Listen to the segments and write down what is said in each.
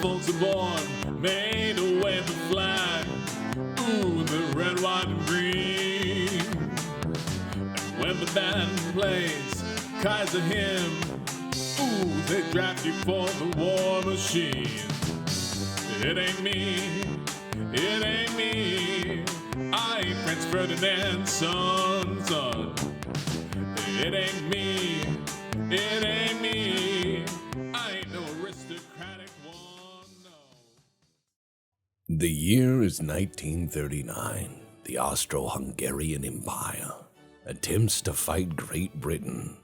folks are born, made a wave the flag. Ooh, the red, white, and green. And when the band plays Kaiser hymn, ooh, they draft you for the war machine. It ain't me, it ain't me. I ain't Prince Ferdinand's son. It ain't me, it ain't me. I ain't no aristocratic one, no. The year is 1939. The Austro-Hungarian Empire attempts to fight Great Britain.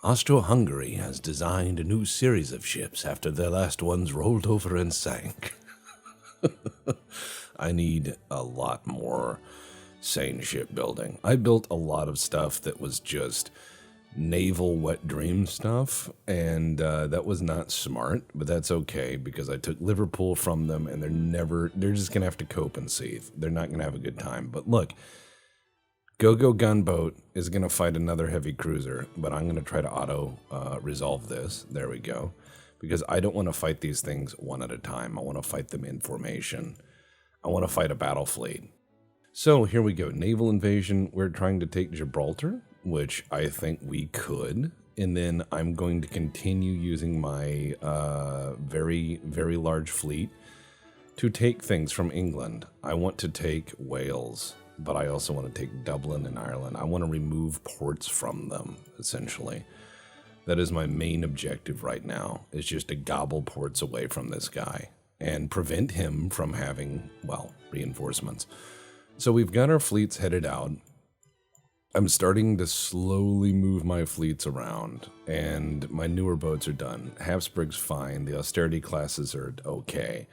Austro-Hungary has designed a new series of ships after their last ones rolled over and sank. I need a lot more sane shipbuilding. I built a lot of stuff that was just naval wet dream stuff, and that was not smart, but that's okay because I took Liverpool from them, and they're just gonna have to cope and seethe. They're not gonna have a good time. But look, Go-Go Gunboat is gonna fight another heavy cruiser, but I'm gonna try to auto resolve this. There we go. Because I don't want to fight these things one at a time. I want to fight them in formation. I want to fight a battle fleet. So here we go. Naval invasion. We're trying to take Gibraltar, which I think we could. And then I'm going to continue using my very, very large fleet to take things from England. I want to take Wales, but I also want to take Dublin and Ireland. I want to remove ports from them, essentially. That is my main objective right now, is just to gobble ports away from this guy and prevent him from having, well, reinforcements. So we've got our fleets headed out. I'm starting to slowly move my fleets around, and my newer boats are done. Habsburg's fine. The austerity classes are okay.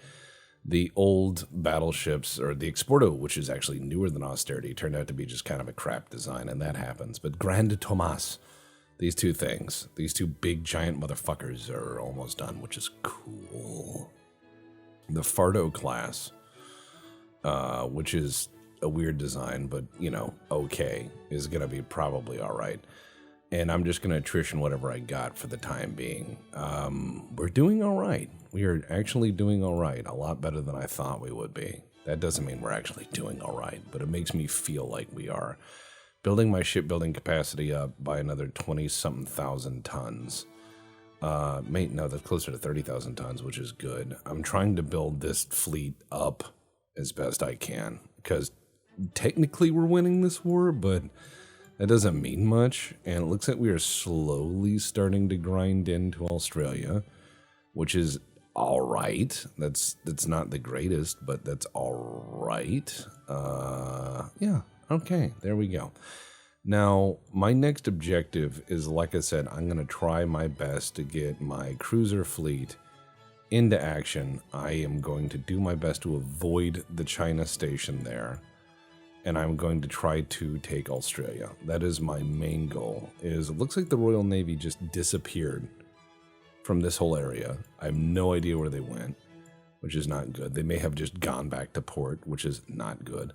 The old battleships, or the Exporto, which is actually newer than austerity, turned out to be just kind of a crap design, and that happens. But Grande Tomas, these two things, these two big giant motherfuckers are almost done, which is cool. The Fardo class, which is a weird design, but, you know, okay, is going to be probably all right. And I'm just going to attrition whatever I got for the time being. We're doing all right. We are actually doing all right. A lot better than I thought we would be. That doesn't mean we're actually doing all right, but it makes me feel like we are. Building my shipbuilding capacity up by another 20-something thousand tons. No, that's closer to 30,000 tons, which is good. I'm trying to build this fleet up as best I can, because technically we're winning this war, but that doesn't mean much, and it looks like we are slowly starting to grind into Australia, which is all right. That's not the greatest, but that's all right. Yeah, okay, there we go. Now, my next objective is, like I said, I'm going to try my best to get my cruiser fleet into action. I am going to do my best to avoid the China station there. And I'm going to try to take Australia. That is my main goal. It looks like the Royal Navy just disappeared from this whole area. I have no idea where they went, which is not good. They may have just gone back to port, which is not good.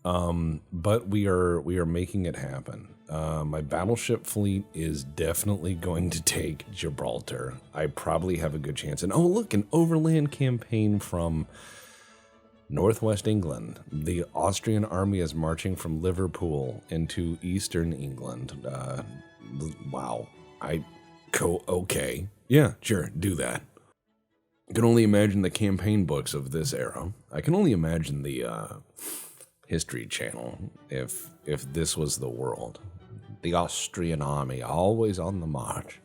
But we are making it happen. My battleship fleet is definitely going to take Gibraltar. I probably have a good chance. And oh, look, an overland campaign from Northwest England. The Austrian army is marching from Liverpool into eastern England. Wow. Okay. Yeah, sure, do that. I can only imagine the campaign books of this era. I can only imagine the History Channel if this was the world. The Austrian army, always on the march.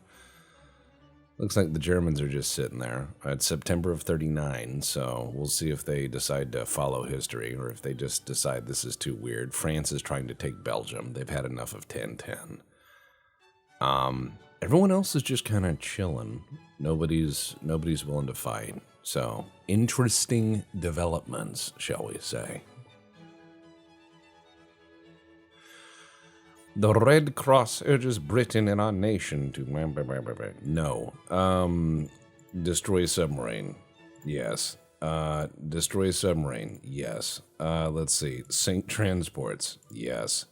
Looks like the Germans are just sitting there. It's September of 39, so we'll see if they decide to follow history or if they just decide this is too weird. France is trying to take Belgium. They've had enough of 10-10. Everyone else is just kind of chilling. Nobody's willing to fight. So, interesting developments, shall we say. The Red Cross urges Britain and our nation to... No. Destroy submarine. Yes. Destroy submarine. Yes. Let's see. Sink transports. Yes.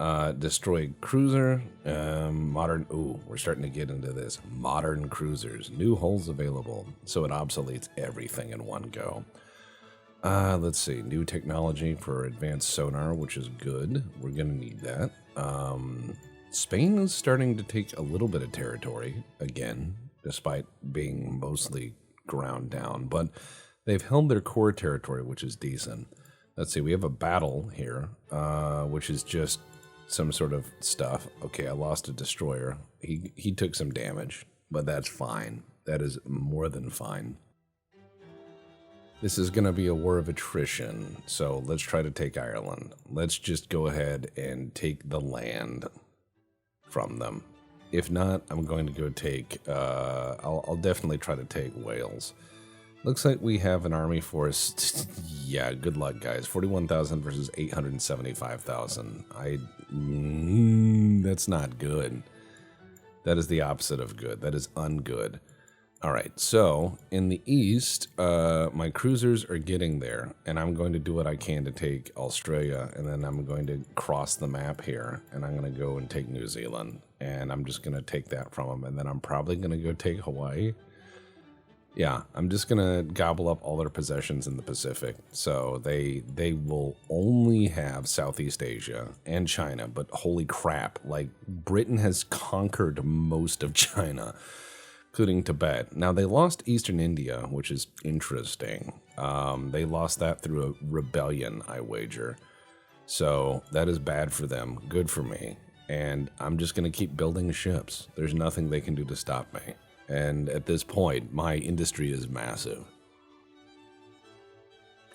Destroyed cruiser. Modern. Ooh, we're starting to get into this. Modern cruisers. New hulls available. So it obsoletes everything in one go. Let's see. New technology for advanced sonar, which is good. We're going to need that. Spain is starting to take a little bit of territory again, despite being mostly ground down. But they've held their core territory, which is decent. Let's see. We have a battle here, which is just some sort of stuff. Okay, I lost a destroyer. He took some damage, but that's fine. That is more than fine. This is going to be a war of attrition, so let's try to take Ireland. Let's just go ahead and take the land from them. If not, I'm going to go take, I'll definitely try to take Wales. Looks like we have an army force. Yeah, good luck, guys. 41,000 versus 875,000. That's not good. That is the opposite of good. That is ungood. All right, so in the east, my cruisers are getting there, and I'm going to do what I can to take Australia, and then I'm going to cross the map here, and I'm going to go and take New Zealand, and I'm just going to take that from them, and then I'm probably going to go take Hawaii. Yeah, I'm just going to gobble up all their possessions in the Pacific, so they will only have Southeast Asia and China, but holy crap, like, Britain has conquered most of China, including Tibet. Now, they lost Eastern India, which is interesting. They lost that through a rebellion, I wager. So that is bad for them, good for me. And I'm just going to keep building ships. There's nothing they can do to stop me. And at this point, my industry is massive.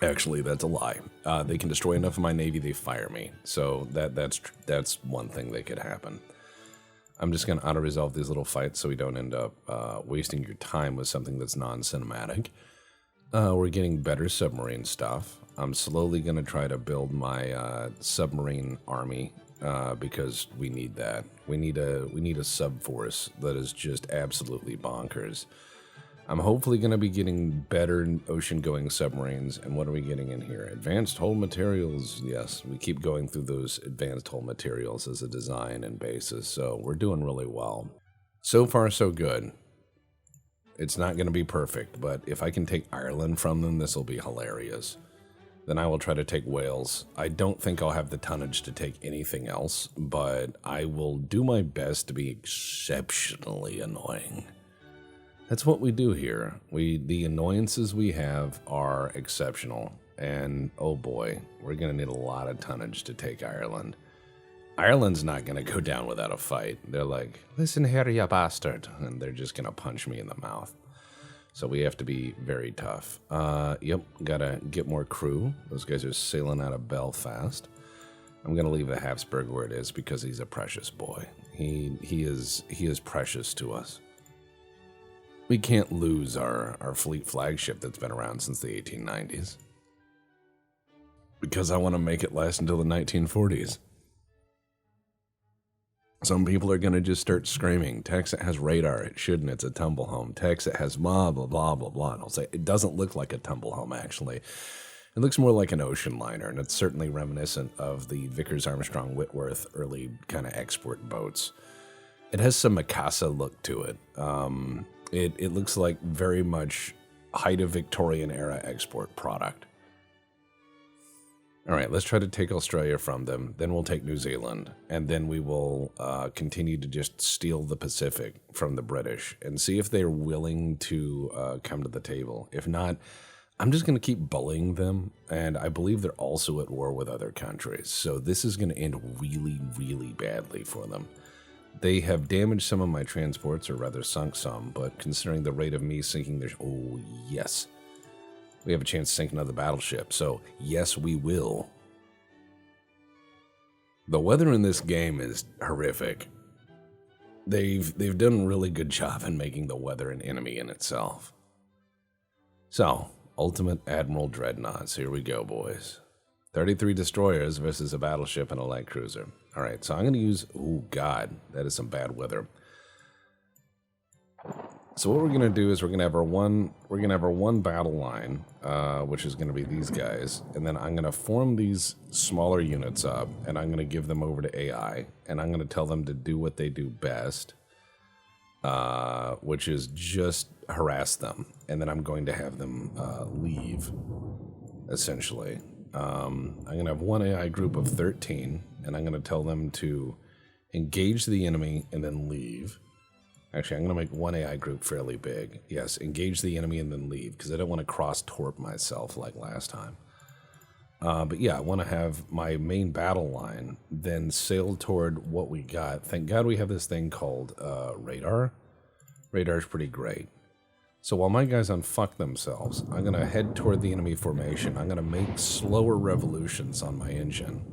Actually, that's a lie. They can destroy enough of my navy, they fire me. So that's one thing that could happen. I'm just going to auto-resolve these little fights so we don't end up wasting your time with something that's non-cinematic. We're getting better submarine stuff. I'm slowly going to try to build my submarine army because we need that. We need a sub-force that is just absolutely bonkers. I'm hopefully going to be getting better ocean-going submarines. And what are we getting in here? Advanced hull materials. Yes, we keep going through those advanced hull materials as a design and basis. So we're doing really well. So far, so good. It's not going to be perfect, but if I can take Ireland from them, this will be hilarious. Then I will try to take Wales. I don't think I'll have the tonnage to take anything else, but I will do my best to be exceptionally annoying. That's what we do here. The annoyances we have are exceptional. And oh boy, we're going to need a lot of tonnage to take Ireland. Ireland's not going to go down without a fight. They're like, listen here, you bastard. And they're just going to punch me in the mouth. So we have to be very tough. Yep, got to get more crew. Those guys are sailing out of Belfast. I'm going to leave the Habsburg where it is because he's a precious boy. He is precious to us. We can't lose our fleet flagship that's been around since the 1890s. Because I want to make it last until the 1940s. Some people are going to just start screaming, Texas has radar, it shouldn't, it's a tumble home. Texas has blah, blah, blah, blah, blah. And I'll say, it doesn't look like a tumble home, actually. It looks more like an ocean liner, and it's certainly reminiscent of the Vickers Armstrong Whitworth early kind of export boats. It has some Mikasa look to it. It looks like very much height of Victorian era export product. All right, let's try to take Australia from them. Then we'll take New Zealand. And then we will continue to just steal the Pacific from the British and see if they're willing to come to the table. If not, I'm just going to keep bullying them. And I believe they're also at war with other countries. So this is going to end really, really badly for them. They have damaged some of my transports, or rather sunk some, but considering the rate of me sinking their... Oh, yes. We have a chance to sink another battleship, so yes, we will. The weather in this game is horrific. They've done a really good job in making the weather an enemy in itself. So, Ultimate Admiral Dreadnoughts, here we go, boys. 33 destroyers versus a battleship and a light cruiser. All right, so I'm going to use... Oh, God, that is some bad weather. So what we're gonna do is we're gonna have our one battle line, which is gonna be these guys, and then I'm gonna form these smaller units up, and I'm gonna give them over to AI, and I'm gonna tell them to do what they do best, which is just harass them, and then I'm going to have them leave, essentially. I'm gonna have one AI group of 13, and I'm gonna tell them to engage the enemy and then leave. Actually, I'm going to make one AI group fairly big. Yes, engage the enemy and then leave, because I don't want to cross-torp myself like last time. But yeah, I want to have my main battle line then sail toward what we got. Thank God we have this thing called radar. Radar's pretty great. So while my guys unfuck themselves, I'm going to head toward the enemy formation. I'm going to make slower revolutions on my engine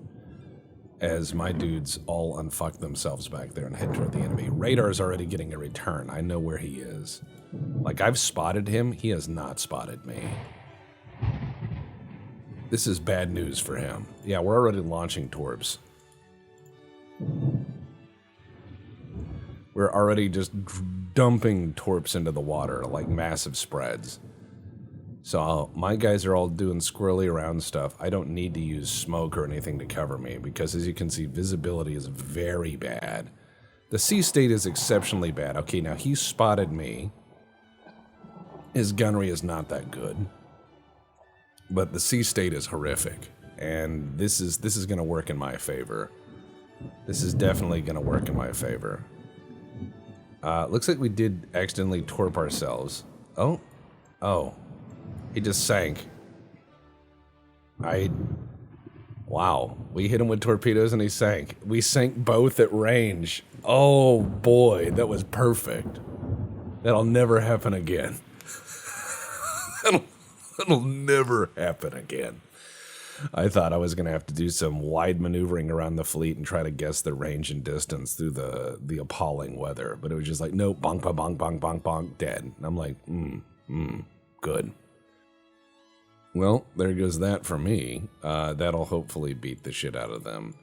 as my dudes all unfuck themselves back there and head toward the enemy. Radar's already getting a return. I know where he is. Like, I've spotted him. He has not spotted me. This is bad news for him. Yeah, we're already launching torps. We're already just dumping torps into the water, like massive spreads. So my guys are all doing squirrely around stuff. I don't need to use smoke or anything to cover me because, as you can see, visibility is very bad. The sea state is exceptionally bad. Okay, now he spotted me. His gunnery is not that good. But the sea state is horrific. And this is going to work in my favor. This is definitely going to work in my favor. Looks like we did accidentally torp ourselves. Oh. He just sank. Wow. We hit him with torpedoes and he sank. We sank both at range. Oh boy, that was perfect. That'll never happen again. That'll never happen again. I thought I was going to have to do some wide maneuvering around the fleet and try to guess the range and distance through the appalling weather. But it was just like, nope, bonk, bonk, bonk, bonk, bonk, dead. And I'm like, good. Well, there goes that for me. That'll hopefully beat the shit out of them.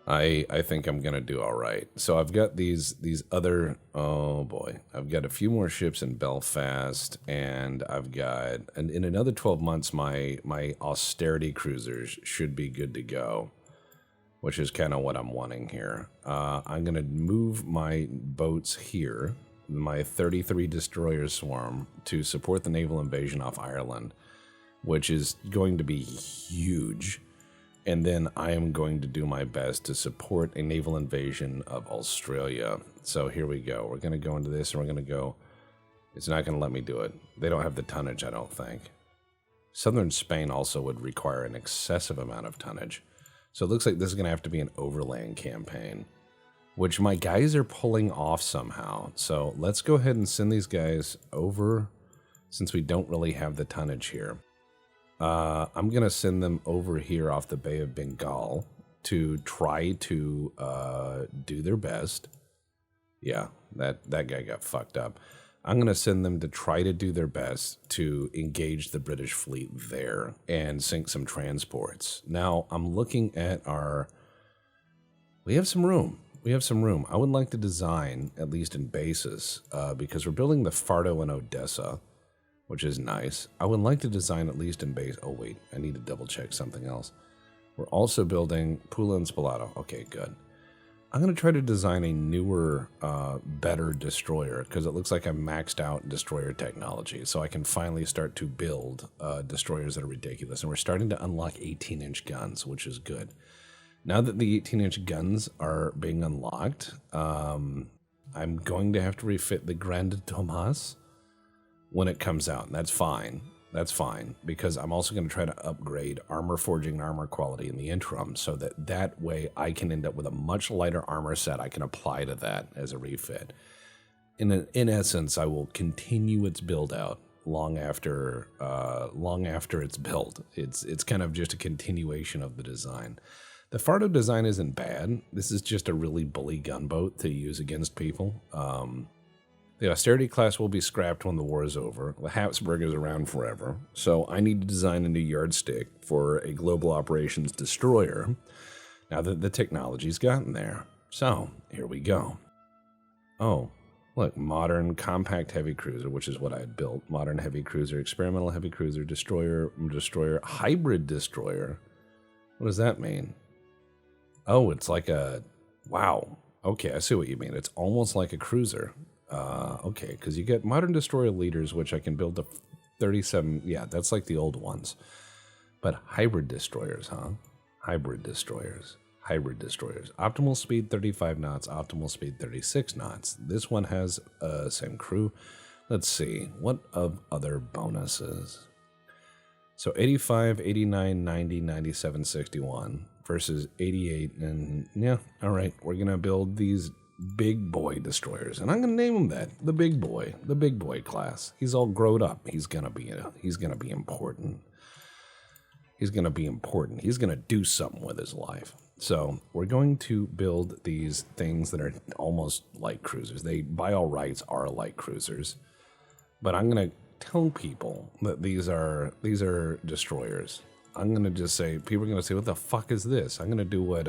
I think I'm going to do all right. So I've got these other... Oh, boy. I've got a few more ships in Belfast, and I've got... And in another 12 months, my austerity cruisers should be good to go, which is kind of what I'm wanting here. I'm going to move my boats here, my 33 destroyer swarm, to support the naval invasion off Ireland, which is going to be huge. And then I am going to do my best to support a naval invasion of Australia. So here we go. We're going to go into this, and we're going to go... It's not going to let me do it. They don't have the tonnage, I don't think. Southern Spain also would require an excessive amount of tonnage. So it looks like this is going to have to be an Overland campaign, which my guys are pulling off somehow. So let's go ahead and send these guys over, since we don't really have the tonnage here. I'm going to send them over here off the Bay of Bengal to try to do their best. Yeah, that guy got fucked up. I'm going to send them to try to do their best to engage the British fleet there and sink some transports. Now, I'm looking at our... We have some room. I would like to design, at least in bases, because we're building the Fardo in Odessa, which is nice. I would like to design at least in base... Oh, wait. I need to double-check something else. We're also building Pula and Spalato. Okay, good. I'm going to try to design a newer, better destroyer, because it looks like I'm maxed out destroyer technology, so I can finally start to build destroyers that are ridiculous. And we're starting to unlock 18-inch guns, which is good. Now that the 18-inch guns are being unlocked, I'm going to have to refit the Grand Thomas when it comes out, and that's fine. That's fine, because I'm also going to try to upgrade armor forging and armor quality in the interim, so that way I can end up with a much lighter armor set I can apply to that as a refit. In essence, I will continue its build out long after it's built. It's kind of just a continuation of the design. The Fardo design isn't bad. This is just a really bully gunboat to use against people. The austerity class will be scrapped when the war is over. The Habsburg is around forever, so I need to design a new yardstick for a global operations destroyer now that the technology's gotten there. So, here we go. Oh, Look, modern compact heavy cruiser, which is what I had built. Modern heavy cruiser, experimental heavy cruiser, destroyer, hybrid destroyer. What does that mean? Oh, it's like a, wow. Okay, I see what you mean. It's almost like a cruiser. Okay, because you get modern destroyer leaders, which I can build to 37. Yeah, that's like the old ones. But hybrid destroyers, huh? Hybrid destroyers. Hybrid destroyers. Optimal speed 35 knots, optimal speed 36 knots. This one has same crew. Let's see. What of other bonuses? So 85, 89, 90, 97, 61 versus 88. And yeah, all right. We're going to build these big boy destroyers. And I'm going to name them that. The big boy class. He's all grown up. He's going to be important. He's going to be important. He's going to do something with his life. So we're going to build these things that are almost like cruisers. They, by all rights, are like cruisers. But I'm going to tell people that these are destroyers. I'm going to just say, people are going to say, what the fuck is this? I'm going to do what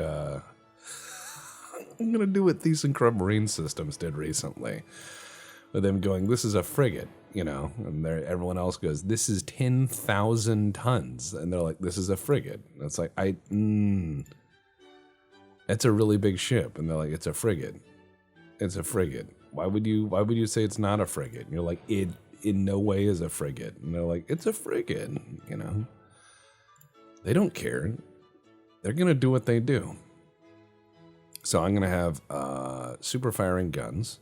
ThyssenKrupp Marine Systems did recently. With them going, this is a frigate, you know, and everyone else goes, this is 10,000 tons. And they're like, this is a frigate. And it's like, it's a really big ship. And they're like, it's a frigate. It's a frigate. Why would you say it's not a frigate? And you're like, it in no way is a frigate. And they're like, it's a frigate, you know. They don't care. They're going to do what they do. So I'm going to have super firing guns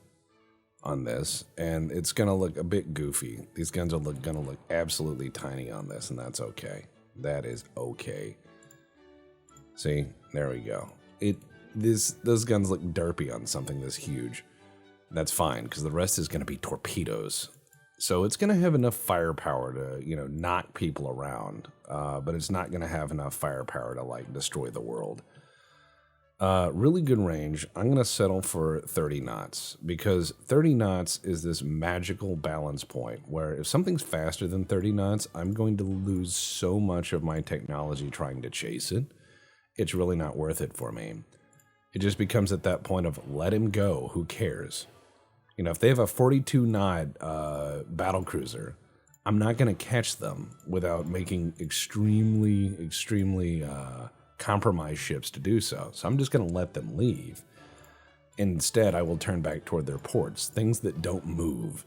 on this, and it's going to look a bit goofy. These guns are going to look absolutely tiny on this, and that's okay. That is okay. See, there we go. Those guns look derpy on something this huge. That's fine, because the rest is going to be torpedoes. So it's going to have enough firepower to, you know, knock people around, but it's not going to have enough firepower to, like, destroy the world. Really good range. I'm going to settle for 30 knots because 30 knots is this magical balance point where if something's faster than 30 knots, I'm going to lose so much of my technology trying to chase it. It's really not worth it for me. It just becomes at that point of let him go. Who cares? You know, if they have a 42 knot battle cruiser, I'm not going to catch them without making extremely compromised ships to do so. So I'm just going to let them leave. Instead, I will turn back toward their ports, things that don't move.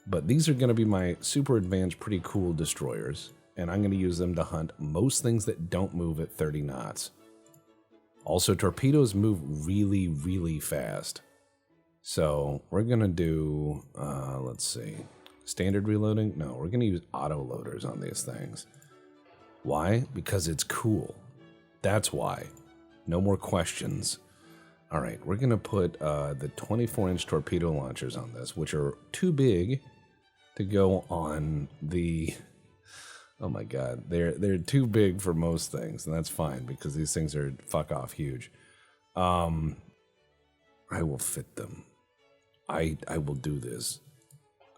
But these are going to be my super advanced, pretty cool destroyers, and I'm going to use them to hunt most things that don't move at 30 knots. Also, torpedoes move really, really fast. So we're going to do, let's see, standard reloading? No, we're going to use auto loaders on these things. Why? Because it's cool. That's why. No more questions. All right, we're going to put the 24-inch torpedo launchers on this, which are too big to go on the... Oh my God, they're too big for most things, and that's fine because these things are fuck off huge. I will fit them. I will do this.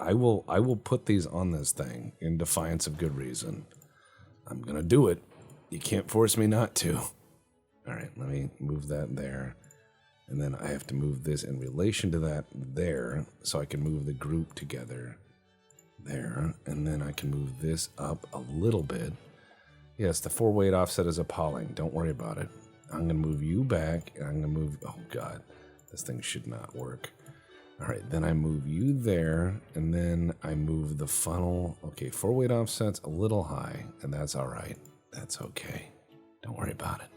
I will put these on this thing in defiance of good reason. I'm going to do it. You can't force me not to. All right, let me move that there. And then I have to move this in relation to that there, so I can move the group together there. And then I can move this up a little bit. Yes, the 4-weight offset is appalling. Don't worry about it. I'm going to move you back, and I'm going to move... Oh, God. This thing should not work. All right, then I move you there, and then I move the funnel. Okay, 4-weight offset's a little high, and that's all right. That's okay. Don't worry about it.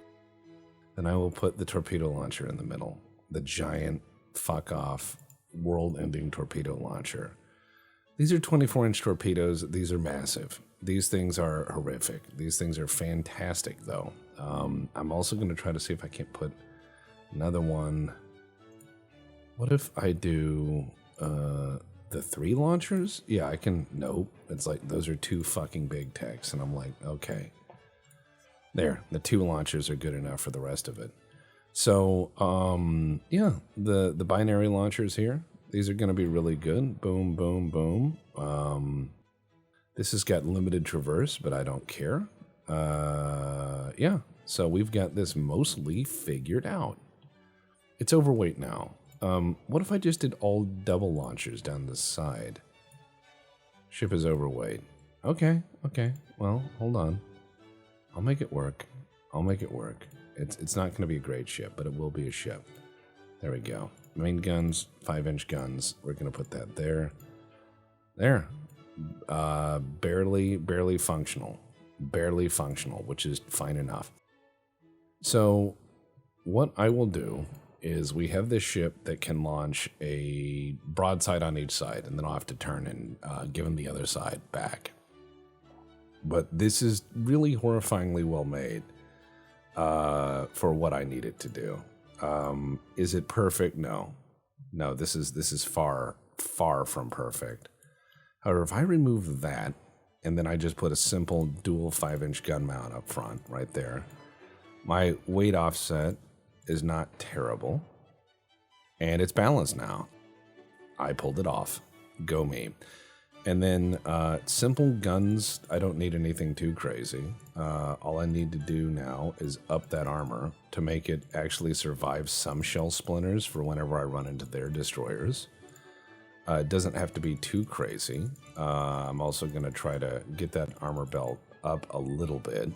Then I will put the torpedo launcher in the middle. The giant, fuck-off, world-ending torpedo launcher. These are 24-inch torpedoes. These are massive. These things are horrific. These things are fantastic, though. I'm also going to try to see if I can't put another one. What if I do the 3 launchers? Yeah, I can. Nope. It's like those are too fucking big techs. And I'm like, okay. There. The 2 launchers are good enough for the rest of it. So, yeah, the binary launchers here. These are going to be really good. Boom, boom, boom. This has got limited traverse, but I don't care. Yeah, so we've got this mostly figured out. It's overweight now. What if I just did all double launchers down the side? Ship is overweight. Okay. Well, hold on. I'll make it work. It's not going to be a great ship, but it will be a ship. There we go. Main guns, 5-inch guns. We're going to put that there. There. Barely functional. Which is fine enough. So what I will do is we have this ship that can launch a broadside on each side, and then I'll have to turn and give him the other side back. But this is really horrifyingly well made for what I need it to do. Is it perfect? No, this is far from perfect. However, if I remove that, and then I just put a simple dual 5-inch gun mount up front right there, my weight offset is not terrible, and it's balanced now. I pulled it off. Go me. And then simple guns, I don't need anything too crazy. All I need to do now is up that armor to make it actually survive some shell splinters for whenever I run into their destroyers. It doesn't have to be too crazy. I'm also going to try to get that armor belt up a little bit.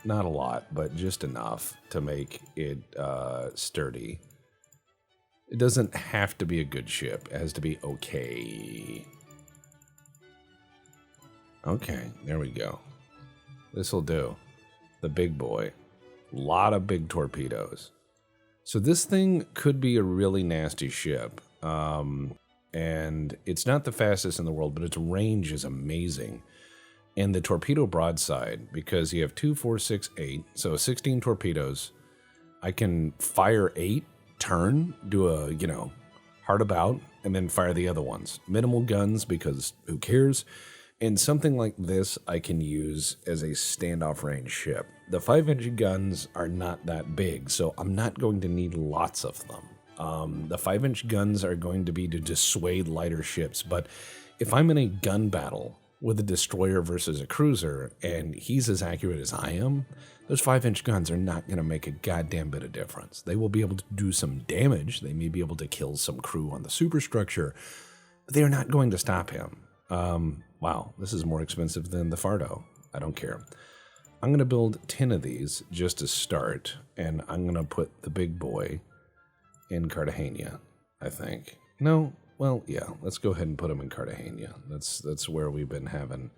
Not a lot, but just enough to make it sturdy. It doesn't have to be a good ship. It has to be okay. Okay, there we go. This'll do. The big boy. Lot of big torpedoes. So this thing could be a really nasty ship. And it's not the fastest in the world, but its range is amazing. And the torpedo broadside, because you have 2, 4, 6, 8, so 16 torpedoes. I can fire 8, turn, do a, hard about, and then fire the other ones. Minimal guns, because who cares? And something like this I can use as a standoff range ship. The 5-inch guns are not that big, so I'm not going to need lots of them. The 5-inch guns are going to be to dissuade lighter ships, but if I'm in a gun battle with a destroyer versus a cruiser, and he's as accurate as I am, those 5-inch guns are not going to make a goddamn bit of difference. They will be able to do some damage. They may be able to kill some crew on the superstructure, but they are not going to stop him. Wow, this is more expensive than the Fardo. I don't care. I'm going to build 10 of these just to start, and I'm going to put the big boy in Cartagena, I think. No, well, yeah, let's go ahead and put him in Cartagena. That's where we've been having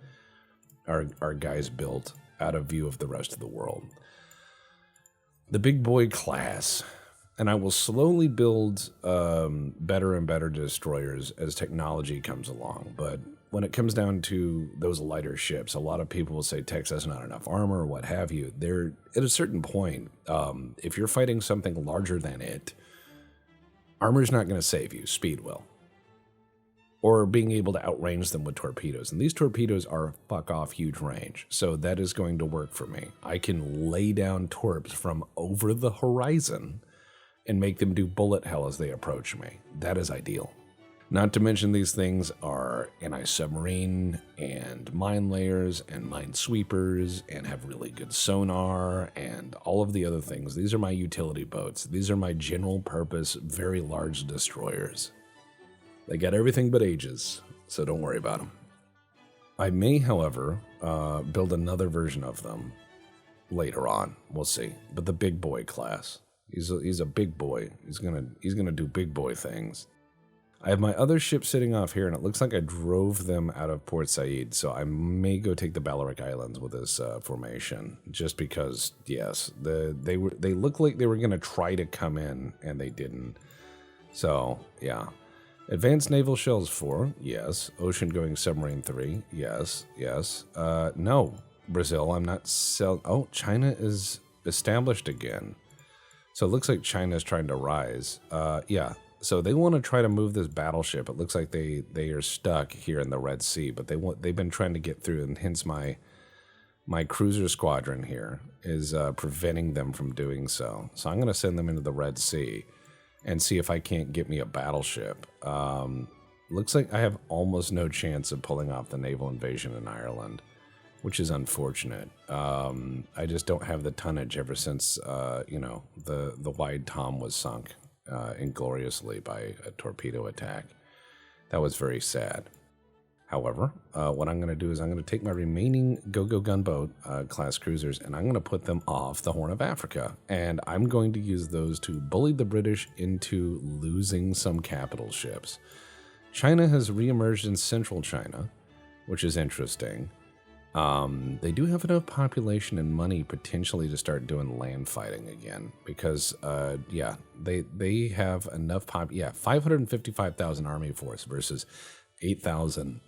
our guys built out of view of the rest of the world. The big boy class. And I will slowly build better and better destroyers as technology comes along. But when it comes down to those lighter ships, a lot of people will say Tex has not enough armor or what have you. They're at a certain point, if you're fighting something larger than it, armor's not going to save you. Speed will. Or being able to outrange them with torpedoes. And these torpedoes are fuck off huge range. So that is going to work for me. I can lay down torps from over the horizon and make them do bullet hell as they approach me. That is ideal. Not to mention these things are anti-submarine and mine layers and mine sweepers and have really good sonar and all of the other things. These are my utility boats. These are my general purpose, very large destroyers. They got everything but ages, so don't worry about them. I may, however, build another version of them later on. We'll see. But the big boy class. He's a big boy. He's gonna do big boy things. I have my other ship sitting off here, and it looks like I drove them out of Port Said, so I may go take the Balearic Islands with this formation, just because, yes, they look like they were gonna try to come in, and they didn't. So yeah, advanced naval shells 4, yes. Ocean-going submarine 3, yes. No, Brazil, I'm not sell. Oh, China is established again. So it looks like China's trying to rise. Yeah, so they want to try to move this battleship. It looks like they are stuck here in the Red Sea, but they've been trying to get through, and hence my cruiser squadron here is preventing them from doing so. So I'm going to send them into the Red Sea and see if I can't get me a battleship. Looks like I have almost no chance of pulling off the naval invasion in Ireland, which is unfortunate. I just don't have the tonnage ever since, the Wide Tom was sunk ingloriously by a torpedo attack. That was very sad. However, what I'm going to do is I'm going to take my remaining Go-Go gunboat class cruisers and I'm going to put them off the Horn of Africa. And I'm going to use those to bully the British into losing some capital ships. China has reemerged in central China, which is interesting. They do have enough population and money potentially to start doing land fighting again because, they have enough 555,000 army force versus 8,000.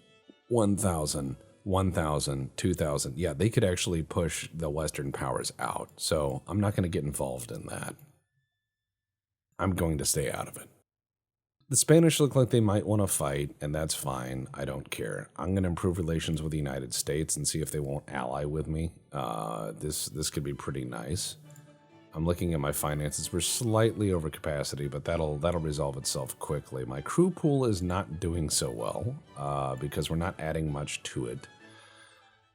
1,000, 1,000, 2,000. Yeah, they could actually push the Western powers out. So I'm not going to get involved in that. I'm going to stay out of it. The Spanish look like they might want to fight, and that's fine. I don't care. I'm going to improve relations with the United States and see if they won't ally with me. This could be pretty nice. I'm looking at my finances. We're slightly over capacity, but that'll resolve itself quickly. My crew pool is not doing so well because we're not adding much to it.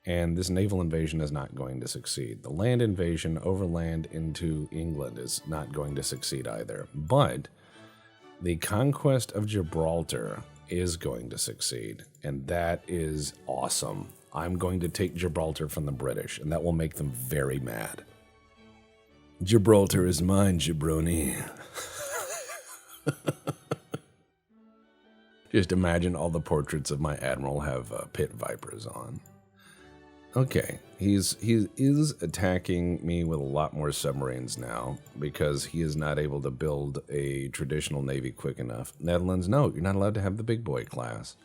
And this naval invasion is not going to succeed. The land invasion overland into England is not going to succeed either. But the conquest of Gibraltar is going to succeed, and that is awesome. I'm going to take Gibraltar from the British, and that will make them very mad. Gibraltar is mine, jabroni. Just imagine all the portraits of my admiral have pit vipers on. Okay, he is attacking me with a lot more submarines now because he is not able to build a traditional navy quick enough. Netherlands, no, you're not allowed to have the big boy class.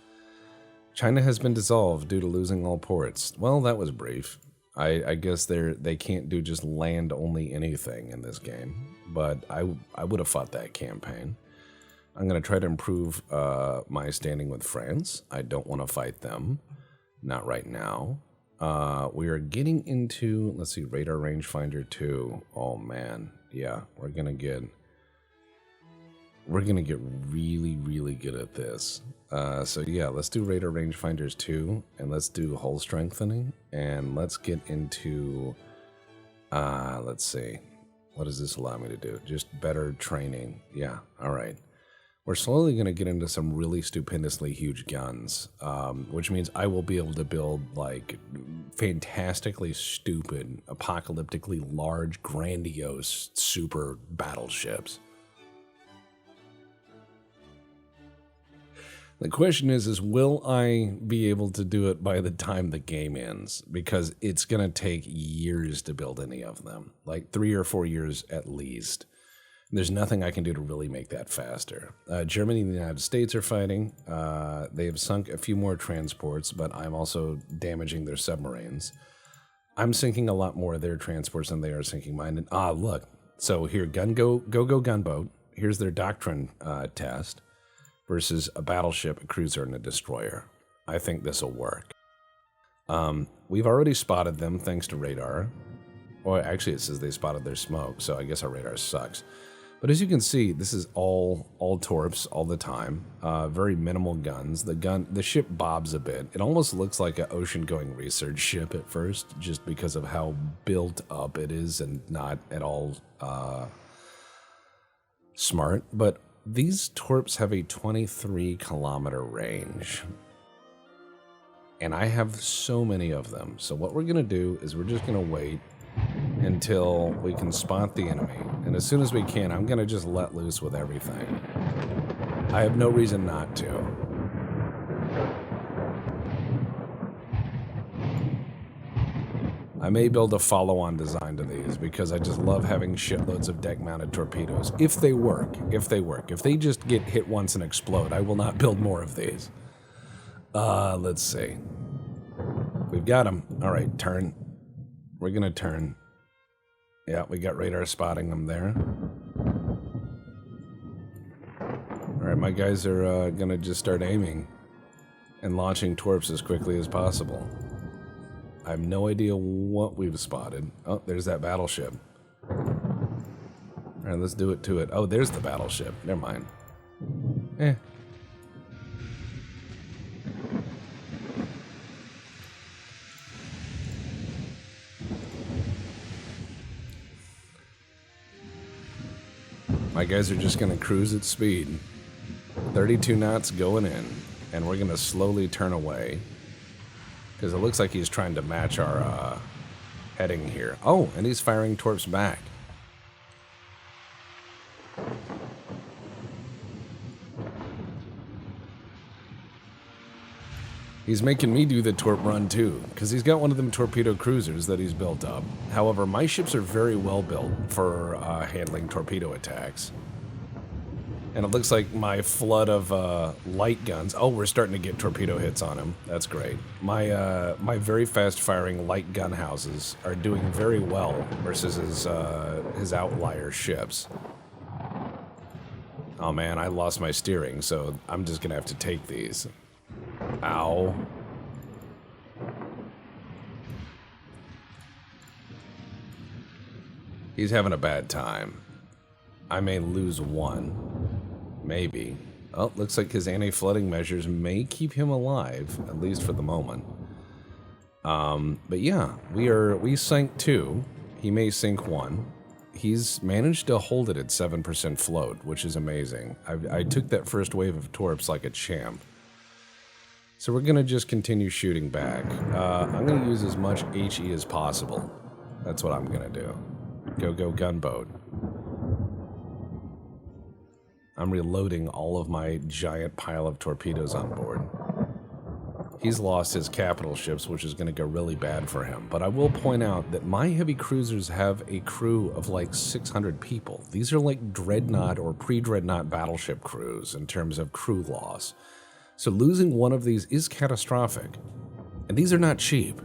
China has been dissolved due to losing all ports. Well, that was brief. I guess they can't do just land only anything in this game, but I would have fought that campaign. I'm going to try to improve my standing with France. I don't want to fight them, not right now. We are getting into, let's see, radar rangefinder 2. Oh man, yeah, we're gonna get really, really good at this. So yeah, let's do radar rangefinders 2, and let's do hull strengthening, and let's get into, let's see, what does this allow me to do? Just better training. Yeah, all right. We're slowly going to get into some really stupendously huge guns, which means I will be able to build like fantastically stupid, apocalyptically large, grandiose, super battleships. The question is will I be able to do it by the time the game ends? Because it's going to take years to build any of them, like 3 or 4 years at least. There's nothing I can do to really make that faster. Germany and the United States are fighting. They have sunk a few more transports, but I'm also damaging their submarines. I'm sinking a lot more of their transports than they are sinking mine. And, look. So here, go gunboat. Here's their doctrine test versus a battleship, a cruiser, and a destroyer. I think this will work. We've already spotted them thanks to radar. Or actually, it says they spotted their smoke, so I guess our radar sucks. But as you can see, this is all torps all the time. Very minimal guns. The ship bobs a bit. It almost looks like an ocean-going research ship at first, just because of how built up it is and not at all smart. But these torps have a 23-kilometer range. And I have so many of them. So what we're going to do is we're just going to wait until we can spot the enemy. And as soon as we can, I'm going to just let loose with everything. I have no reason not to. I may build a follow-on design to these because I just love having shitloads of deck-mounted torpedoes. If they work. If they just get hit once and explode, I will not build more of these. Let's see. We've got them. All right, turn. We're going to turn. Yeah, we got radar spotting them there. All right, my guys are going to just start aiming and launching torps as quickly as possible. I have no idea what we've spotted. Oh, there's that battleship. All right, let's do it to it. Oh, there's the battleship. Never mind. My guys are just going to cruise at speed. 32 knots going in. And we're going to slowly turn away. Because it looks like he's trying to match our heading here. Oh, and he's firing torps back. He's making me do the torp run too, because he's got one of them torpedo cruisers that he's built up. However, my ships are very well built for handling torpedo attacks. And it looks like my flood of light guns... Oh, we're starting to get torpedo hits on him. That's great. My very fast-firing light gun houses are doing very well versus his outlier ships. Oh man, I lost my steering, so I'm just gonna have to take these. Ow. He's having a bad time. I may lose one. Maybe. Oh, looks like his anti-flooding measures may keep him alive, at least for the moment. But yeah, we sank 2. He may sink 1. He's managed to hold it at 7% float, which is amazing. I took that first wave of torps like a champ. So we're going to just continue shooting back. I'm going to use as much HE as possible. That's what I'm going to do. Go gunboat. I'm reloading all of my giant pile of torpedoes on board. He's lost his capital ships, which is going to go really bad for him. But I will point out that my heavy cruisers have a crew of like 600 people. These are like dreadnought or pre-dreadnought battleship crews in terms of crew loss. So losing one of these is catastrophic. And these are not cheap.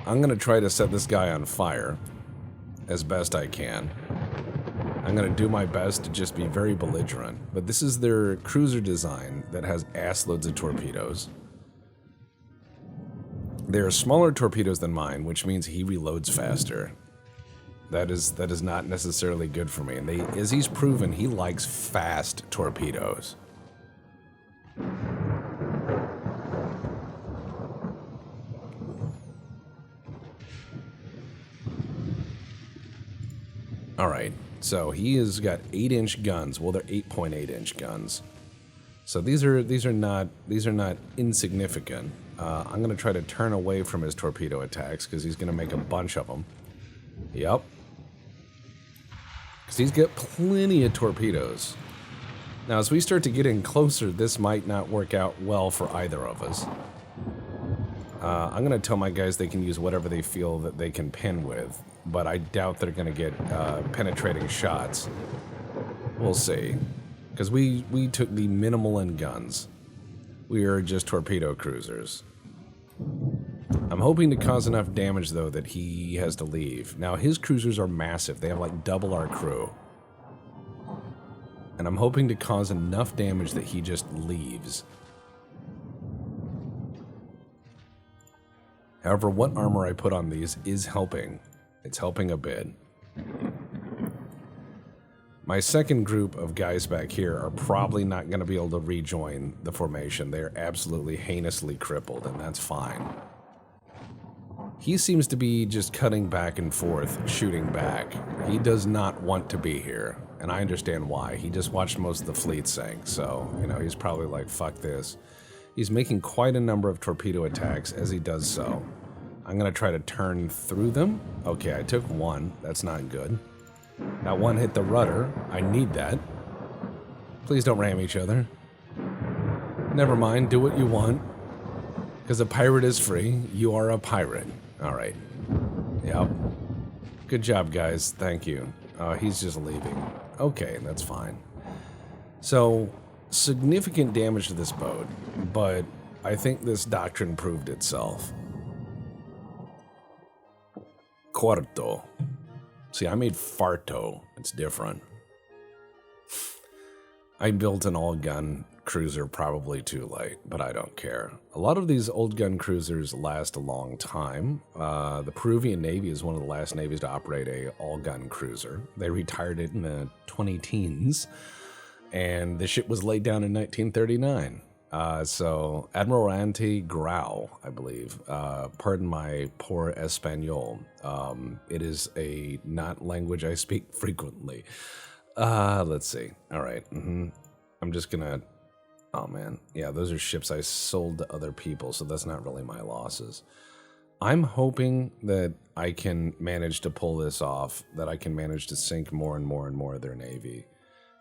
I'm going to try to set this guy on fire as best I can. I'm going to do my best to just be very belligerent. But this is their cruiser design that has ass loads of torpedoes. They're smaller torpedoes than mine, which means he reloads faster. That is not necessarily good for me. And as he's proven, he likes fast torpedoes. All right, so he has got 8-inch guns. Well, they're 8.8-inch guns. So these are not insignificant. I'm going to try to turn away from his torpedo attacks because he's going to make a bunch of them. Yep. Because he's got plenty of torpedoes. Now, as we start to get in closer, this might not work out well for either of us. I'm going to tell my guys they can use whatever they feel that they can pin with, but I doubt they're going to get penetrating shots. We'll see. Because we took the minimal in guns. We are just torpedo cruisers. I'm hoping to cause enough damage, though, that he has to leave. Now, his cruisers are massive. They have, like, double our crew. And I'm hoping to cause enough damage that he just leaves. However, what armor I put on these is helping. It's helping a bit. My second group of guys back here are probably not going to be able to rejoin the formation. They're absolutely heinously crippled, and that's fine. He seems to be just cutting back and forth, shooting back. He does not want to be here, and I understand why. He just watched most of the fleet sink, so, you know, he's probably like, fuck this. He's making quite a number of torpedo attacks as he does so. I'm going to try to turn through them. Okay, I took one. That's not good. That one hit the rudder. I need that. Please don't ram each other. Never mind, do what you want. Because a pirate is free. You are a pirate. Alright. Yep. Good job, guys. Thank you. He's just leaving. Okay, that's fine. So, significant damage to this boat, but I think this doctrine proved itself. Quarto. See, I made farto. It's different. I built an all-gun cruiser probably too late, but I don't care. A lot of these old gun cruisers last a long time. The Peruvian Navy is one of the last navies to operate a all-gun cruiser. They retired it in the 20-teens, and the ship was laid down in 1939. So Admiral Grau, I believe. Pardon my poor Espanol. It is a not language I speak frequently. Let's see. All right. I'm just gonna. Oh man, yeah, those are ships I sold to other people, so that's not really my losses. I'm hoping that I can manage to pull this off, that I can manage to sink more and more and more of their navy,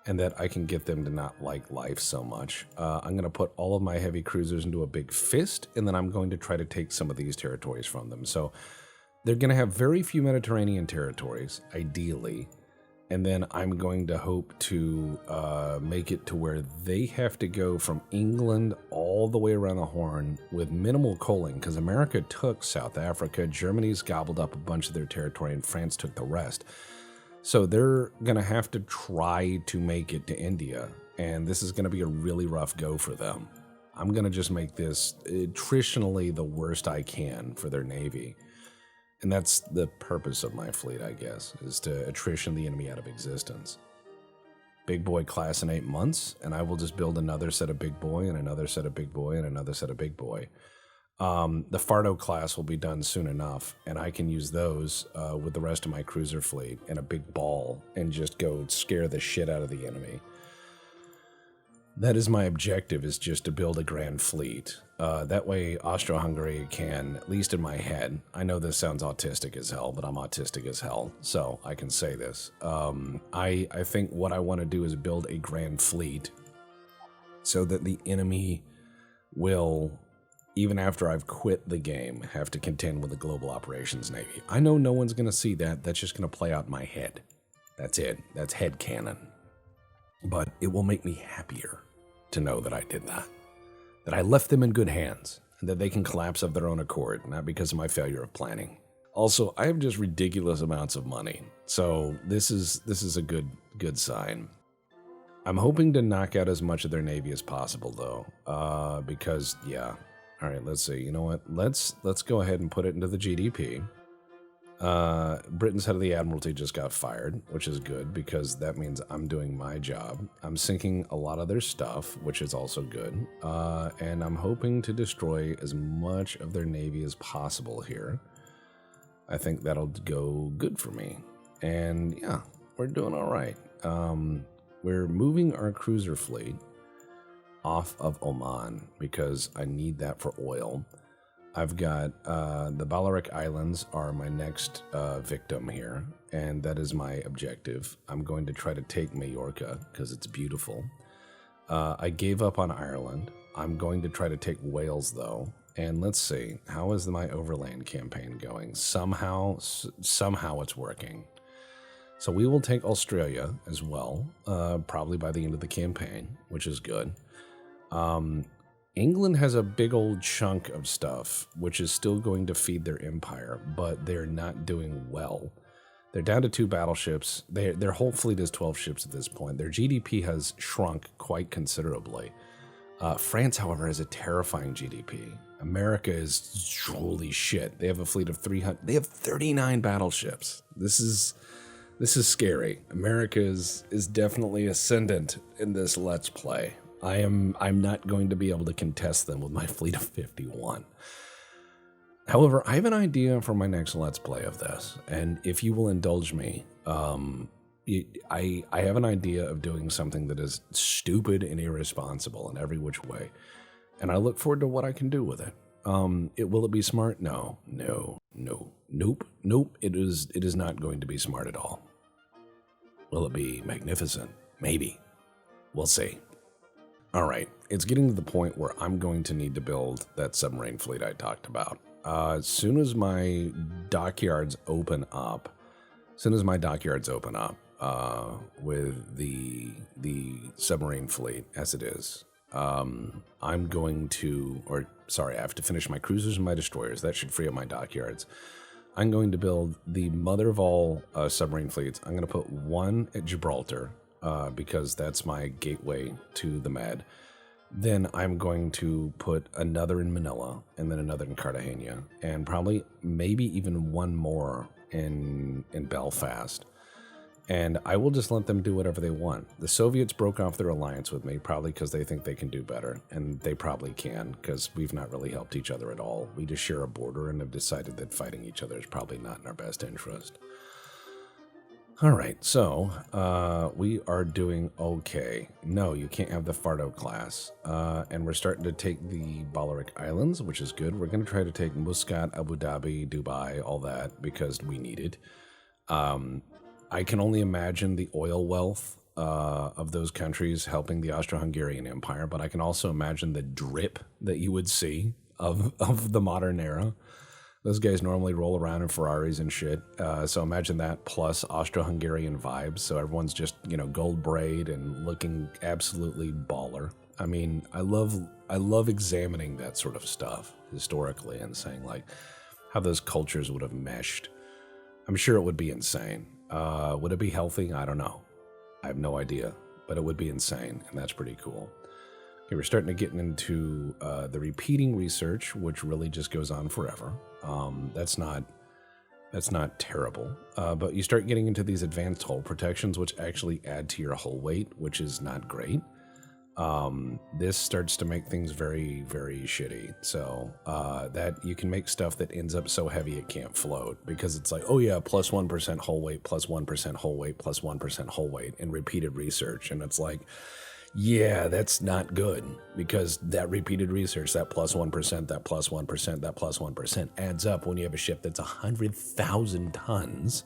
and that I can get them to not like life so much. I'm going to put all of my heavy cruisers into a big fist, and then I'm going to try to take some of these territories from them. So they're going to have very few Mediterranean territories, ideally, and then I'm going to hope to make it to where they have to go from England all the way around the Horn with minimal coaling, because America took South Africa, Germany's gobbled up a bunch of their territory, and France took the rest. So they're going to have to try to make it to India, and this is going to be a really rough go for them. I'm going to just make this attritionally the worst I can for their navy. And that's the purpose of my fleet, I guess, is to attrition the enemy out of existence. Big boy class in 8 months, and I will just build another set of big boy and another set of big boy and another set of big boy. The Fardo class will be done soon enough, and I can use those with the rest of my cruiser fleet in a big ball and just go scare the shit out of the enemy. That is my objective, is just to build a grand fleet. That way Austria-Hungary can, at least in my head, I know this sounds autistic as hell, but I'm autistic as hell, so I can say this. I think what I want to do is build a grand fleet so that the enemy will, even after I've quit the game, have to contend with the Global Operations Navy. I know no one's going to see that. That's just going to play out in my head. That's it. That's head canon. But it will make me happier to know that I did that. That I left them in good hands, and that they can collapse of their own accord, not because of my failure of planning. Also, I have just ridiculous amounts of money, so this is a good sign. I'm hoping to knock out as much of their navy as possible, though, because, yeah. All right, let's see. You know what? Let's go ahead and put it into the GDP. Britain's head of the Admiralty just got fired, which is good because that means I'm doing my job. I'm sinking a lot of their stuff, which is also good. And I'm hoping to destroy as much of their navy as possible here. I think that'll go good for me. And yeah, we're doing all right. We're moving our cruiser fleet off of Oman because I need that for oil. I've got the Balearic Islands are my next victim here, and that is my objective. I'm going to try to take Majorca because it's beautiful. I gave up on Ireland. I'm going to try to take Wales, though. And let's see, how is my Overland campaign going? Somehow it's working. So we will take Australia as well, probably by the end of the campaign, which is good. England has a big old chunk of stuff, which is still going to feed their empire, but they're not doing well. They're down to 2 battleships. Their whole fleet is 12 ships at this point. Their GDP has shrunk quite considerably. France, however, has a terrifying GDP. America is holy shit. They have a fleet of 300. They have 39 battleships. This is scary. America is definitely ascendant in this Let's Play. I'm not going to be able to contest them with my fleet of 51. However, I have an idea for my next Let's Play of this, and if you will indulge me, I have an idea of doing something that is stupid and irresponsible in every which way, and I look forward to what I can do with it. Will it be smart? No. Nope. It is not going to be smart at all. Will it be magnificent? Maybe. We'll see. All right, it's getting to the point where I'm going to need to build that submarine fleet I talked about. As soon as my dockyards open up, with the submarine fleet as it is, I'm going to, I have to finish my cruisers and my destroyers. That should free up my dockyards. I'm going to build the mother of all submarine fleets. I'm going to put one at Gibraltar, because that's my gateway to the Med. Then I'm going to put another in Manila, and then another in Cartagena, and probably maybe even one more in Belfast. And I will just let them do whatever they want. The Soviets broke off their alliance with me, probably because they think they can do better. And they probably can, because we've not really helped each other at all. We just share a border and have decided that fighting each other is probably not in our best interest. All right, so we are doing okay. No, you can't have the Fardo class. And we're starting to take the Balearic Islands, which is good. We're going to try to take Muscat, Abu Dhabi, Dubai, all that, because we need it. I can only imagine the oil wealth of those countries helping the Austro-Hungarian Empire, but I can also imagine the drip that you would see of the modern era. Those guys normally roll around in Ferraris and shit. So imagine that plus Austro-Hungarian vibes. So everyone's just, gold braid and looking absolutely baller. I mean, I love examining that sort of stuff historically and saying like how those cultures would have meshed. I'm sure it would be insane. Would it be healthy? I don't know. I have no idea, but it would be insane. And that's pretty cool. Okay, we're starting to get into the repeating research, which really just goes on forever. That's not terrible, but you start getting into these advanced hull protections, which actually add to your hull weight, which is not great. This starts to make things very, very shitty. So that you can make stuff that ends up so heavy it can't float because it's like, oh yeah, plus 1% hull weight, plus 1% hull weight, plus 1% hull weight in repeated research. And it's like, yeah, that's not good because that repeated research, that plus 1%, that plus 1%, that plus 1% adds up when you have a ship that's 100,000 tons.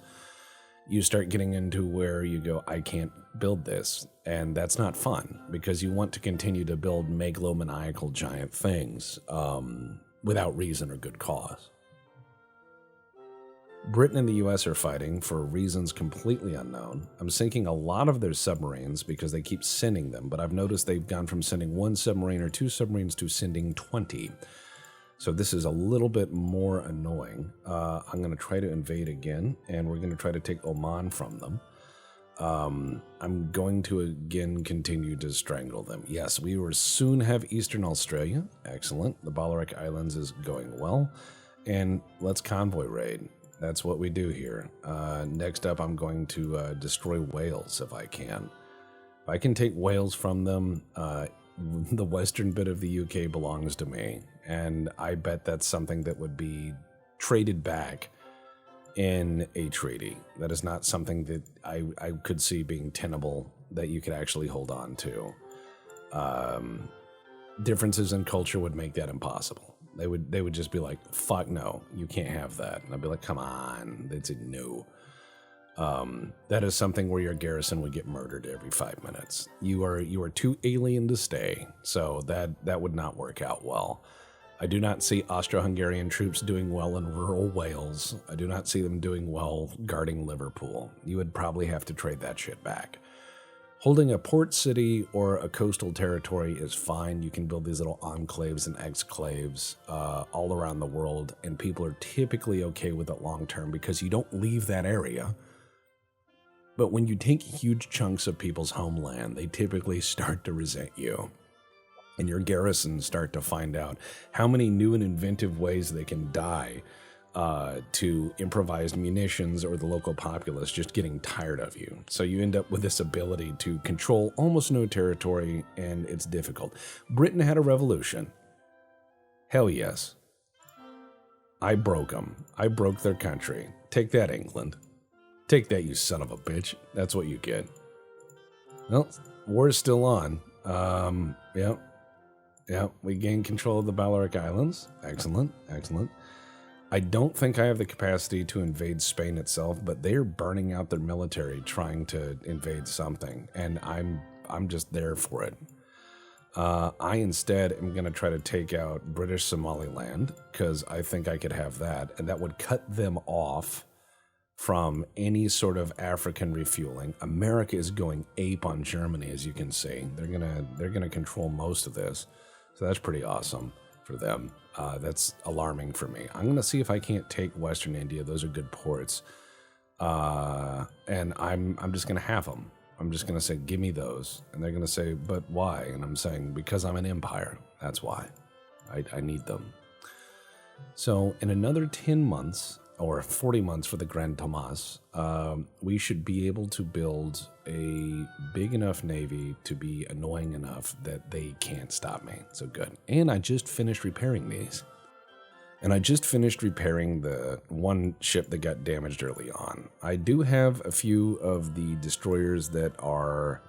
You start getting into where you go, I can't build this. And that's not fun because you want to continue to build megalomaniacal giant things without reason or good cause. Britain and the US are fighting for reasons completely unknown. I'm sinking a lot of their submarines because they keep sending them, but I've noticed they've gone from sending 1 submarine or 2 submarines to sending 20. So this is a little bit more annoying. I'm going to try to invade again, and we're going to try to take Oman from them. I'm going to again continue to strangle them. Yes, we will soon have Eastern Australia. Excellent. The Balearic Islands is going well. And let's convoy raid. That's what we do here. Next up, I'm going to destroy Wales if I can. If I can take Wales from them, the western bit of the UK belongs to me. And I bet that's something that would be traded back in a treaty. That is not something that I could see being tenable that you could actually hold on to. Differences in culture would make that impossible. They would just be like, fuck no, you can't have that. And I'd be like, come on, that's a no. That is something where your garrison would get murdered every 5 minutes. You are too alien to stay, so that would not work out well. I do not see Austro-Hungarian troops doing well in rural Wales. I do not see them doing well guarding Liverpool. You would probably have to trade that shit back. Holding a port city or a coastal territory is fine. You can build these little enclaves and exclaves all around the world, and people are typically okay with it long term because you don't leave that area. But when you take huge chunks of people's homeland, they typically start to resent you. And your garrisons start to find out how many new and inventive ways they can die to improvised munitions or the local populace just getting tired of you. So you end up with this ability to control almost no territory, and it's difficult. Britain had a revolution. Hell yes. I broke them. I broke their country. Take that, England. Take that, you son of a bitch. That's what you get. Well, war is still on. Yeah, we gained control of the Balearic Islands. Excellent, excellent. I don't think I have the capacity to invade Spain itself, but they're burning out their military trying to invade something, and I'm just there for it. I instead am going to try to take out British Somaliland, because I think I could have that, and that would cut them off from any sort of African refueling. America is going ape on Germany, as you can see. They're gonna control most of this, so that's pretty awesome for them. That's alarming for me. I'm gonna see if I can't take Western India. Those are good ports, and I'm just gonna have them. I'm just gonna say, give me those, and they're gonna say, but why? And I'm saying, because I'm an empire. That's why. I need them. So in another 10 months, or 40 months for the Grand Thomas, we should be able to build a big enough navy to be annoying enough that they can't stop me. So good. And I just finished repairing these. And I just finished repairing the one ship that got damaged early on. I do have a few of the destroyers that are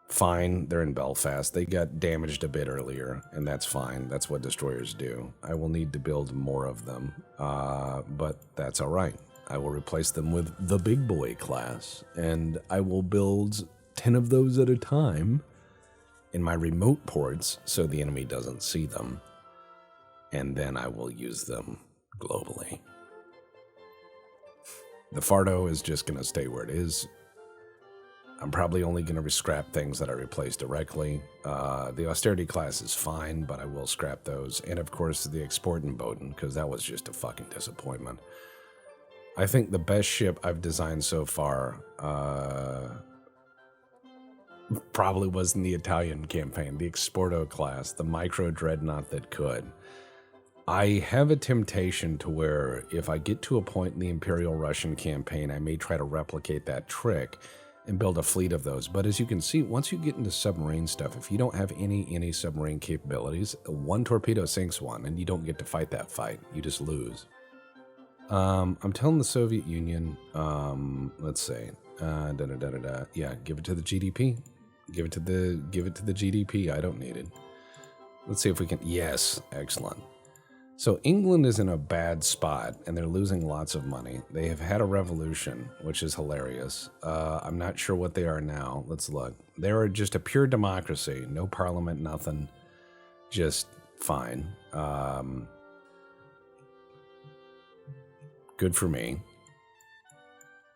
fine. They're in Belfast. They got damaged a bit earlier, and that's fine. That's what destroyers do. I will need to build more of them, but that's all right. I will replace them with the big boy class, and I will build 10 of those at a time in my remote ports so the enemy doesn't see them, and then I will use them globally. The Fardo is just going to stay where it is. I'm probably only going to scrap things that I replace directly. The austerity class is fine, but I will scrap those. And of course, the export and Bowden, because that was just a fucking disappointment. I think the best ship I've designed so far probably was in the Italian campaign, the Exporto class, the micro dreadnought that could. I have a temptation to where if I get to a point in the Imperial Russian campaign, I may try to replicate that trick and build a fleet of those. But as you can see, once you get into submarine stuff, if you don't have any submarine capabilities, one torpedo sinks one, and you don't get to fight that fight. You just lose. I'm telling the Soviet Union, let's say, yeah, give it to the GDP. Give it to the GDP. I don't need it. Let's see if we can. Yes, excellent. So England is in a bad spot, and they're losing lots of money. They have had a revolution, which is hilarious. I'm not sure what they are now. Let's look. They are just a pure democracy. No parliament, nothing. Just fine. Good for me.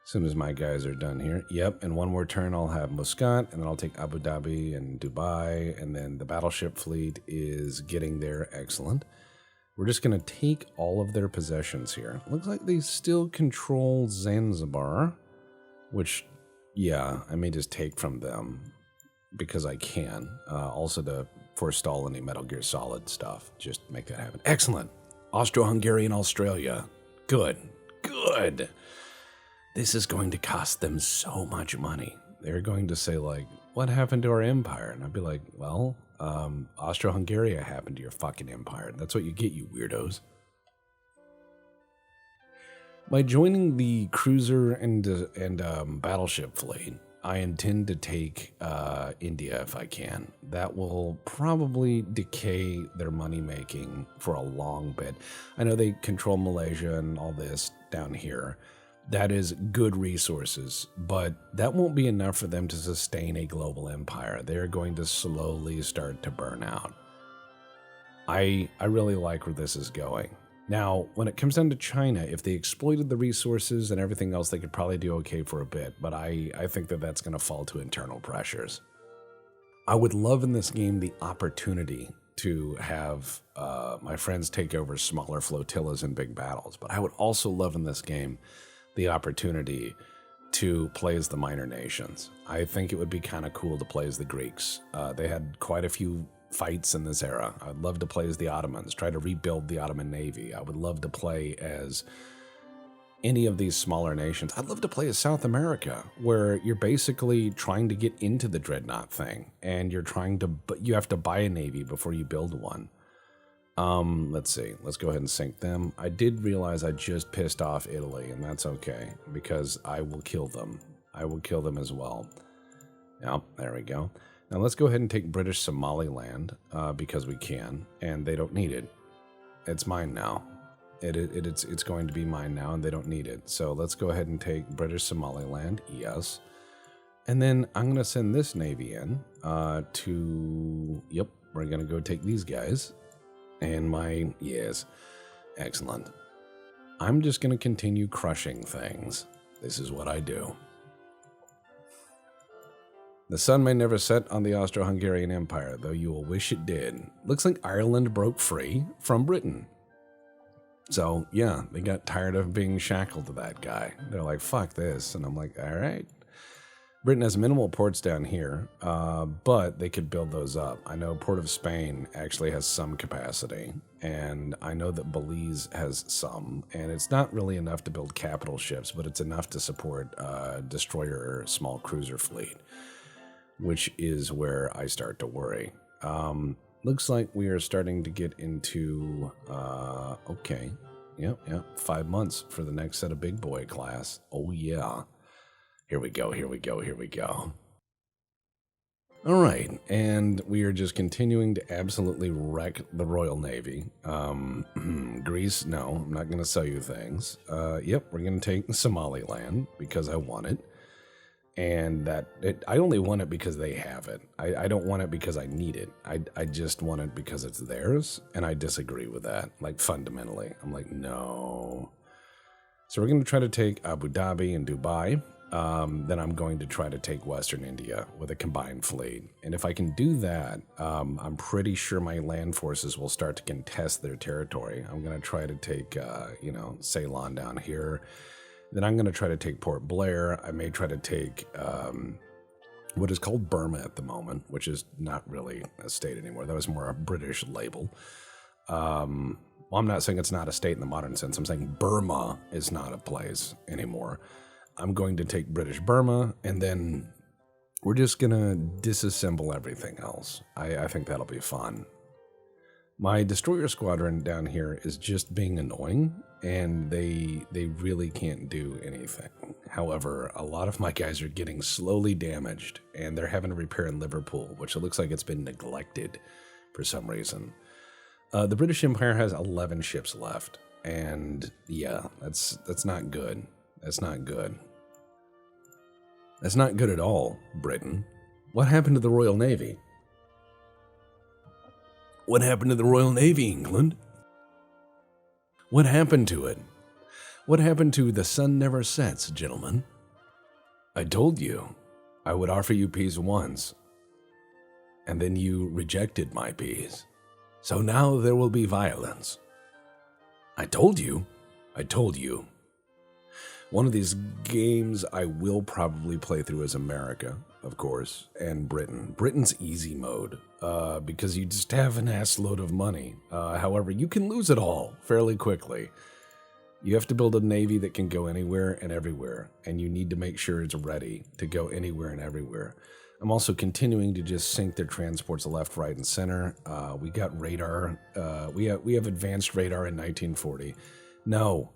As soon as my guys are done here. Yep, in one more turn I'll have Muscat, and then I'll take Abu Dhabi and Dubai, and then the battleship fleet is getting there. Excellent. We're just going to take all of their possessions here. Looks like they still control Zanzibar, which, yeah, I may just take from them because I can. Also to forestall any Metal Gear Solid stuff. Just make that happen. Excellent. Austro-Hungary and Australia. Good. Good. This is going to cost them so much money. They're going to say, like, what happened to our empire? And I'd be like, well, Austro-Hungary happened to your fucking empire. That's what you get, you weirdos. By joining the cruiser and battleship fleet, I intend to take India if I can. That will probably decay their money-making for a long bit. I know they control Malaysia and all this down here. That is good resources, but that won't be enough for them to sustain a global empire. They're going to slowly start to burn out. I really like where this is going. Now, when it comes down to China, if they exploited the resources and everything else, they could probably do okay for a bit, but I think that that's going to fall to internal pressures. I would love in this game the opportunity to have my friends take over smaller flotillas in big battles, but I would also love in this game the opportunity to play as the minor nations. I think it would be kind of cool to play as the Greeks. They had quite a few fights in this era. I'd love to play as the Ottomans, try to rebuild the Ottoman Navy. I would love to play as any of these smaller nations. I'd love to play as South America, where you're basically trying to get into the dreadnought thing, and you have to buy a navy before you build one. Let's see. Let's go ahead and sink them. I did realize I just pissed off Italy, and that's okay, because I will kill them. I will kill them as well. Yep, there we go. Now let's go ahead and take British Somaliland, because we can, and they don't need it. It's mine now. It's going to be mine now, and they don't need it. So let's go ahead and take British Somaliland, yes. And then I'm going to send this navy in yep, we're going to go take these guys. And yes, excellent. I'm just going to continue crushing things. This is what I do. The sun may never set on the Austro-Hungarian Empire, though you will wish it did. Looks like Ireland broke free from Britain. So, yeah, they got tired of being shackled to that guy. They're like, fuck this. And I'm like, all right. Britain has minimal ports down here, but they could build those up. I know Port of Spain actually has some capacity, and I know that Belize has some, and it's not really enough to build capital ships, but it's enough to support destroyer or small cruiser fleet, which is where I start to worry. Looks like we are starting to get into, okay, yep, 5 months for the next set of big boy class. Oh yeah. Here we go. All right, and we are just continuing to absolutely wreck the Royal Navy. Greece, no, I'm not going to sell you things. Yep, we're going to take Somaliland because I want it. And I only want it because they have it. I don't want it because I need it. I just want it because it's theirs, and I disagree with that, like fundamentally. I'm like, no. So we're going to try to take Abu Dhabi and Dubai. Then I'm going to try to take Western India with a combined fleet. And if I can do that, I'm pretty sure my land forces will start to contest their territory. I'm going to try to take, Ceylon down here. Then I'm going to try to take Port Blair. I may try to take what is called Burma at the moment, which is not really a state anymore. That was more a British label. Well, I'm not saying it's not a state in the modern sense. I'm saying Burma is not a place anymore. I'm going to take British Burma, and then we're just going to disassemble everything else. I think that'll be fun. My destroyer squadron down here is just being annoying, and they really can't do anything. However, a lot of my guys are getting slowly damaged, and they're having to repair in Liverpool, which it looks like it's been neglected for some reason. The British Empire has 11 ships left, and yeah, that's not good. That's not good. That's not good at all, Britain. What happened to the Royal Navy? What happened to the Royal Navy, England? What happened to it? What happened to the sun never sets, gentlemen? I told you I would offer you peace once, and then you rejected my peace. So now there will be violence. I told you. One of these games I will probably play through as America, of course, and Britain. Britain's easy mode, because you just have an ass load of money. However, you can lose it all fairly quickly. You have to build a navy that can go anywhere and everywhere, and you need to make sure it's ready to go anywhere and everywhere. I'm also continuing to just sink their transports left, right, and center. We got radar. We have advanced radar in 1940. No.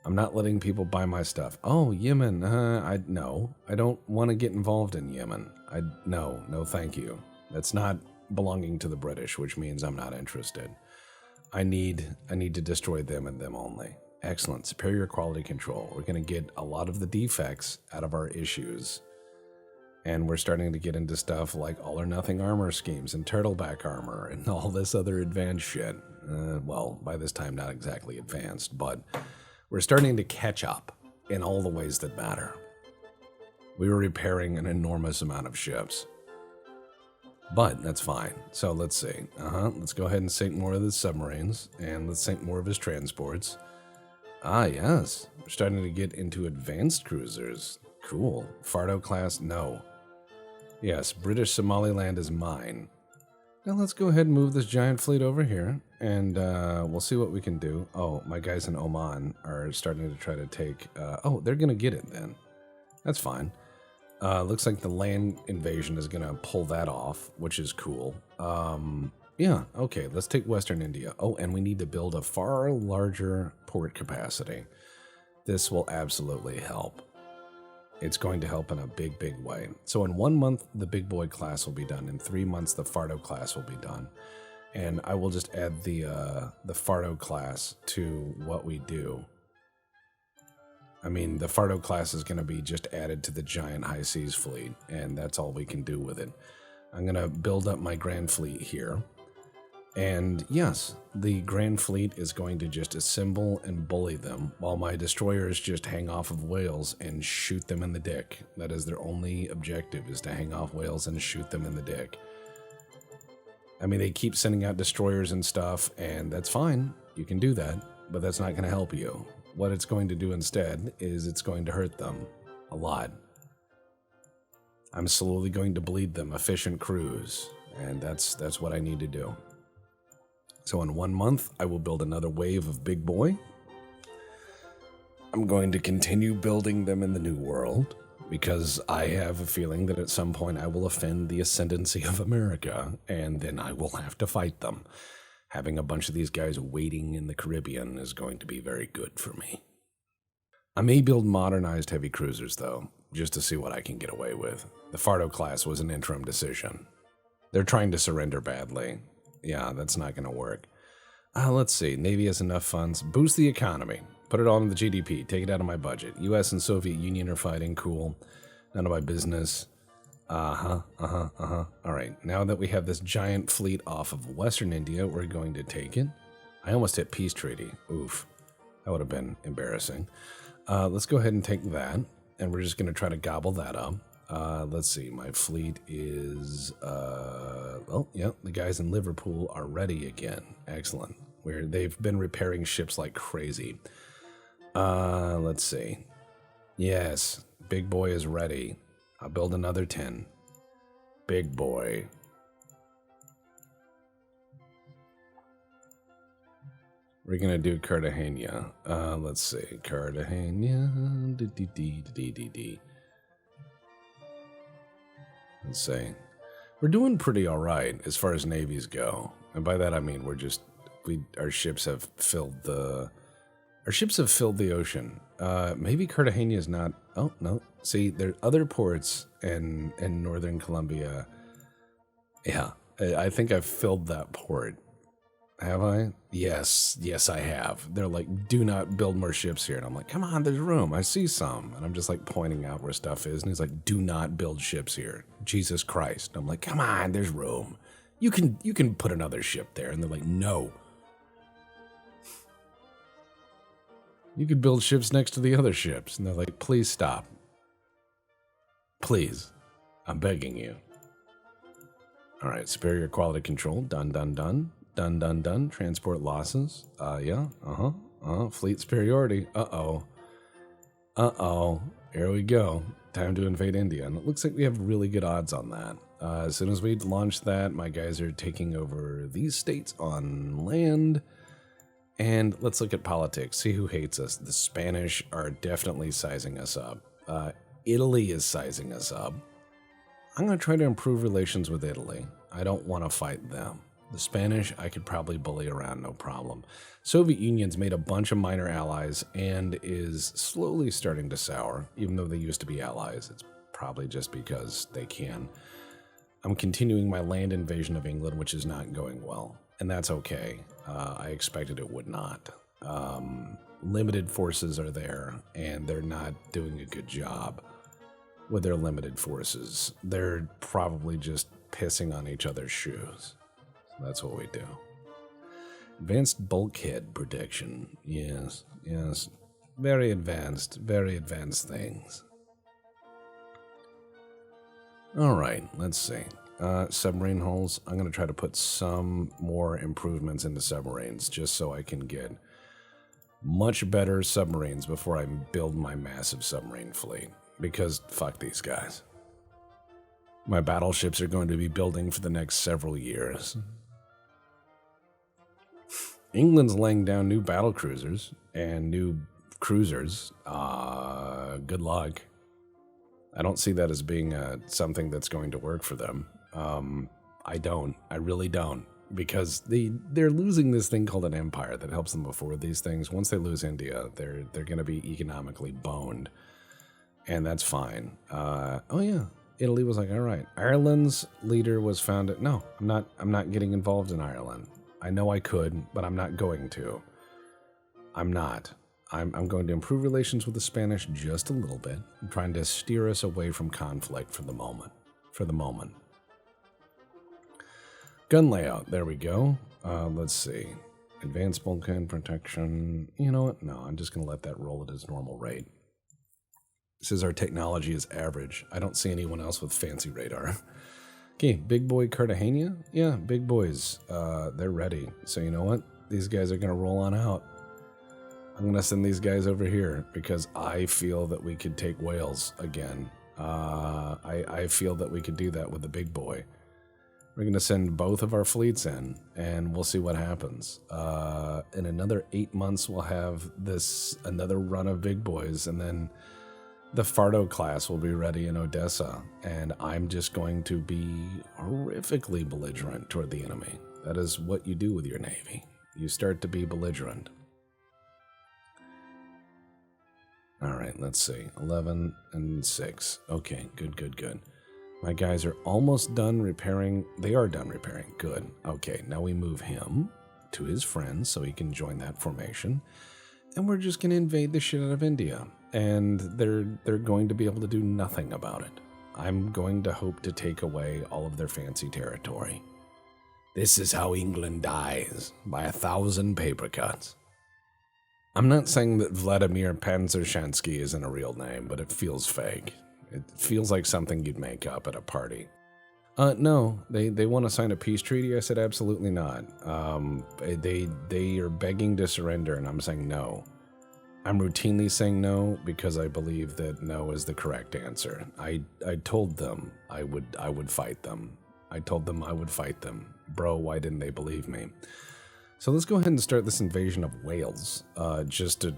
I'm not letting people buy my stuff. Oh, Yemen. I don't want to get involved in Yemen. No, thank you. That's not belonging to the British, which means I'm not interested. I need to destroy them and them only. Excellent. Superior quality control. We're going to get a lot of the defects out of our issues. And we're starting to get into stuff like all or nothing armor schemes and turtleback armor and all this other advanced shit. Well, by this time, not exactly advanced, but we're starting to catch up in all the ways that matter. We were repairing an enormous amount of ships. But that's fine. So let's see. Let's go ahead and sink more of the submarines, and let's sink more of his transports. Ah, yes. We're starting to get into advanced cruisers. Cool. Fardo class, no. Yes, British Somaliland is mine. Now let's go ahead and move this giant fleet over here, and we'll see what we can do. Oh, my guys in Oman are starting to try to take... oh, they're going to get it then. That's fine. Looks like the land invasion is going to pull that off, which is cool. Yeah, okay, let's take Western India. Oh, and we need to build a far larger port capacity. This will absolutely help. It's going to help in a big, big way. So in 1 month, the big boy class will be done. In 3 months, the Fardo class will be done. And I will just add the Fardo class to what we do. I mean, the Fardo class is going to be just added to the giant high seas fleet, and that's all we can do with it. I'm going to build up my Grand Fleet here. And yes, the Grand Fleet is going to just assemble and bully them, while my destroyers just hang off of whales and shoot them in the dick. That is their only objective, is to hang off whales and shoot them in the dick. I mean, they keep sending out destroyers and stuff, and that's fine. You can do that, but that's not going to help you. What it's going to do instead is it's going to hurt them a lot. I'm slowly going to bleed them efficient crews, and that's what I need to do. So in 1 month, I will build another wave of big boy. I'm going to continue building them in the New World, because I have a feeling that at some point I will offend the ascendancy of America, and then I will have to fight them. Having a bunch of these guys waiting in the Caribbean is going to be very good for me. I may build modernized heavy cruisers, though, just to see what I can get away with. The Fardo class was an interim decision. They're trying to surrender badly. Yeah, that's not going to work. Let's see. Navy has enough funds. Boost the economy. Put it all in the GDP. Take it out of my budget. U.S. and Soviet Union are fighting. Cool. None of my business. All right. Now that we have this giant fleet off of Western India, we're going to take it. I almost hit peace treaty. Oof. That would have been embarrassing. Let's go ahead and take that. And we're just going to try to gobble that up. Let's see. My fleet is... the guys in Liverpool are ready again. Excellent. They've been repairing ships like crazy. Let's see. Yes, big boy is ready. I'll build another 10. Big boy. We're gonna do Cartagena. Let's see. Cartagena. Let's see. We're doing pretty all right as far as navies go. And by that I mean our ships have filled the ocean. Maybe Cartagena is not. Oh no. See, there are other ports in northern Colombia. Yeah, I think I've filled that port. Have I? Yes, I have. They're like, do not build more ships here. And I'm like, come on, there's room. I see some. And I'm just like pointing out where stuff is. And he's like, do not build ships here. Jesus Christ. And I'm like, come on, there's room. You can put another ship there. And they're like, no. You could build ships next to the other ships. And they're like, please stop. Please. I'm begging you. All right, superior quality control. Done, done, done. Done, done, done. Transport losses. Fleet superiority. Uh-oh. Here we go. Time to invade India. And it looks like we have really good odds on that. As soon as we launch that, my guys are taking over these states on land. And let's look at politics. See who hates us. The Spanish are definitely sizing us up. Italy is sizing us up. I'm going to try to improve relations with Italy. I don't want to fight them. The Spanish, I could probably bully around, no problem. Soviet Union's made a bunch of minor allies and is slowly starting to sour, even though they used to be allies. It's probably just because they can. I'm continuing my land invasion of England, which is not going well, and that's okay. I expected it would not. Limited forces are there, and they're not doing a good job with their limited forces. They're probably just pissing on each other's shoes. That's what we do. Advanced bulkhead protection. Yes. Very advanced things. All right, let's see. Submarine hulls. I'm going to try to put some more improvements into submarines just so I can get much better submarines before I build my massive submarine fleet. Because fuck these guys. My battleships are going to be building for the next several years. England's laying down new battle cruisers and new cruisers. Good luck. I don't see that as being something that's going to work for them. I don't. I really don't. Because they're losing this thing called an empire that helps them afford these things. Once they lose India, they're going to be economically boned. And that's fine. Italy was like, all right. Ireland's leader was founded. No, I'm not getting involved in Ireland. I know I could, but I'm not going to. I'm not. I'm going to improve relations with the Spanish just a little bit. I'm trying to steer us away from conflict for the moment. Gun layout. There we go. Let's see. Advanced bulkhead protection. You know what? No, I'm just going to let that roll at its normal rate. It says our technology is average. I don't see anyone else with fancy radar. Okay, big boy Cartagena? Yeah, big boys. They're ready. So you know what? These guys are going to roll on out. I'm going to send these guys over here because I feel that we could take Wales again. I feel that we could do that with the big boy. We're going to send both of our fleets in, and we'll see what happens. In another 8 months, we'll have another run of big boys, and then the Fardo class will be ready in Odessa, and I'm just going to be horrifically belligerent toward the enemy. That is what you do with your navy. You start to be belligerent. All right, let's see. 11 and 6. Okay, good. My guys are almost done repairing. They are done repairing. Good. Okay, now we move him to his friends so he can join that formation. And we're just going to invade the shit out of India. And they're going to be able to do nothing about it. I'm going to hope to take away all of their fancy territory. This is how England dies, by 1,000 paper cuts. I'm not saying that Vladimir Panzershansky isn't a real name, but it feels fake. It feels like something you'd make up at a party. No, they want to sign a peace treaty. I said absolutely not. They are begging to surrender, and I'm saying no. I'm routinely saying no because I believe that no is the correct answer. I told them I would fight them. I told them I would fight them. Bro, why didn't they believe me? So let's go ahead and start this invasion of Wales, just to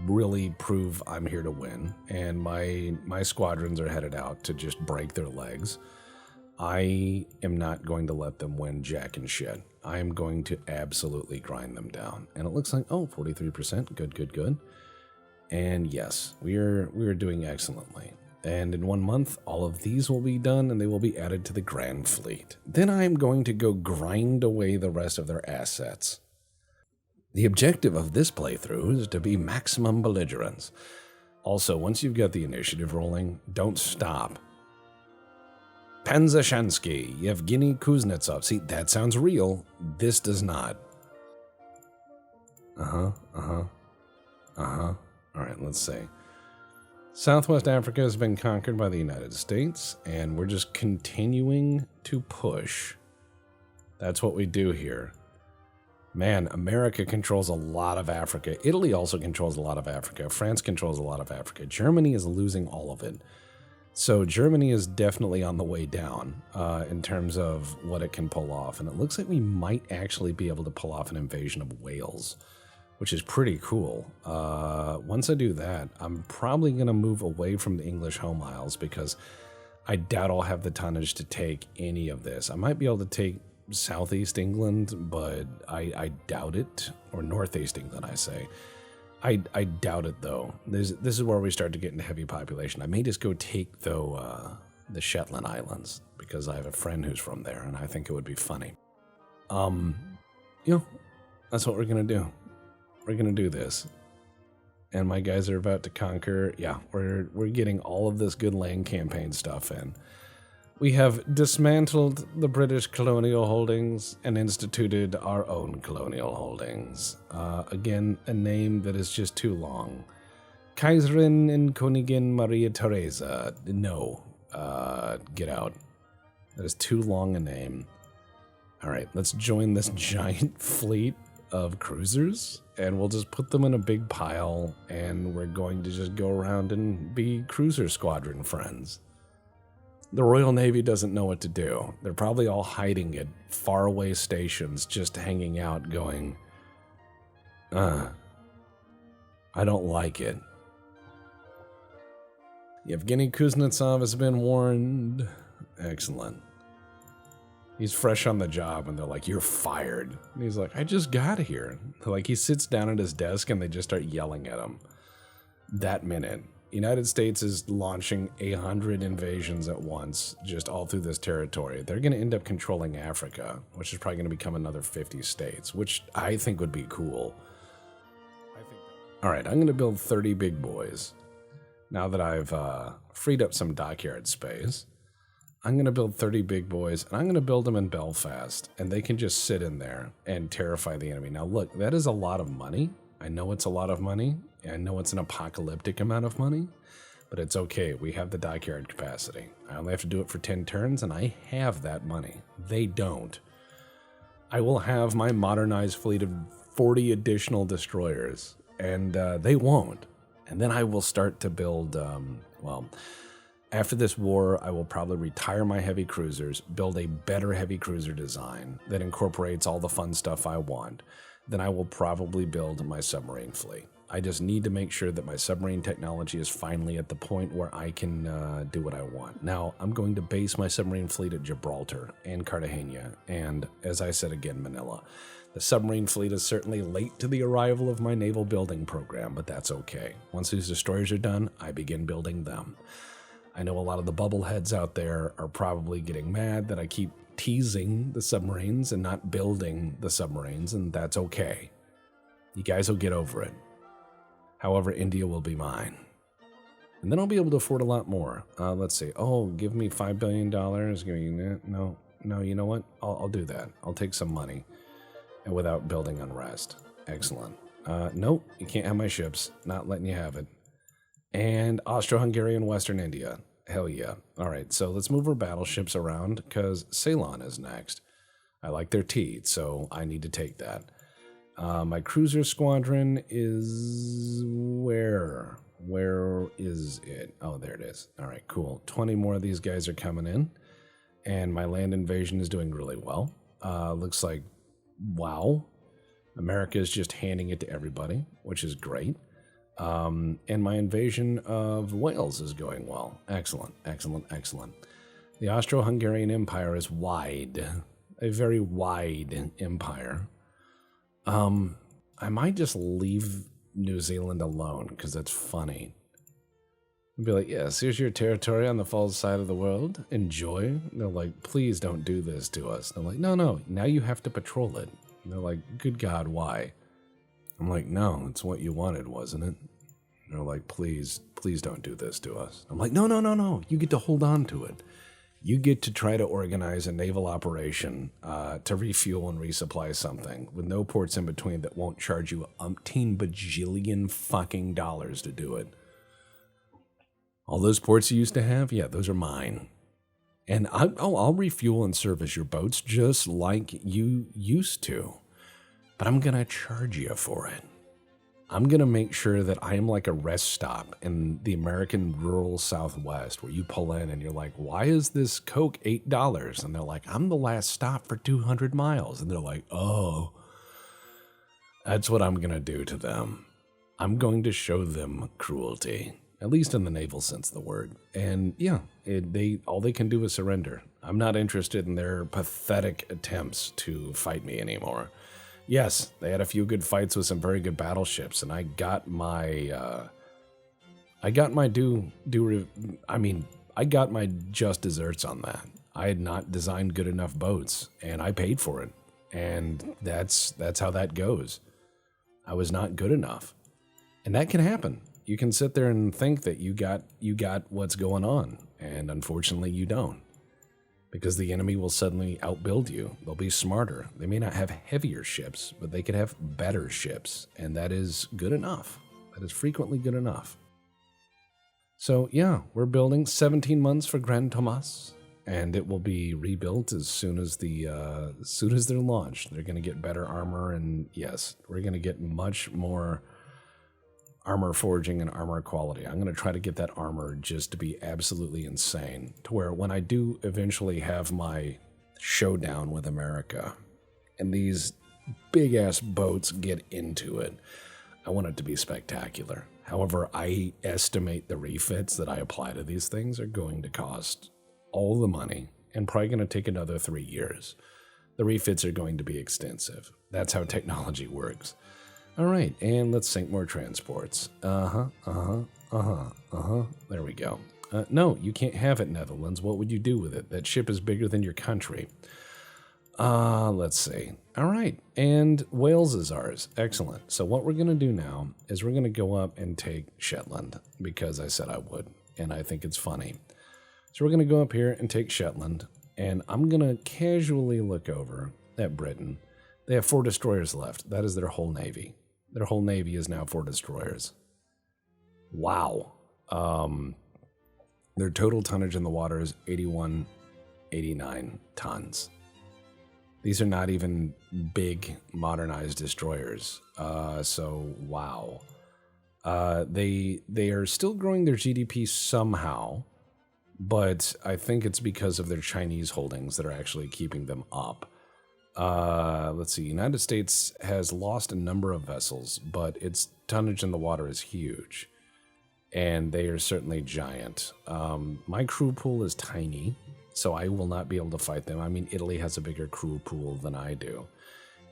really prove I'm here to win. And my squadrons are headed out to just break their legs. I am not going to let them win jack and shit. I am going to absolutely grind them down. And it looks like, 43%. Good. And yes, we are doing excellently. And in 1 month, all of these will be done and they will be added to the Grand Fleet. Then I am going to go grind away the rest of their assets. The objective of this playthrough is to be maximum belligerence. Also, once you've got the initiative rolling, don't stop. Panzershansky, Yevgeny Kuznetsov. See, that sounds real. This does not. All right, let's see. Southwest Africa has been conquered by the United States, and we're just continuing to push. That's what we do here. Man, America controls a lot of Africa. Italy also controls a lot of Africa. France controls a lot of Africa. Germany is losing all of it. So Germany is definitely on the way down in terms of what it can pull off. And it looks like we might actually be able to pull off an invasion of Wales, which is pretty cool. Once I do that, I'm probably going to move away from the English home isles because I doubt I'll have the tonnage to take any of this. I might be able to take Southeast England, but I doubt it. Or Northeast England, I say. I doubt it, though. This is where we start to get into heavy population. I may just go take, though, the Shetland Islands, because I have a friend who's from there, and I think it would be funny. That's what we're going to do. We're going to do this. And my guys are about to conquer. Yeah, we're getting all of this good land campaign stuff in. We have dismantled the British colonial holdings and instituted our own colonial holdings. Again, a name that is just too long. Kaiserin and Königin Maria Theresa. No. Get out. That is too long a name. All right, let's join this giant fleet of cruisers, and we'll just put them in a big pile, and we're going to just go around and be cruiser squadron friends. The Royal Navy doesn't know what to do. They're probably all hiding at faraway stations, just hanging out going, I don't like it. Yevgeny Kuznetsov has been warned. Excellent. He's fresh on the job, and they're like, you're fired. And he's like, I just got here. Like, he sits down at his desk, and they just start yelling at him. That minute. United States is launching 100 invasions at once, just all through this territory. They're going to end up controlling Africa, which is probably going to become another 50 states, which I think would be cool. All right, I'm going to build 30 big boys. Now that I've freed up some dockyard space, I'm going to build 30 big boys, and I'm going to build them in Belfast, and they can just sit in there and terrify the enemy. Now, look, that is a lot of money. I know it's a lot of money. I know it's an apocalyptic amount of money, but it's okay. We have the dockyard capacity. I only have to do it for 10 turns, and I have that money. They don't. I will have my modernized fleet of 40 additional destroyers, and they won't. And then I will start to build, After this war, I will probably retire my heavy cruisers, build a better heavy cruiser design that incorporates all the fun stuff I want. Then I will probably build my submarine fleet. I just need to make sure that my submarine technology is finally at the point where I can do what I want. Now, I'm going to base my submarine fleet at Gibraltar and Cartagena, and as I said again, Manila. The submarine fleet is certainly late to the arrival of my naval building program, but that's okay. Once these destroyers are done, I begin building them. I know a lot of the bubbleheads out there are probably getting mad that I keep teasing the submarines and not building the submarines, and that's okay. You guys will get over it. However, India will be mine. And then I'll be able to afford a lot more. Let's see. Oh, give me $5 billion. Give me that. No, you know what? I'll do that. I'll take some money. And without building unrest. Excellent. Nope, you can't have my ships. Not letting you have it. And Austria-Hungary and Western India. Hell yeah. All right, so let's move our battleships around because Ceylon is next. I like their tea, so I need to take that. My cruiser squadron is where? Where is it? Oh, there it is. All right, cool. 20 more of these guys are coming in, and my land invasion is doing really well. Looks like, wow, America is just handing it to everybody, which is great. And my invasion of Wales is going well. Excellent, excellent, excellent. The Austro-Hungarian Empire is wide, a very wide empire. I might just leave New Zealand alone because that's funny. I'd be like, yes, here's your territory on the false side of the world. Enjoy. And they're like, please don't do this to us. And I'm like, no, now you have to patrol it. And they're like, good God, why? I'm like, no, it's what you wanted, wasn't it? And they're like, please don't do this to us. I'm like, no, you get to hold on to it. You get to try to organize a naval operation to refuel and resupply something with no ports in between that won't charge you umpteen bajillion fucking dollars to do it. All those ports you used to have, yeah, those are mine. And I'll refuel and service your boats just like you used to. But I'm going to charge you for it. I'm going to make sure that I am like a rest stop in the American rural Southwest where you pull in and you're like, why is this Coke $8? And they're like, I'm the last stop for 200 miles. And they're like, oh, that's what I'm going to do to them. I'm going to show them cruelty, at least in the naval sense of the word. And yeah, all they can do is surrender. I'm not interested in their pathetic attempts to fight me anymore. Yes, they had a few good fights with some very good battleships, and I got my just desserts on that. I had not designed good enough boats, and I paid for it, and that's how that goes. I was not good enough, and that can happen. You can sit there and think that you got what's going on, and unfortunately, you don't. Because the enemy will suddenly outbuild you. They'll be smarter. They may not have heavier ships, but they could have better ships. And that is good enough. That is frequently good enough. So yeah, we're building 17 months for Grand Tomas. And it will be rebuilt as soon as they're launched. They're going to get better armor. And yes, we're going to get much more armor forging and armor quality. I'm going to try to get that armor just to be absolutely insane, to where when I do eventually have my showdown with America and these big ass boats get into it, I want it to be spectacular. However, I estimate the refits that I apply to these things are going to cost all the money and probably going to take another 3 years. The refits are going to be extensive. That's how technology works. All right, and let's sink more transports. There we go. No, you can't have it, Netherlands. What would you do with it? That ship is bigger than your country. Let's see. All right, and Wales is ours. Excellent. So what we're going to do now is we're going to go up and take Shetland, because I said I would, and I think it's funny. So we're going to go up here and take Shetland, and I'm going to casually look over at Britain. They have 4 destroyers left. That is their whole navy. Their whole navy is now 4 destroyers. Wow. Their total tonnage in the water is 89 tons. These are not even big modernized destroyers. So, wow. They are still growing their GDP somehow. but I think it's because of their Chinese holdings that are actually keeping them up. Let's see. United States has lost a number of vessels, but its tonnage in the water is huge, and they are certainly giant. My crew pool is tiny, so I will not be able to fight them. I mean, Italy has a bigger crew pool than I do.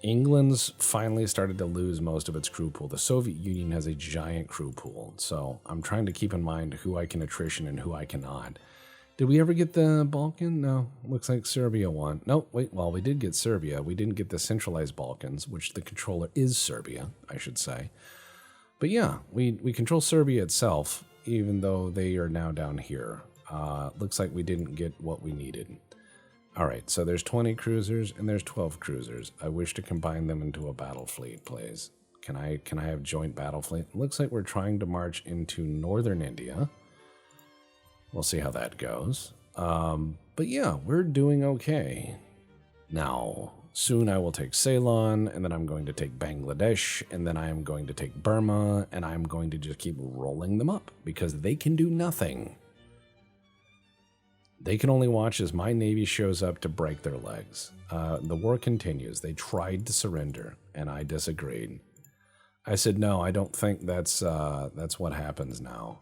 England's finally started to lose most of its crew pool. The Soviet Union has a giant crew pool, so I'm trying to keep in mind who I can attrition and who I cannot. Did we ever get the Balkan? No. Looks like Serbia won. No, wait, well, we did get Serbia. We didn't get the centralized Balkans, which the controller is Serbia, I should say. But yeah, we control Serbia itself, even though they are now down here. Looks like we didn't get what we needed. All right, so there's 20 cruisers and there's 12 cruisers. I wish to combine them into a battle fleet, please. Can I have joint battle fleet? Looks like we're trying to march into northern India. We'll see how that goes. But yeah, we're doing okay. Now, soon I will take Ceylon, and then I'm going to take Bangladesh, and then I am going to take Burma, and I'm going to just keep rolling them up because they can do nothing. They can only watch as my navy shows up to break their legs. The war continues. They tried to surrender, and I disagreed. I said, no, I don't think that's what happens now.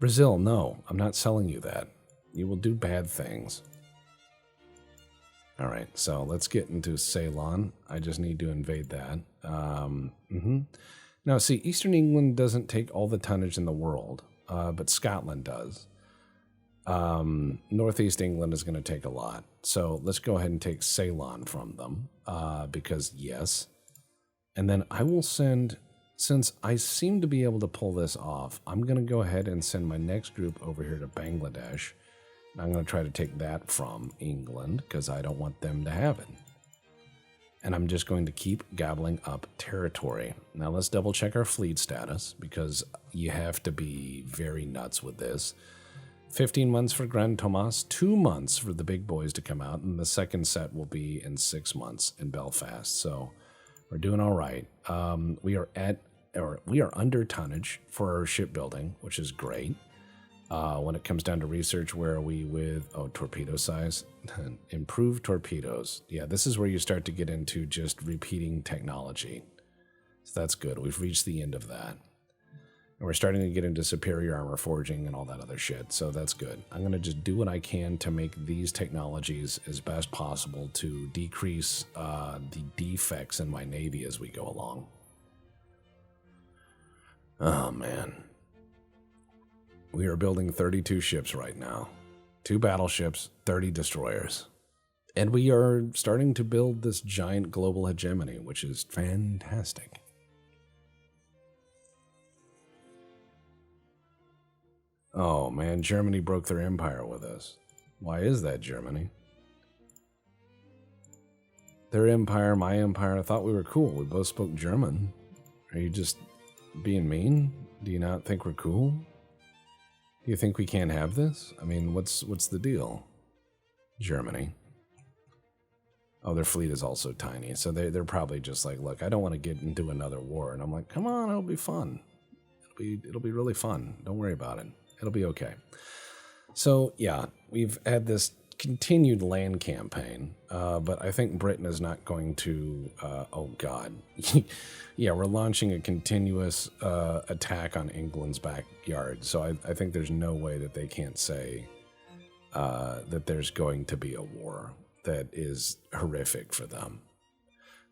Brazil, no, I'm not selling you that. You will do bad things. All right, so let's get into Ceylon. I just need to invade that. Now, see, Eastern England doesn't take all the tonnage in the world, but Scotland does. Northeast England is going to take a lot. So let's go ahead and take Ceylon from them, because yes. And then I will send... Since I seem to be able to pull this off, I'm going to go ahead and send my next group over here to Bangladesh. And I'm going to try to take that from England because I don't want them to have it. And I'm just going to keep gobbling up territory. Now let's double check our fleet status because you have to be very nuts with this. 15 months for Grand Thomas, 2 months for the big boys to come out, and the second set will be in 6 months in Belfast. So we're doing all right. We are under tonnage for our shipbuilding, which is great. When it comes down to research, where are we with torpedo size? Improved torpedoes. Yeah, this is where you start to get into just repeating technology. So that's good. We've reached the end of that. And we're starting to get into superior armor forging and all that other shit. So that's good. I'm going to just do what I can to make these technologies as best possible to decrease the defects in my navy as we go along. Oh, man. We are building 32 ships right now. 2 battleships, 30 destroyers. And we are starting to build this giant global hegemony, which is fantastic. Oh, man, Germany broke their empire with us. Why is that, Germany? Their empire, my empire, I thought we were cool. We both spoke German. Are you just being mean? Do you not think we're cool? Do you think we can't have this? I mean, what's the deal? Germany. Oh, their fleet is also tiny, so they're probably just like, look, I don't want to get into another war. And I'm like, come on, it'll be fun. It'll be really fun. Don't worry about it. It'll be okay. So, yeah, we've had this continued land campaign, but I think Britain is not going to, oh God. Yeah, we're launching a continuous attack on England's backyard, so I think there's no way that they can't say that there's going to be a war that is horrific for them.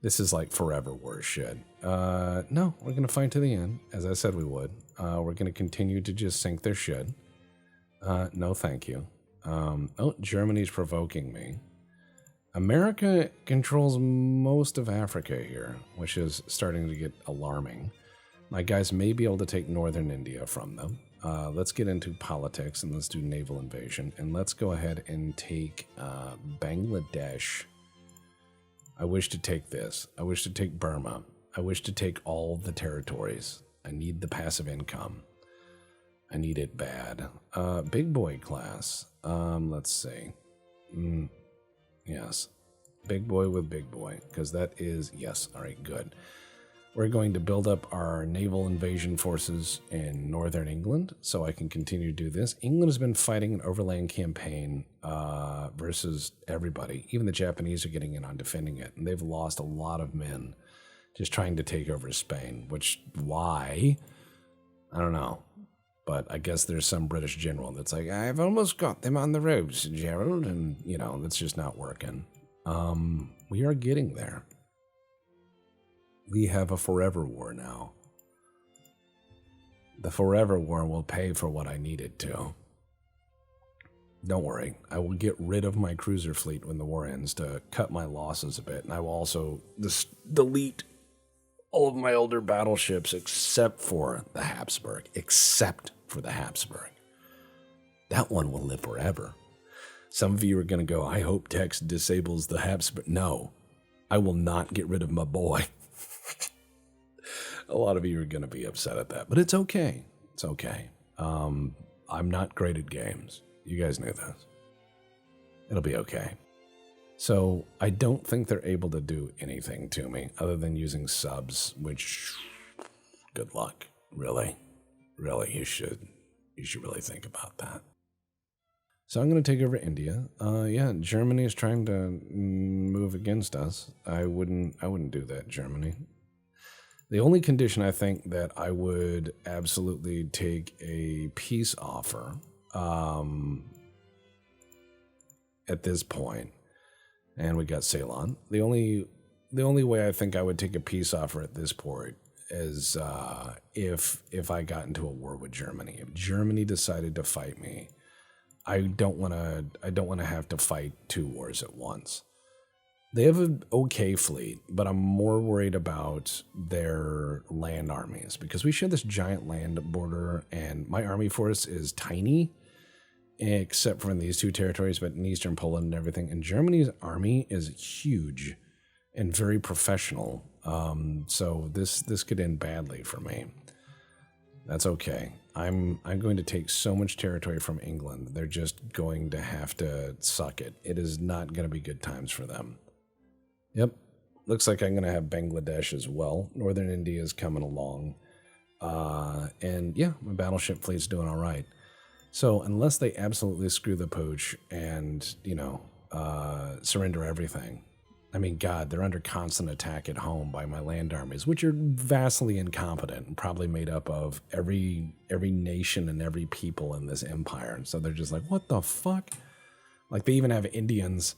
This is like forever worse shit. No, we're going to fight to the end, as I said we would. We're going to continue to just sink their shit. No, thank you. Oh, Germany's provoking me. America controls most of Africa here, which is starting to get alarming. My guys may be able to take northern India from them. Let's get into politics and let's do naval invasion. And let's go ahead and take Bangladesh. I wish to take this. I wish to take Burma. I wish to take all the territories. I need the passive income. I need it bad. Big boy class. Let's see. Yes. Big boy with big boy. Because that is... Yes. All right, good. We're going to build up our naval invasion forces in northern England so I can continue to do this. England has been fighting an overland campaign versus everybody. Even the Japanese are getting in on defending it, and they've lost a lot of men just trying to take over Spain, why? I don't know. But I guess there's some British general that's like, I've almost got them on the ropes, Gerald, and, that's just not working. We are getting there. We have a forever war now. The forever war will pay for what I needed to. Don't worry, I will get rid of my cruiser fleet when the war ends to cut my losses a bit, and I will also delete all of my older battleships except for the Habsburg. That one will live forever. Some of you are going to go, I hope Tex disables the Habsburg. No, I will not get rid of my boy. A lot of you are going to be upset at that, but it's okay. It's okay. I'm not great at games. You guys knew this. It'll be okay. So I don't think they're able to do anything to me other than using subs, which, good luck. Really, you should really think about that. So I'm going to take over India. Germany is trying to move against us. I wouldn't do that, Germany. The only condition I think that I would absolutely take a peace offer at this point, and we got Ceylon. The only way I think I would take a peace offer at this point is if I got into a war with Germany. If Germany decided to fight me, I don't want to have to fight two wars at once. They have an okay fleet, but I'm more worried about their land armies because we share this giant land border, and my army force is tiny, except for in these two territories, but in Eastern Poland and everything. And Germany's army is huge and very professional. So this could end badly for me. That's okay. I'm going to take so much territory from England. They're just going to have to suck it. It is not going to be good times for them. Yep. Looks like I'm going to have Bangladesh as well. Northern India is coming along. And yeah, my battleship fleet's doing all right. So unless they absolutely screw the pooch and, surrender everything. I mean, God, they're under constant attack at home by my land armies, which are vastly incompetent and probably made up of every nation and every people in this empire. And so they're just like, what the fuck? Like they even have Indians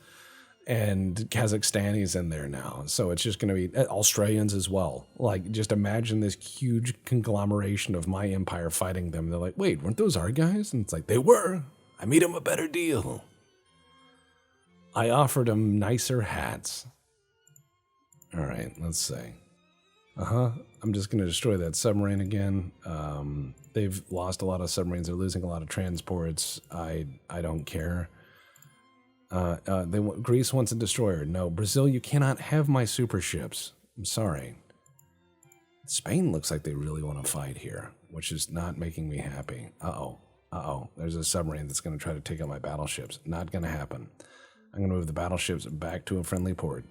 and Kazakhstanis in there now. So it's just going to be Australians as well. Like, just imagine this huge conglomeration of my empire fighting them. They're like, wait, weren't those our guys? And it's like, they were. I made them a better deal. I offered them nicer hats. All right, let's see. I'm just going to destroy that submarine again. They've lost a lot of submarines. They're losing a lot of transports. I don't care. Greece wants a destroyer. No, Brazil, you cannot have my super ships. I'm sorry. Spain looks like they really want to fight here, which is not making me happy. Uh-oh. There's a submarine that's going to try to take out my battleships. Not going to happen. I'm going to move the battleships back to a friendly port.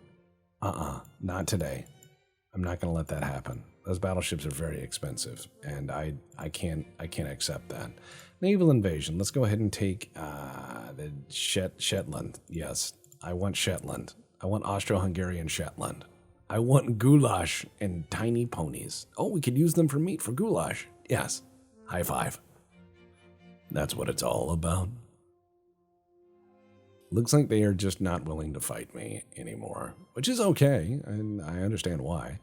Not today. I'm not going to let that happen. Those battleships are very expensive, and I can't accept that. Naval invasion. Let's go ahead and take the Shetland. Yes, I want Shetland. I want Austro-Hungary and Shetland. I want goulash and tiny ponies. Oh, we could use them for meat for goulash. Yes. High five. That's what it's all about. Looks like they are just not willing to fight me anymore, which is okay, and I understand why.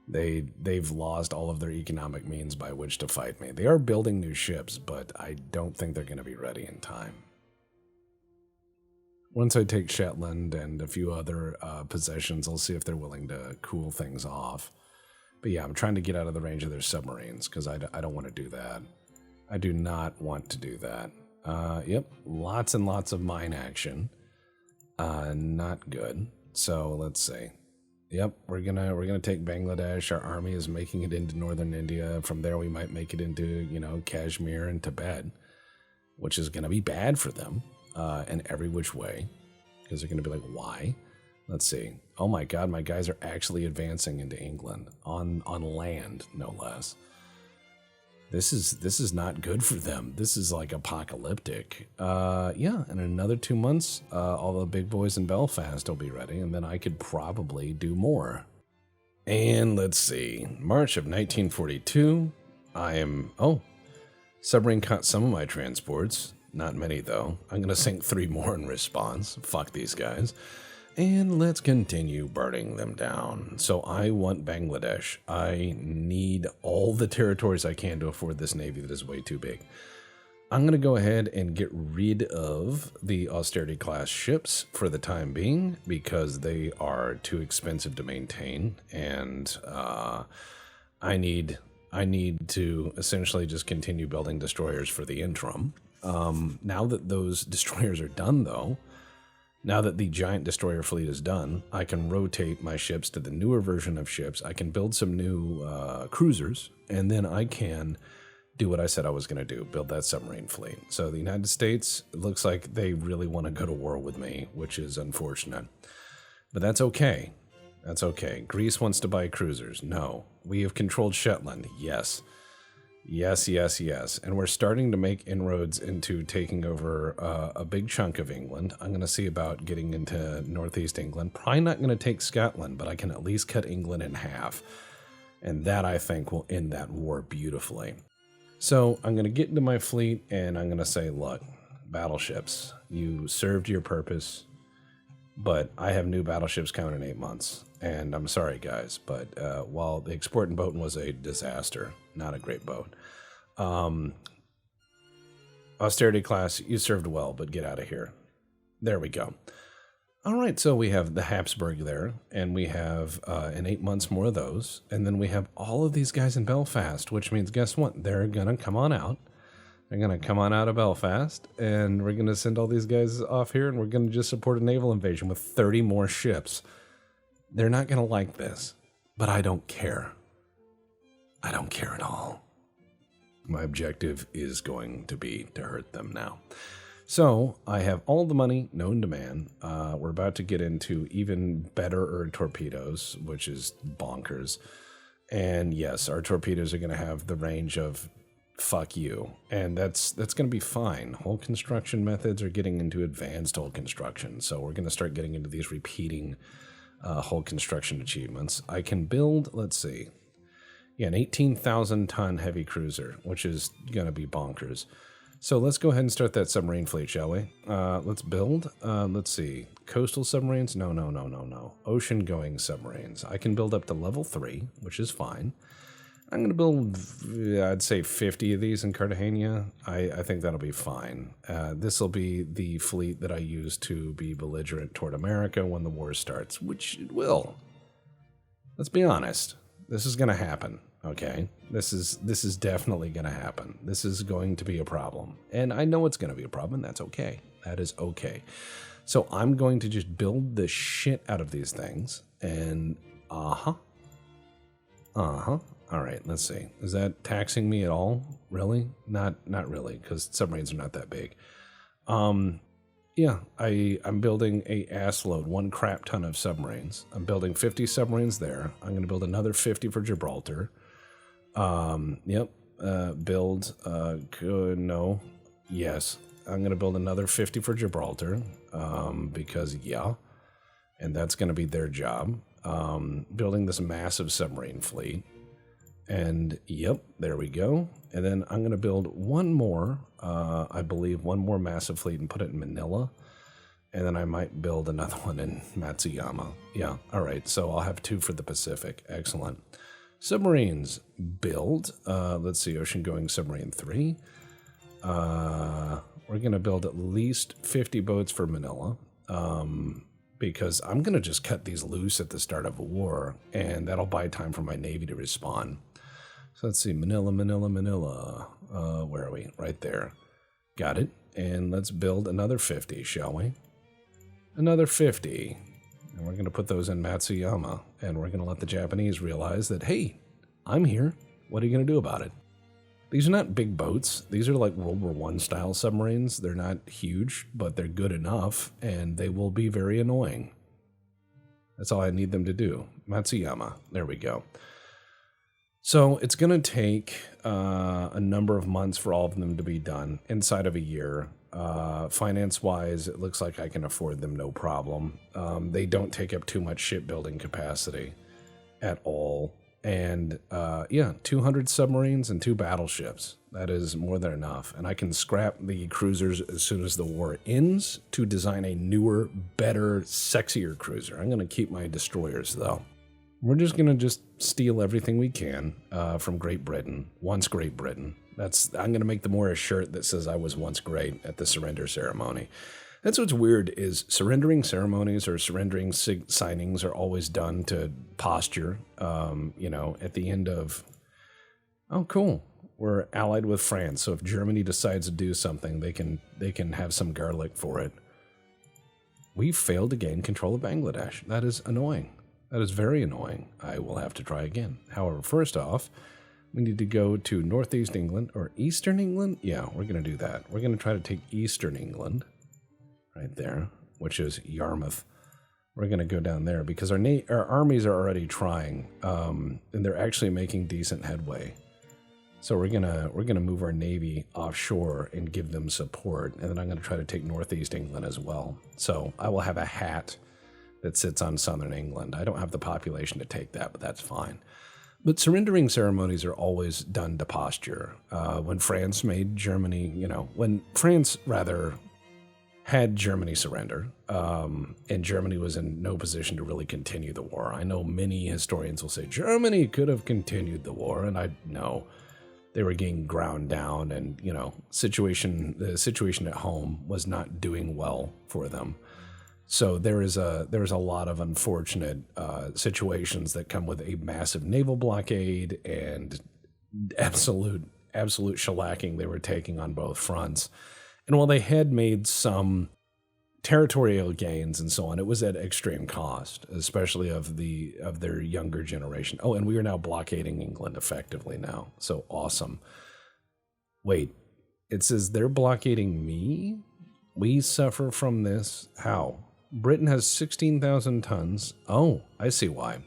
They've lost all of their economic means by which to fight me. They are building new ships, but I don't think they're going to be ready in time. Once I take Shetland and a few other possessions, I'll see if they're willing to cool things off. But yeah, I'm trying to get out of the range of their submarines because I don't want to do that. I do not want to do that. Yep, lots and lots of mine action. Not good. So let's see. Yep, we're gonna take Bangladesh. Our army is making it into northern India. From there, we might make it into Kashmir and Tibet, which is gonna be bad for them in every which way, because they're gonna be like, why? Let's see. Oh my God, my guys are actually advancing into England on land, no less. This is not good for them. This is like apocalyptic. Yeah, in another 2 months, all the big boys in Belfast will be ready, and then I could probably do more. And let's see. March of 1942, submarine caught some of my transports. Not many, though. I'm going to sink 3 more in response. Fuck these guys. And let's continue burning them down. So I want Bangladesh. I need all the territories I can to afford this navy that is way too big. I'm going to go ahead and get rid of the austerity class ships for the time being because they are too expensive to maintain. And I need to essentially just continue building destroyers for the interim. Now that those destroyers are done, though, now that the giant destroyer fleet is done, I can rotate my ships to the newer version of ships. I can build some new cruisers, and then I can do what I said I was going to do, build that submarine fleet. So the United States, it looks like they really want to go to war with me, which is unfortunate. But that's okay. That's okay. Greece wants to buy cruisers. No. We have controlled Shetland. Yes. Yes, yes, yes. And we're starting to make inroads into taking over a big chunk of England. I'm going to see about getting into northeast England. Probably not going to take Scotland, but I can at least cut England in half. And that, I think, will end that war beautifully. So I'm going to get into my fleet, and I'm going to say, look, battleships, you served your purpose, but I have new battleships coming in 8 months. And I'm sorry, guys, but while the Exporting boat was a disaster, not a great boat, austerity class, you served well, but get out of here. There we go. All right, so we have the Habsburg there, and we have in 8 months more of those, and then we have all of these guys in Belfast, which means, guess what? They're going to come on out. They're going to come on out of Belfast, and we're going to send all these guys off here, and we're going to just support a naval invasion with 30 more ships. They're not going to like this, but I don't care. I don't care at all. My objective is going to be to hurt them now. So I have all the money known to man. We're about to get into even better torpedoes, which is bonkers. And yes, our torpedoes are going to have the range of fuck you. And that's going to be fine. Hull construction methods are getting into advanced hull construction. So we're going to start getting into these repeating hull construction achievements. I can build, let's see, an 18,000 ton heavy cruiser, which is going to be bonkers. So let's go ahead and start that submarine fleet, shall we? Let's build, let's see, coastal submarines? No. Ocean-going submarines. I can build up to level 3, which is fine. I'm going to build, I'd say, 50 of these in Cartagena. I think that'll be fine. This will be the fleet that I use to be belligerent toward America when the war starts, which it will. Let's be honest. This is going to happen, okay? This is definitely going to happen. This is going to be a problem. And I know it's going to be a problem, and that's okay. That is okay. So I'm going to just build the shit out of these things, and all right, let's see. Is that taxing me at all? Really? Not really, because submarines are not that big. Yeah, I'm building a ass load, 1 crap ton of submarines. I'm building 50 submarines there. I'm going to build another 50 for Gibraltar. Yes. I'm going to build another 50 for Gibraltar, because, yeah, and that's going to be their job. Building this massive submarine fleet. And, yep, there we go. And then I'm going to build one more, I believe, one more massive fleet and put it in Manila. And then I might build another one in Matsuyama. Yeah, all right, so I'll have 2 for the Pacific. Excellent. Submarines, build. Let's see, ocean-going submarine 3. We're going to build at least 50 boats for Manila. Because I'm going to just cut these loose at the start of a war, and that'll buy time for my Navy to respond. So let's see, Manila. Where are we? Right there. Got it. And let's build another 50, shall we? Another 50. And we're going to put those in Matsuyama, and we're going to let the Japanese realize that, hey, I'm here. What are you going to do about it? These are not big boats. These are like World War I style submarines. They're not huge, but they're good enough, and they will be very annoying. That's all I need them to do. Matsuyama. There we go. So it's going to take a number of months for all of them to be done inside of a year. Finance-wise, it looks like I can afford them no problem. They don't take up too much shipbuilding capacity at all. And 200 submarines and 2 battleships. That is more than enough. And I can scrap the cruisers as soon as the war ends to design a newer, better, sexier cruiser. I'm going to keep my destroyers, though. We're just going to steal everything we can from Great Britain. Once Great Britain. I'm going to make them wear a shirt that says I was once great at the surrender ceremony. That's what's weird is surrendering ceremonies or surrendering signings are always done to posture, at the end of, oh, cool. We're allied with France. So if Germany decides to do something, they can have some garlic for it. We failed to gain control of Bangladesh. That is annoying. That is very annoying. I will have to try again. However, first off, we need to go to Northeast England or Eastern England. Yeah, we're going to do that. We're going to try to take Eastern England. Right there, which is Yarmouth. We're going to go down there because our armies are already trying, and they're actually making decent headway. So we're gonna move our navy offshore and give them support, and then I'm going to try to take Northeast England as well. So I will have a hat that sits on Southern England. I don't have the population to take that, but that's fine. But surrendering ceremonies are always done to posture. When France made Germany, when France had Germany surrender, and Germany was in no position to really continue the war. I know many historians will say Germany could have continued the war, and I know they were getting ground down, and the situation at home was not doing well for them. So there is a lot of unfortunate situations that come with a massive naval blockade and absolute shellacking they were taking on both fronts. And while they had made some territorial gains and so on, it was at extreme cost, especially of their younger generation. Oh, and we are now blockading England effectively now. So awesome. Wait, it says they're blockading me? We suffer from this? How? Britain has 16,000 tons. Oh, I see why.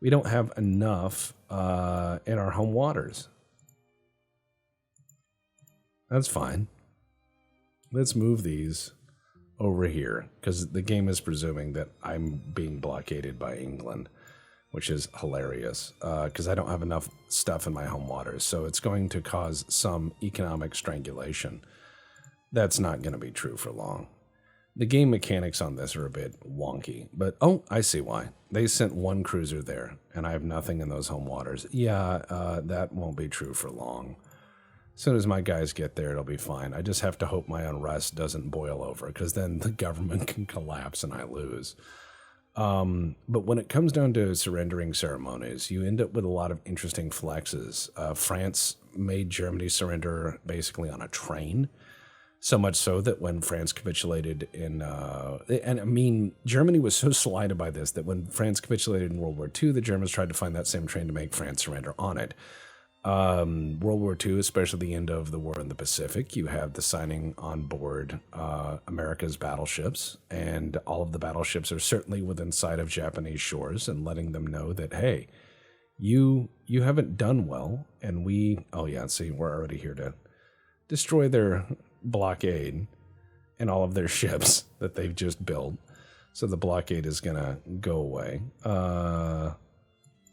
We don't have enough in our home waters. That's fine. Let's move these over here because the game is presuming that I'm being blockaded by England, which is hilarious because I don't have enough stuff in my home waters. So it's going to cause some economic strangulation. That's not going to be true for long. The game mechanics on this are a bit wonky, but oh, I see why. They sent 1 cruiser there and I have nothing in those home waters. Yeah, that won't be true for long. As soon as my guys get there, it'll be fine. I just have to hope my unrest doesn't boil over because then the government can collapse and I lose. But when it comes down to surrendering ceremonies, you end up with a lot of interesting flexes. France made Germany surrender basically on a train. So much so that when France capitulated Germany was so slighted by this that when France capitulated in World War II, the Germans tried to find that same train to make France surrender on it. World War II, especially the end of the war in the Pacific, you have the signing on board America's battleships, and all of the battleships are certainly within sight of Japanese shores and letting them know that, hey, you haven't done well, and we're already here to destroy their blockade and all of their ships that they've just built. So the blockade is gonna go away.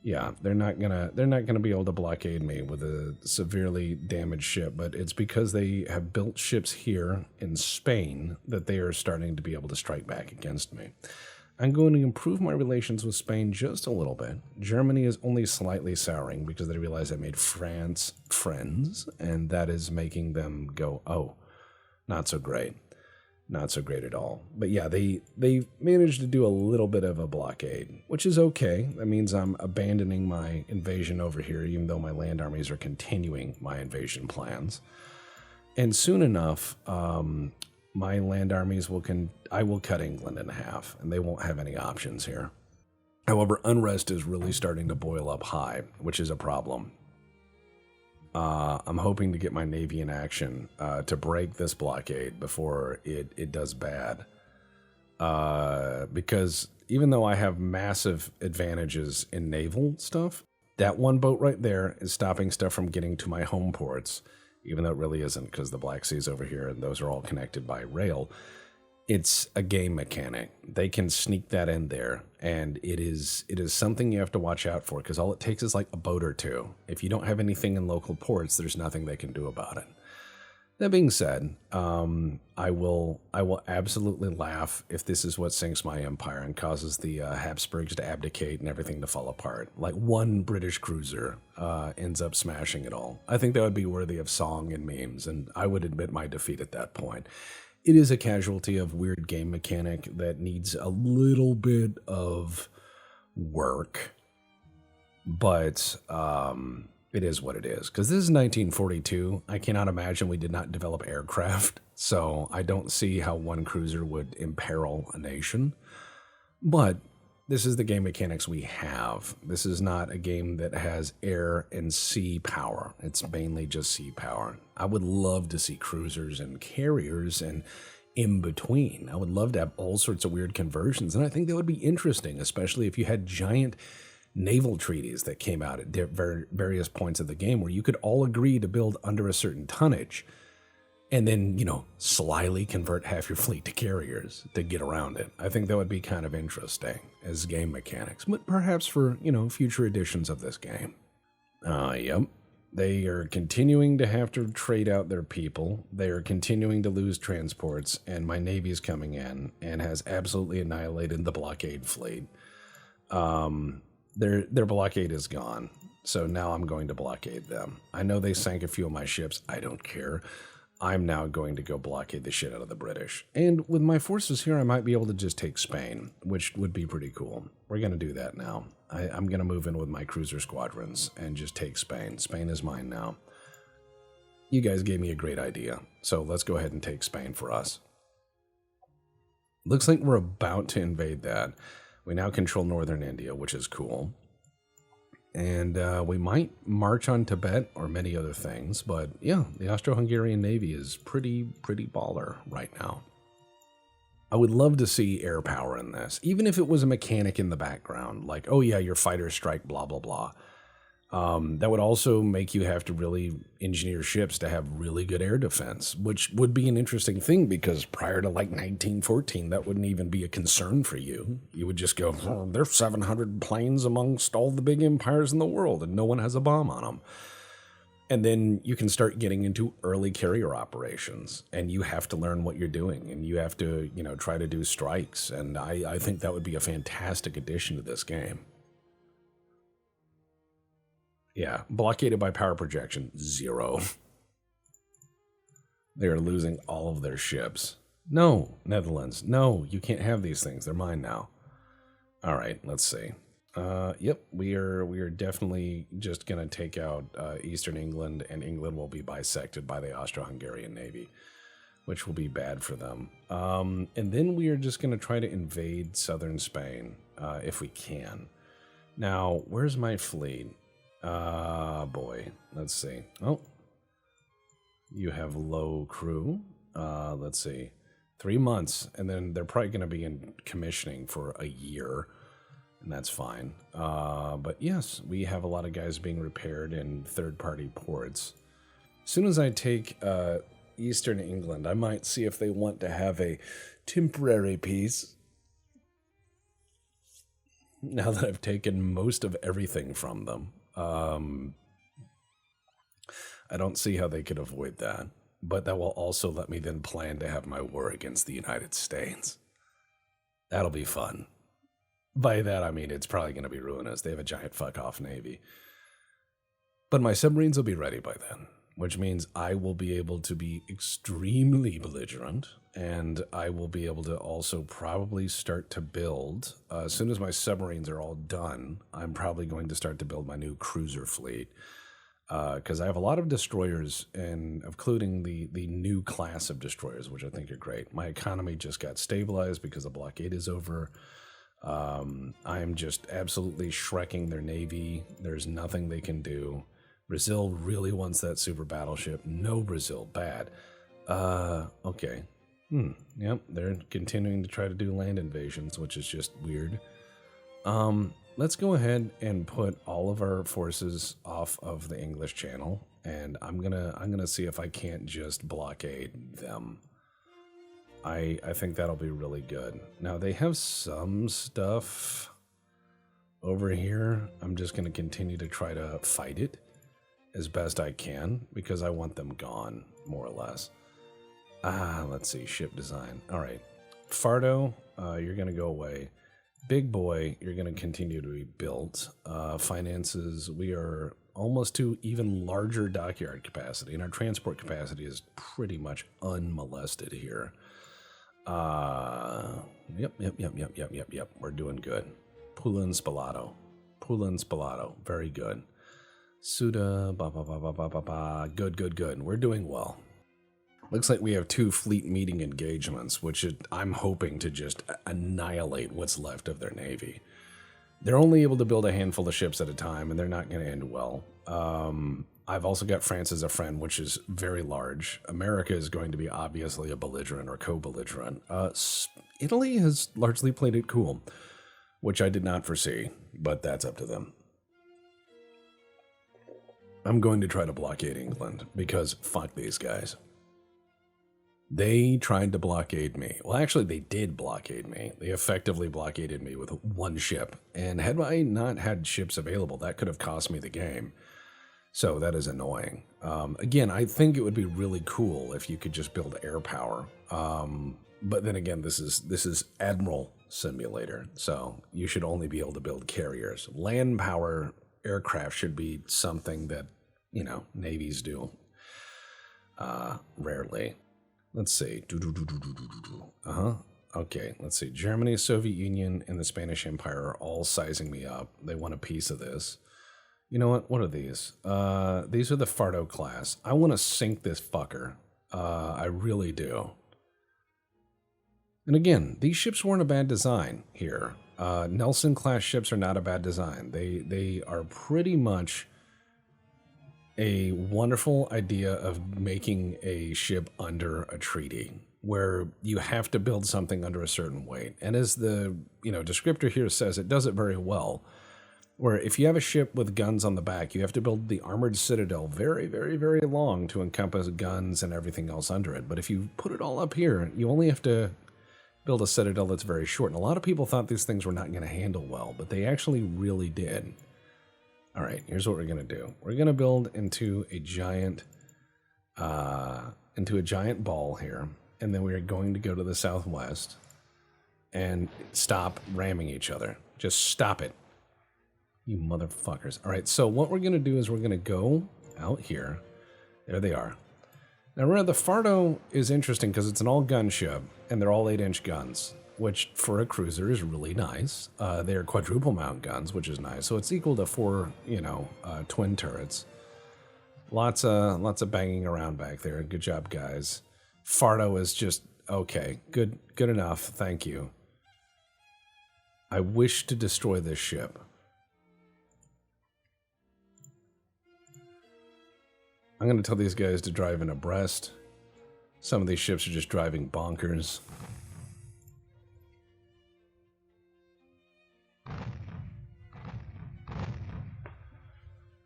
Yeah, they're not gonna be able to blockade me with a severely damaged ship, but it's because they have built ships here in Spain that they are starting to be able to strike back against me. I'm going to improve my relations with Spain just a little bit. Germany is only slightly souring because they realize I made France friends, and that is making them go, oh, not so great. Not so great at all. But yeah, they managed to do a little bit of a blockade, which is okay. That means I'm abandoning my invasion over here, even though my land armies are continuing my invasion plans. And soon enough, my land armies I will cut England in half, and they won't have any options here. However, unrest is really starting to boil up high, which is a problem. I'm hoping to get my navy in action to break this blockade before it does bad. Because even though I have massive advantages in naval stuff, that one boat right there is stopping stuff from getting to my home ports, even though it really isn't because the Black Sea's over here and those are all connected by rail. It's a game mechanic. They can sneak that in there, and it is something you have to watch out for because all it takes is like a boat or two. If you don't have anything in local ports, there's nothing they can do about it. That being said, I will absolutely laugh if this is what sinks my empire and causes the Habsburgs to abdicate and everything to fall apart. Like one British cruiser ends up smashing it all. I think that would be worthy of song and memes, and I would admit my defeat at that point. It is a casualty of weird game mechanic that needs a little bit of work, but it is what it is. Because this is 1942. I cannot imagine we did not develop aircraft, so I don't see how one cruiser would imperil a nation. But this is the game mechanics we have. This is not a game that has air and sea power. It's mainly just sea power. I would love to see cruisers and carriers and in between. I would love to have all sorts of weird conversions, and I think that would be interesting, especially if you had giant naval treaties that came out at various points of the game where you could all agree to build under a certain tonnage and then, slyly convert half your fleet to carriers to get around it. I think that would be kind of interesting as game mechanics, but perhaps for, future editions of this game. Yep. They are continuing to have to trade out their people. They are continuing to lose transports, and my Navy's coming in and has absolutely annihilated the blockade fleet. Their blockade is gone, so now I'm going to blockade them. I know they sank a few of my ships. I don't care. I'm now going to go blockade the shit out of the British. And with my forces here, I might be able to just take Spain, which would be pretty cool. We're going to do that now. I'm going to move in with my cruiser squadrons and just take Spain. Spain is mine now. You guys gave me a great idea, so let's go ahead and take Spain for us. Looks like we're about to invade that. We now control northern India, which is cool. And we might march on Tibet or many other things. But yeah, the Austro-Hungarian Navy is pretty baller right now. I would love to see air power in this, even if it was a mechanic in the background. Like, oh yeah, your fighters strike, blah, blah, blah. That would also make you have to really engineer ships to have really good air defense, which would be an interesting thing because prior to like 1914, that wouldn't even be a concern for you. You would just go, oh, there's 700 planes amongst all the big empires in the world and no one has a bomb on them. And then you can start getting into early carrier operations and you have to learn what you're doing and you have to, try to do strikes. And I think that would be a fantastic addition to this game. Yeah, blockaded by power projection, 0. They are losing all of their ships. No, Netherlands, no, you can't have these things. They're mine now. All right, let's see. Yep, we are definitely just going to take out Eastern England, and England will be bisected by the Austro-Hungarian Navy, which will be bad for them. And then we are just going to try to invade southern Spain if we can. Now, where's my fleet? Boy, let's see. Oh, you have low crew. Let's see. 3 months, and then they're probably going to be in commissioning for a year, and that's fine. But yes, we have a lot of guys being repaired in third-party ports. As soon as I take Eastern England, I might see if they want to have a temporary peace. Now that I've taken most of everything from them. I don't see how they could avoid that, but that will also let me then plan to have my war against the United States. That'll be fun. By that, I mean, it's probably going to be ruinous. They have a giant fuck-off navy. But my submarines will be ready by then, which means I will be able to be extremely belligerent, and I will be able to also probably start to build, as soon as my submarines are all done, I'm probably going to start to build my new cruiser fleet, because I have a lot of destroyers, and including the new class of destroyers, which I think are great. My economy just got stabilized because the blockade is over. I am just absolutely shrekking their navy. There's nothing they can do. Brazil really wants that super battleship. No, Brazil, bad. Okay. Yep, they're continuing to try to do land invasions, which is just weird. Let's go ahead and put all of our forces off of the English Channel, and I'm gonna see if I can't just blockade them. I think that'll be really good. Now they have some stuff over here. I'm just gonna continue to try to fight it as best I can because I want them gone, more or less. Let's see, ship design. All right, Fardo, you're gonna go away. Big boy, you're going to continue to be built. Finances, we are almost to even larger dockyard capacity, and our transport capacity is pretty much unmolested here. Yep. We're doing good. Pulin Spalato, very good. Suda, good. We're doing well. Looks like we have 2 fleet meeting engagements, which I'm hoping to just annihilate what's left of their navy. They're only able to build a handful of ships at a time, and they're not going to end well. I've also got France as a friend, which is very large. America is going to be obviously a belligerent or co-belligerent. Italy has largely played it cool, which I did not foresee, but that's up to them. I'm going to try to blockade England, because fuck these guys. They tried to blockade me. Well, actually, they did blockade me. They effectively blockaded me with 1 ship. And had I not had ships available, that could have cost me the game. So that is annoying. Again, I think it would be really cool if you could just build air power. But then again, this is Admiral Simulator. So you should only be able to build carriers. Land power aircraft should be something that, navies do. Rarely. Let's see. Okay, let's see. Germany, Soviet Union, and the Spanish Empire are all sizing me up. They want a piece of this. You know what? What are these? These are the Fardo class. I want to sink this fucker. I really do. And again, these ships weren't a bad design here. Nelson-class ships are not a bad design. They are pretty much a wonderful idea of making a ship under a treaty where you have to build something under a certain weight. And as the descriptor here says, it does it very well, where if you have a ship with guns on the back, you have to build the armored citadel very, very, very long to encompass guns and everything else under it. But if you put it all up here, you only have to build a citadel that's very short. And a lot of people thought these things were not going to handle well, but they actually really did. All right, here's what we're going to do. We're going to build into a giant ball here, and then we're going to go to the southwest and stop ramming each other. Just stop it, you motherfuckers. All right, so what we're going to do is we're going to go out here. There they are. Now, remember, the Fardo is interesting because it's an all-gun ship, and they're all 8-inch guns, which for a cruiser is really nice. They're quadruple mount guns, which is nice. So it's equal to 4, twin turrets. Lots of banging around back there. Good job, guys. Fardo is just okay. Good enough. Thank you. I wish to destroy this ship. I'm going to tell these guys to drive in abreast. Some of these ships are just driving bonkers.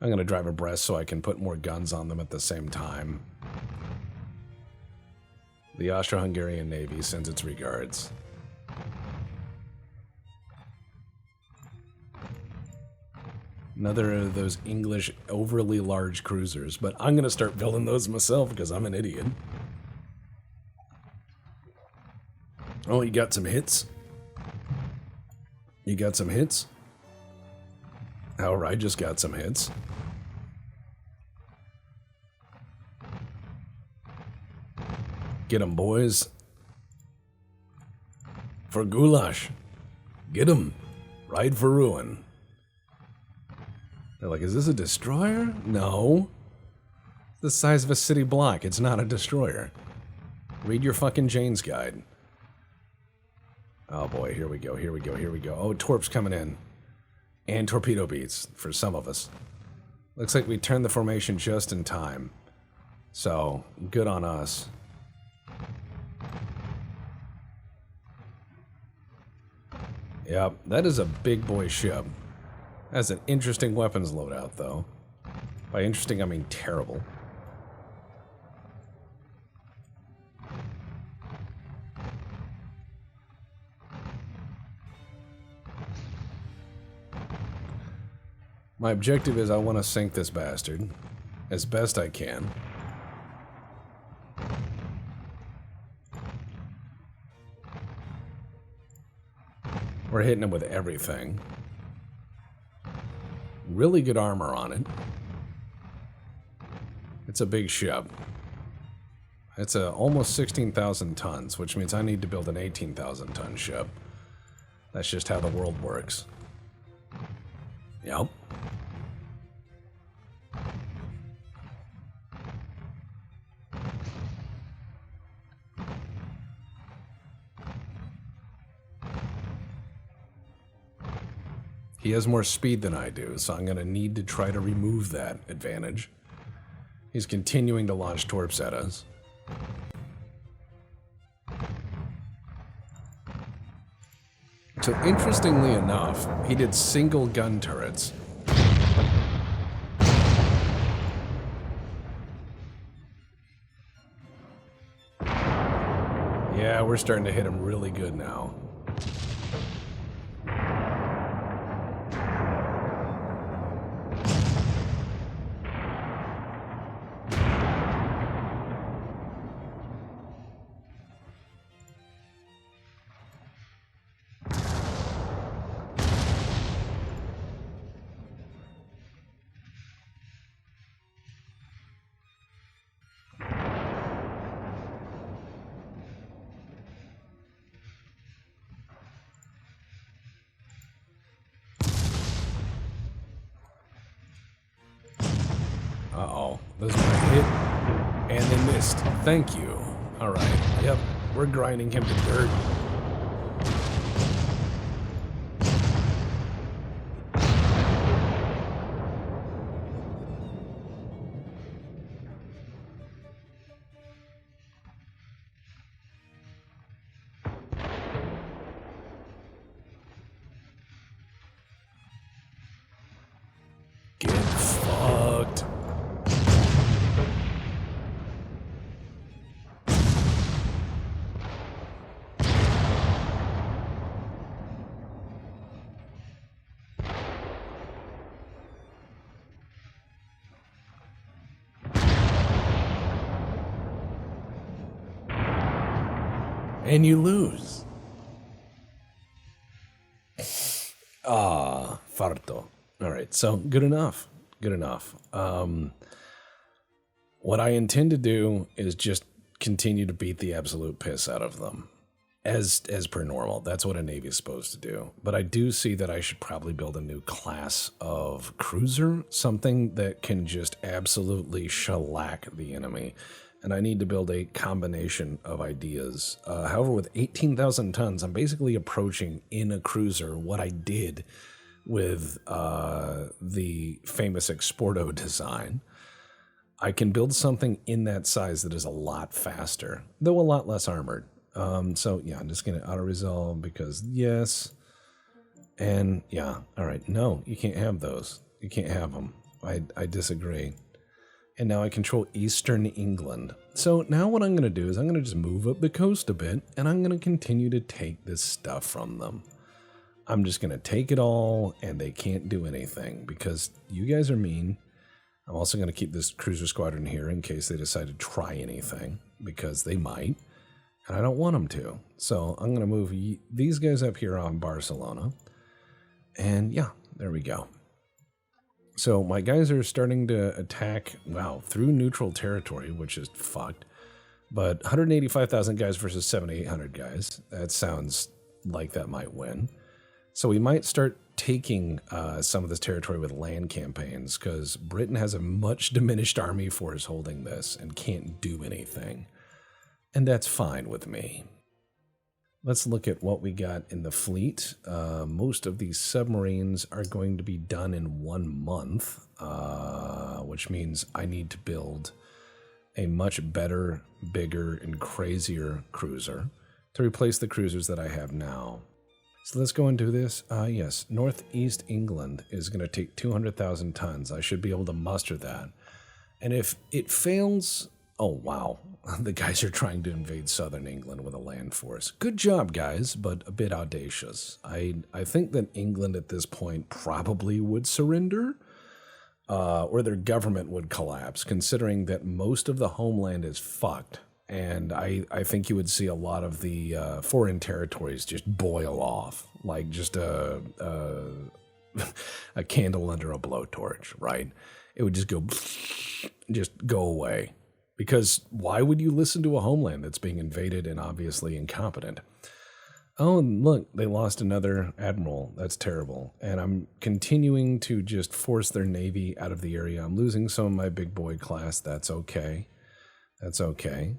I'm going to drive abreast so I can put more guns on them at the same time. The Austro-Hungarian Navy sends its regards. Another of those English overly large cruisers, but I'm going to start building those myself because I'm an idiot. Oh, you got some hits? You got some hits? I just got some hits. Get 'em, boys. For goulash. Get 'em. Ride for ruin. They're like, is this a destroyer? No. It's the size of a city block. It's not a destroyer. Read your fucking Jane's Guide. Oh boy, here we go. Oh, torps coming in. And torpedo beats for some of us. Looks like we turned the formation just in time. So, good on us. Yep, that is a big boy ship. That's an interesting weapons loadout, though. By interesting, I mean terrible. My objective is I want to sink this bastard as best I can. We're hitting him with everything. Really good armor on it. It's a big ship. It's almost 16,000 tons, which means I need to build an 18,000 ton ship. That's just how the world works. Yep. He has more speed than I do, so I'm going to need to try to remove that advantage. He's continuing to launch torps at us. So interestingly enough, he did single gun turrets. Yeah, we're starting to hit him really good now. Uh-oh. Those were hit, and they missed. Thank you. All right. Yep. We're grinding him to dirt. Get fucked. And you lose. Ah, farto. All right, so good enough. Good enough. What I intend to do is just continue to beat the absolute piss out of them. As per normal. That's what a Navy is supposed to do. But I do see that I should probably build a new class of cruiser, something that can just absolutely shellac the enemy. And I need to build a combination of ideas. However, with 18,000 tons, I'm basically approaching in a cruiser what I did with the famous Exporto design. I can build something in that size that is a lot faster, though a lot less armored. So yeah, I'm just going to auto-resolve because yes. And yeah, all right. No, you can't have those. You can't have them. I disagree. And now I control Eastern England. So now what I'm going to do is I'm going to just move up the coast a bit, and I'm going to continue to take this stuff from them. I'm just going to take it all, and they can't do anything because you guys are mean. I'm also going to keep this cruiser squadron here in case they decide to try anything, because they might, and I don't want them to. So I'm going to move these guys up here on Barcelona, and yeah, there we go. So my guys are starting to attack, wow, through neutral territory, which is fucked. But 185,000 guys versus 7,800 guys. That sounds like that might win. So we might start taking some of this territory with land campaigns, because Britain has a much diminished army force holding this and can't do anything. And that's fine with me. Let's look at what we got in the fleet. Most of these submarines are going to be done in 1 month, which means I need to build a much better, bigger, and crazier cruiser to replace the cruisers that I have now. So let's go into this. Yes, Northeast England is going to take 200,000 tons. I should be able to muster that. And if it fails, oh wow, the guys are trying to invade southern England with a land force. Good job, guys, but a bit audacious. I think that England at this point probably would surrender, or their government would collapse, considering that most of the homeland is fucked. And I think you would see a lot of the foreign territories just boil off, like just a candle under a blowtorch, right? It would just go away. Because why would you listen to a homeland that's being invaded and obviously incompetent? Oh, and look, they lost another admiral. That's terrible. And I'm continuing to just force their navy out of the area. I'm losing some of my big boy class. That's okay. That's okay.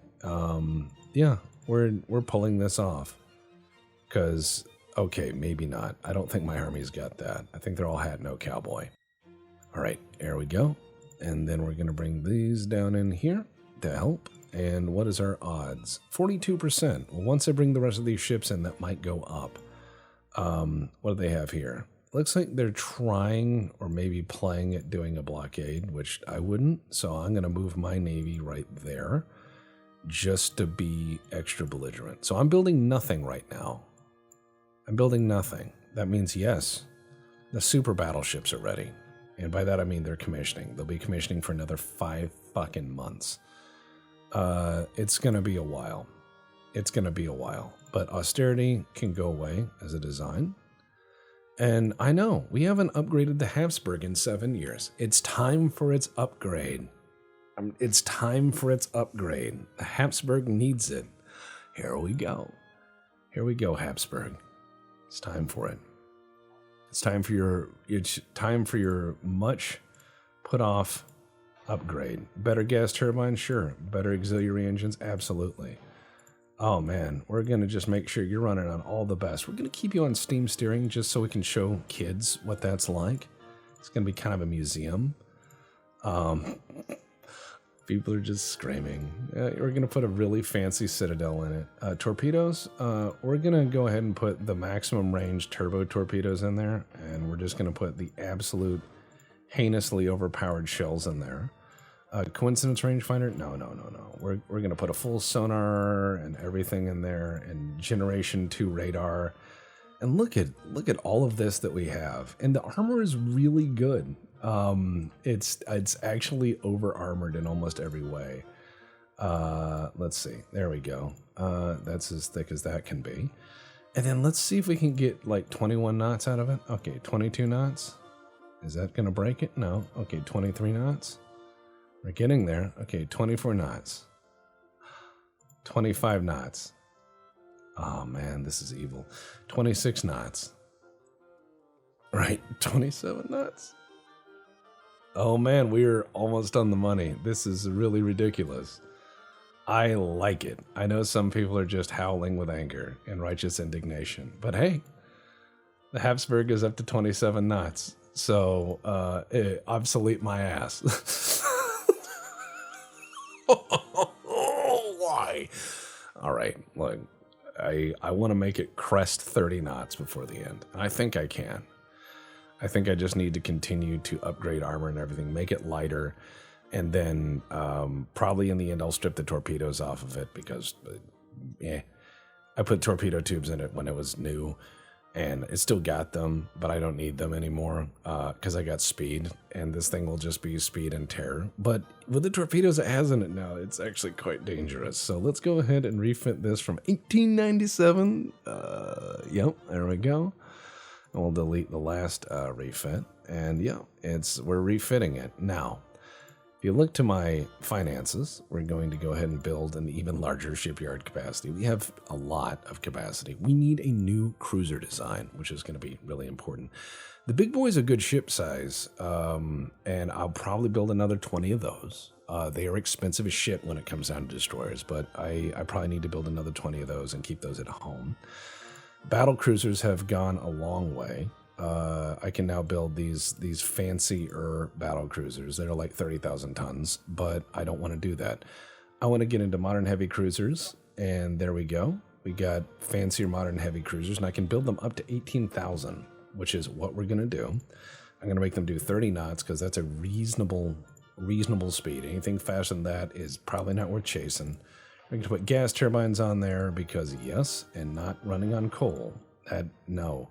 Yeah, we're pulling this off. Because, okay, maybe not. I don't think my army's got that. I think they're all hat, no cowboy. All right, there we go. And then we're going to bring these down in here to help. And what is our odds? 42%. Well, once I bring the rest of these ships in, that might go up. What do they have here? Looks like they're trying or maybe playing at doing a blockade, which I wouldn't. So I'm going to move my navy right there just to be extra belligerent. So I'm building nothing right now. I'm building nothing. That means, yes, the super battleships are ready. And by that, I mean they're commissioning. They'll be commissioning for another 5 fucking months. It's going to be a while. It's going to be a while. But austerity can go away as a design. And I know, we haven't upgraded the Habsburg in 7 years. It's time for its upgrade. It's time for its upgrade. The Habsburg needs it. Here we go. Here we go, Habsburg. It's time for it. It's time for your much put off upgrade. Better gas turbines, sure. Better auxiliary engines, absolutely. Oh man, we're gonna just make sure you're running on all the best. We're gonna keep you on steam steering just so we can show kids what that's like. It's gonna be kind of a museum. People are just screaming. We're gonna put a really fancy citadel in it. Torpedoes, we're gonna go ahead and put the maximum range turbo torpedoes in there, and we're just gonna put the absolute heinously overpowered shells in there. Coincidence rangefinder? No. We're gonna put a full sonar and everything in there, and generation 2 radar. And look at all of this that we have. And the armor is really good. It's actually over armored in almost every way. Let's see. There we go. That's as thick as that can be. And then let's see if we can get like 21 knots out of it. Okay, 22 knots. Is that gonna break it? No. Okay, 23 knots. We're getting there. Okay, 24 knots. 25 knots. Oh man, this is evil. 26 knots. Right, 27 knots. Oh man, we're almost on the money. This is really ridiculous. I like it. I know some people are just howling with anger and righteous indignation, but hey, the Habsburg is up to 27 knots. So, obsolete my ass. Why? All right, look, I want to make it crest 30 knots before the end. And I think I can. I think I just need to continue to upgrade armor and everything, make it lighter, and then probably in the end I'll strip the torpedoes off of it because, I put torpedo tubes in it when it was new, and it still got them, but I don't need them anymore because I got speed, and this thing will just be speed and terror. But with the torpedoes it has in it now, it's actually quite dangerous. So let's go ahead and refit this from 1897. Yep, there we go. And we'll delete the last refit. And yeah, we're refitting it. Now, if you look to my finances, we're going to go ahead and build an even larger shipyard capacity. We have a lot of capacity. We need a new cruiser design, which is going to be really important. The big boy is a good ship size, and I'll probably build another 20 of those. They are expensive as shit when it comes down to destroyers, but I probably need to build another 20 of those and keep those at home. Battle cruisers have gone a long way. I can now build these fancier battle cruisers that are like 30,000 tons, but I don't want to do that. I want to get into modern heavy cruisers, and there we go. We got fancier modern heavy cruisers, and I can build them up to 18,000, which is what we're going to do. I'm going to make them do 30 knots because that's a reasonable speed. Anything faster than that is probably not worth chasing. We're going to put gas turbines on there because yes, and not running on coal. No.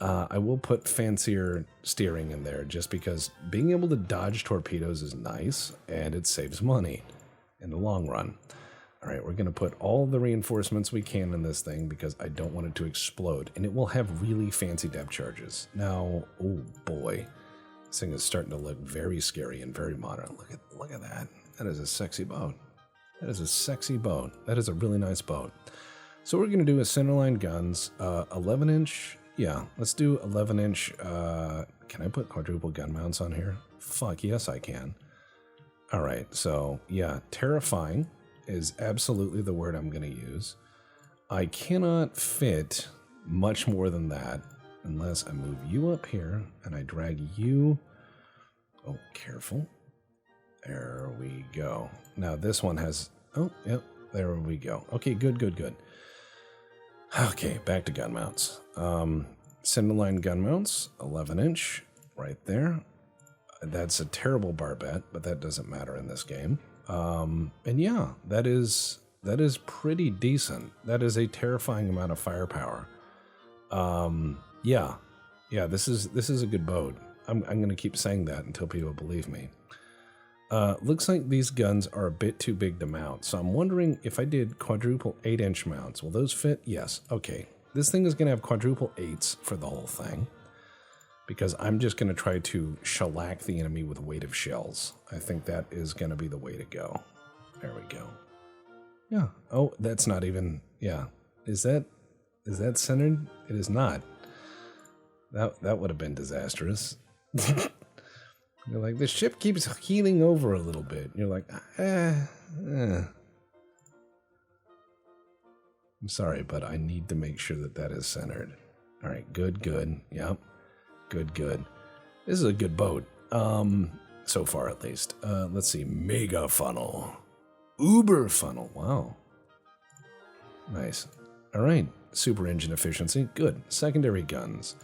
I will put fancier steering in there just because being able to dodge torpedoes is nice and it saves money in the long run. All right, we're going to put all the reinforcements we can in this thing because I don't want it to explode. And it will have really fancy depth charges. Now, oh boy, this thing is starting to look very scary and very modern. Look at that. That is a sexy boat. That is a sexy boat. That is a really nice boat. So what we're going to do is centerline guns, 11-inch. Yeah, let's do 11-inch. Can I put quadruple gun mounts on here? Fuck, yes I can. All right, so yeah, terrifying is absolutely the word I'm going to use. I cannot fit much more than that unless I move you up here and I drag you. Oh, careful. There we go. Now this one has, oh, yep, there we go. Okay, good. Okay, back to gun mounts. Centerline gun mounts, 11-inch, right there. That's a terrible barbette, but that doesn't matter in this game. And yeah, that is pretty decent. That is a terrifying amount of firepower. Yeah, this is a good boat. I'm going to keep saying that until people believe me. Looks like these guns are a bit too big to mount, so I'm wondering if I did quadruple 8-inch mounts, will those fit? Yes. Okay. This thing is going to have quadruple 8s for the whole thing, because I'm just going to try to shellac the enemy with weight of shells. I think that is going to be the way to go. There we go. Yeah. Oh, that's not even, yeah. Is that centered? It is not. That would have been disastrous. You're like, the ship keeps heeling over a little bit. You're like, I'm sorry, but I need to make sure that is centered. All right, good. Yep, good. This is a good boat, so far at least. Let's see, mega funnel, uber funnel. Wow, nice. All right, super engine efficiency, good. Secondary guns,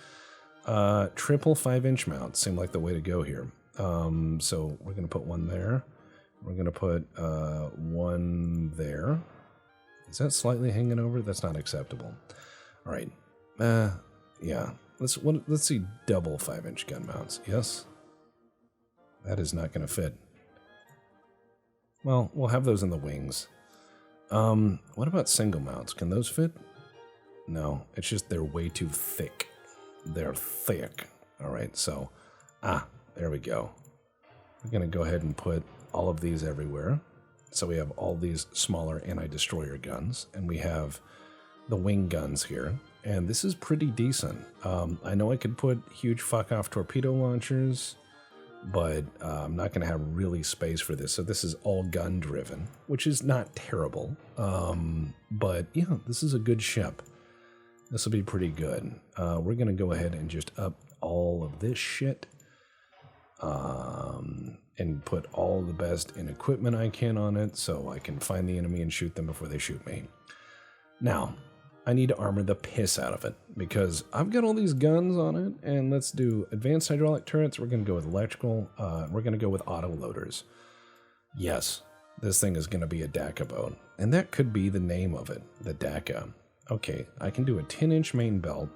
triple 5-inch mounts seem like the way to go here. So we're going to put one there. We're going to put one there. Is that slightly hanging over? That's not acceptable. All right. Yeah. Let's see double 5-inch gun mounts. Yes. That is not going to fit. Well, we'll have those in the wings. What about single mounts? Can those fit? No, it's just they're way too thick. They're thick. All right. So, there we go. We're going to go ahead and put all of these everywhere. So we have all these smaller anti-destroyer guns, and we have the wing guns here. And this is pretty decent. I know I could put huge fuck-off torpedo launchers, but I'm not going to have really space for this. So this is all gun-driven, which is not terrible. But yeah, this is a good ship. This will be pretty good. We're going to go ahead and just up all of this shit. And put all the best in equipment I can on it so I can find the enemy and shoot them before they shoot me. Now, I need to armor the piss out of it because I've got all these guns on it, and let's do advanced hydraulic turrets. We're going to go with electrical. We're going to go with auto loaders. Yes, this thing is going to be a daka boat, and that could be the name of it, the daka. Okay, I can do a 10-inch main belt.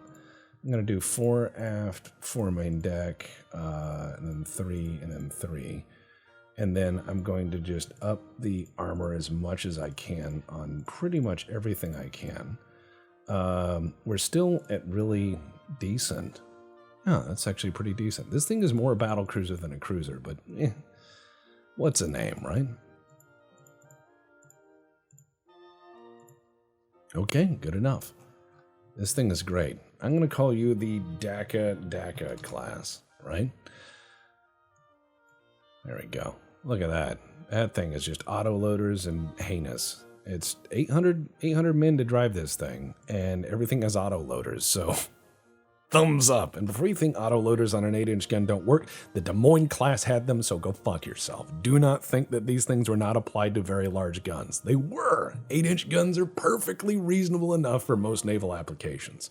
I'm going to do 4 aft, 4 main deck, and then 3, and then 3. And then I'm going to just up the armor as much as I can on pretty much everything I can. We're still at really decent. Yeah, that's actually pretty decent. This thing is more a battle cruiser than a cruiser, but what's a name, right? Okay, good enough. This thing is great. I'm going to call you the daka class, right? There we go. Look at that. That thing is just auto loaders and heinous. It's 800 men to drive this thing, and everything has auto loaders, so thumbs up. And before you think autoloaders on an 8-inch gun don't work, the Des Moines class had them, so go fuck yourself. Do not think that these things were not applied to very large guns. They were. 8-inch guns are perfectly reasonable enough for most naval applications.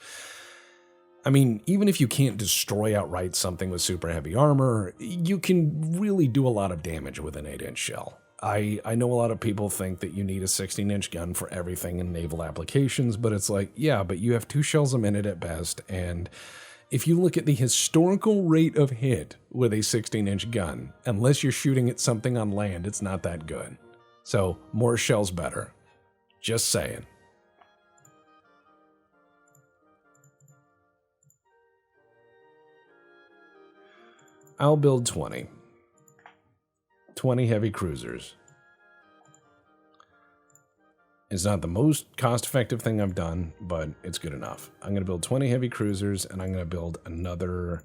I mean, even if you can't destroy outright something with super heavy armor, you can really do a lot of damage with an 8-inch shell. I know a lot of people think that you need a 16-inch gun for everything in naval applications, but it's like, yeah, but you have 2 shells a minute at best, and if you look at the historical rate of hit with a 16-inch gun, unless you're shooting at something on land, it's not that good. So, more shells better. Just saying. I'll build 20. 20 heavy cruisers. It's not the most cost-effective thing I've done, but it's good enough. I'm going to build 20 heavy cruisers, and I'm going to build another...